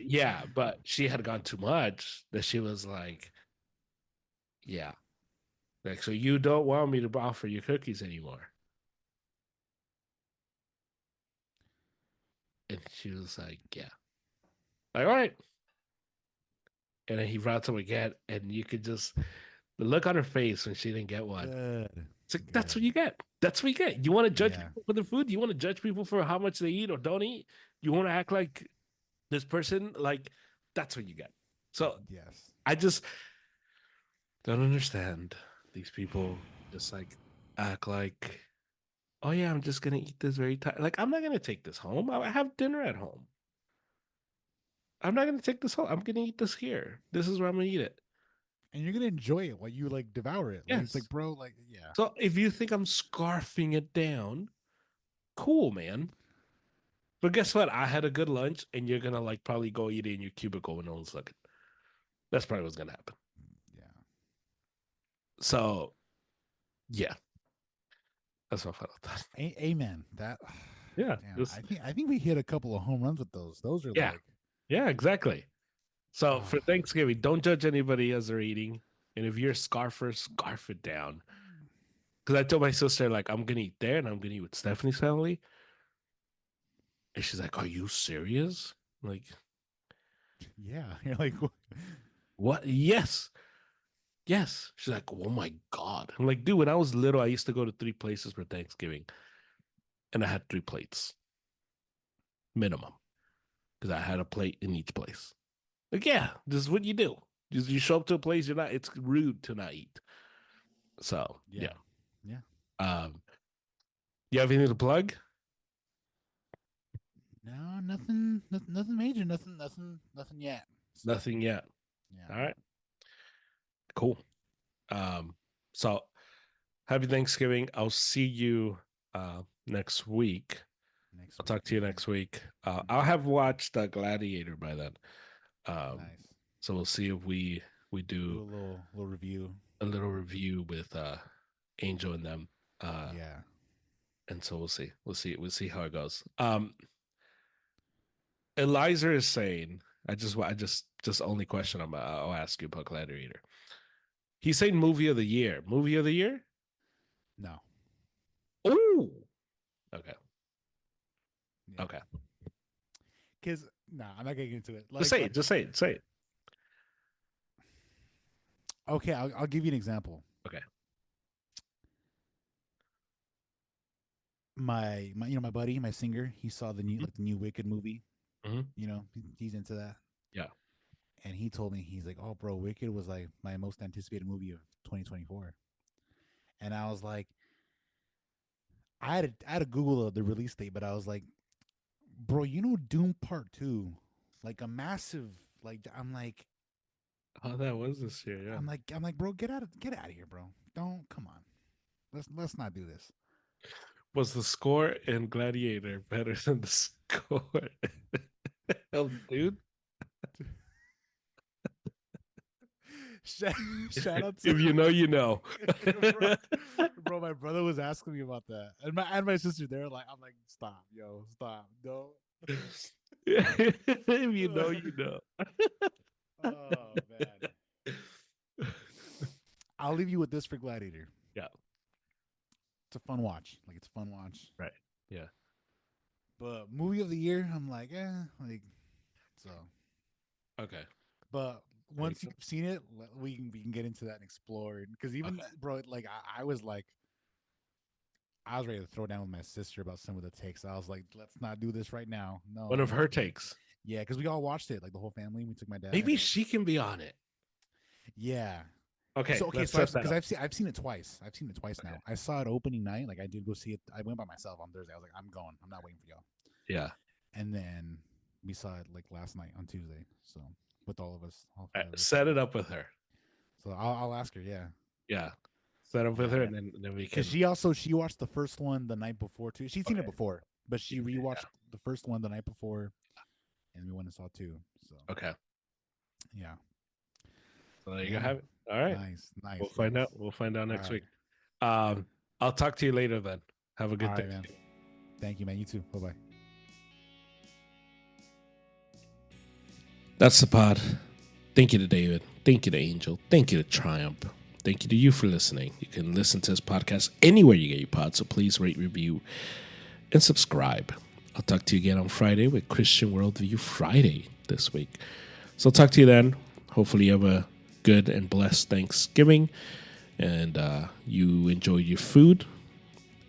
yeah, but she had gone too much that she was like, yeah, like, so you don't want me to offer you cookies anymore? And she was like, yeah. Like, all right. And then he brought some again, and you could just the look on her face when she didn't get one. good, It's like that's good. what you get. That's what you get. You want to judge Yeah, people for their food? You want to judge people for how much they eat or don't eat? You want to act like this person? Like that's what you get. So yes. I just don't understand these people just like act like, oh yeah, I'm just gonna eat this very tight. Like I'm not gonna take this home. I have dinner at home. I'm not gonna take this home. I'm gonna eat this here. This is where I'm gonna eat it. And you're gonna enjoy it while you like devour it. Like, it's like, Yes. bro, like, yeah, So if you think I'm scarfing it down, cool, man. But guess what? I had a good lunch, and you're gonna like probably go eat it in your cubicle when no one's looking. That's probably what's gonna happen. yeah. So yeah, that's my final thought. Amen. That, Yeah, damn. just I think we hit a couple of home runs with those. Those are yeah, like, yeah, exactly. So oh, for Thanksgiving, don't judge anybody as they're eating, and if you're a scarfer, scarf it down. Because I told my sister like I'm gonna eat there, and I'm gonna eat with Stephanie's family, and she's like, "Are you serious?" I'm like, yeah. You're like, what? Yes. Yes. She's like, oh my God. I'm like, dude, when I was little, I used to go to 3 places for Thanksgiving and I had 3 plates minimum because I had a plate in each place. Like, yeah, this is what you do. Just you show up to a place, it's rude to not eat. So, yeah, yeah. yeah. Um, you have anything to plug? No, nothing major, nothing yet. So, Nothing yet. yeah, All right. Cool. Um, so happy Thanksgiving. I'll see you next week. next I'll week. talk to you Okay, next week. I'll have watched Gladiator by then. Um, nice. so we'll see if we Do do a little review. a little review with Angel and them. Uh, Yeah. and so we'll see. We'll see how it goes. Eliza is saying, just only question I'll ask you about Gladiator. He's saying movie of the year. Movie of the year? No. Oh, okay. Yeah. Okay. Because I'm not getting into it. Just say it. Just say it. Say it. Okay, I'll give you an example. Okay. My buddy, my singer, he saw the new Wicked movie. Mm-hmm. He's into that, Yeah. and he told me, he's like, "Oh, bro, Wicked was like my most anticipated movie of 2024." And I was like, I had to Google the release date, but I was like, "Bro, Doom Part 2, like a massive, like, Oh, that was this year. Yeah. I'm like, bro, get out of here, bro. Don't, come on, let's not do this." Was the score in Gladiator better than the score? Hell, dude. shout, shout out to If you know, you know. bro, bro, my brother was asking me about that, and my sister. They're like, I'm like, stop, yo, stop, no. If you know, you know. Oh man, I'll leave you with this for Gladiator. Yeah. It's a fun watch. Like, it's a fun watch. Right. Yeah. But movie of the year, I'm like, like, so. Okay. But Makes once you've sense. seen it, we can get into that and explore it. Because even, Okay. bro, like, I was like, I was ready to throw down with my sister about some of the takes. I was like, let's not do this right now. One of No. her takes. Yeah, because we all watched it, like the whole family. We took my dad. Maybe she can be on it. Yeah. Okay. So okay, Let's so set that up. I've seen it twice. I've seen it twice Okay. now. I saw it opening night. Like, I did go see it. I went by myself on Thursday. I was like, I'm going. I'm not waiting for y'all. Yeah. And then we saw it like last night on Tuesday. So with all of us, all All five right, of us. set it up with her. So I'll ask her. Yeah. Yeah. Set up with Yeah. her, and then we can. Because she watched the first one the night before too. She's seen it Okay. before. but she rewatched the first one the night before, and we went and saw two. So Okay. yeah, So there you yeah, have it. All right. nice, nice, We'll find nice. out. We'll find out All next right, week. I'll talk to you later then. Have a all good right, day. man. Thank you, man. You too. Bye bye. That's the pod. Thank you to David. Thank you to Angel. Thank you to Triumph. Thank you to you for listening. You can listen to this podcast anywhere you get your pods, so please rate, review, and subscribe. I'll talk to you again on Friday with Christian Worldview Friday this week. So I'll talk to you then. Hopefully you have a good and blessed Thanksgiving, and you enjoyed your food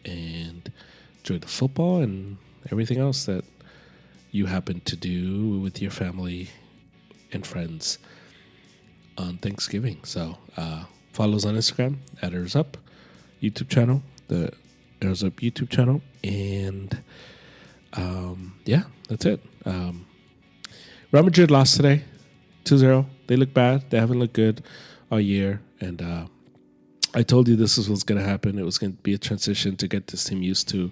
and enjoyed the football and everything else that you happen to do with your family and friends on Thanksgiving. So follow us on Instagram at Airs Up YouTube channel, the Airs Up YouTube channel, and yeah, that's it. Real Madrid lost today, 2-0. They look bad. They haven't looked good all year, and I told you this is what's going to happen. It was going to be a transition to get this team used to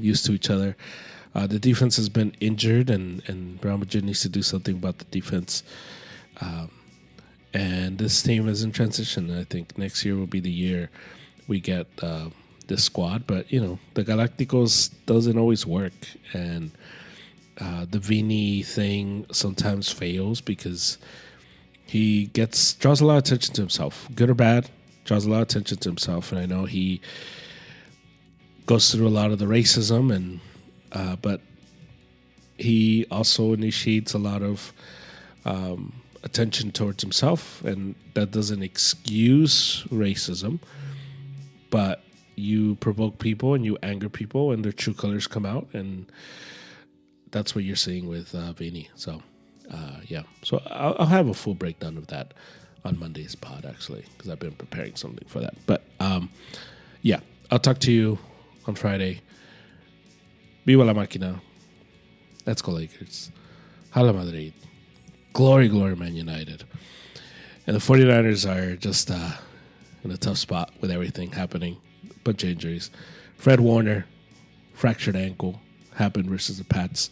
each other. The defense has been injured, and Real Madrid needs to do something about the defense. And this team is in transition. I think next year will be the year we get this squad. But, you know, the Galacticos doesn't always work. And the Vini thing sometimes fails because he draws a lot of attention to himself. Good or bad, draws a lot of attention to himself. And I know he goes through a lot of the racism, and but he also initiates a lot of attention towards himself, and that doesn't excuse racism, but you provoke people and you anger people and their true colors come out, and that's what you're seeing with Vini. So yeah, so I'll have a full breakdown of that on Monday's pod, actually, because I've been preparing something for that. But yeah, I'll talk to you on Friday. Viva la máquina. Let's go Lakers. Hala Madrid. Glory, glory, Man United. And the 49ers are just in a tough spot with everything happening. Bunch of injuries. Fred Warner, fractured ankle, happened versus the Pats,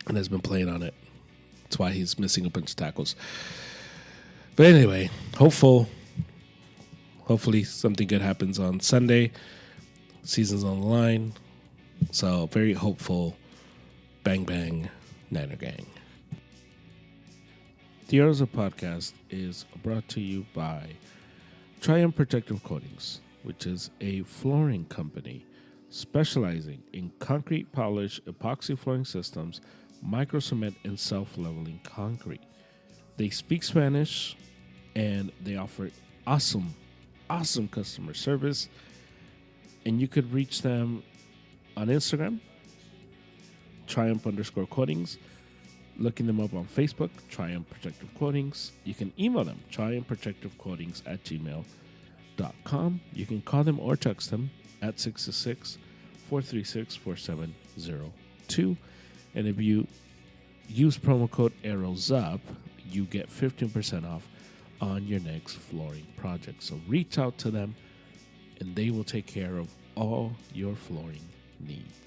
and has been playing on it. That's why he's missing a bunch of tackles. But anyway, hopefully something good happens on Sunday. Season's on the line. So very hopeful. Bang, bang, Niner Gang. The Airs Up podcast is brought to you by Triumph Protective Coatings, which is a flooring company specializing in concrete polish, epoxy flooring systems, micro cement, and self-leveling concrete. They speak Spanish, and they offer awesome customer service. And you could reach them on Instagram, Triumph_coatings. Looking them up on Facebook, Triumph Protective Coatings. You can email them, triumphprotectivecoatings@gmail.com. You can call them or text them at 666-436-4702. And if you use promo code ARROWSUP, you get 15% off on your next flooring project. So reach out to them, and they will take care of all your flooring needs.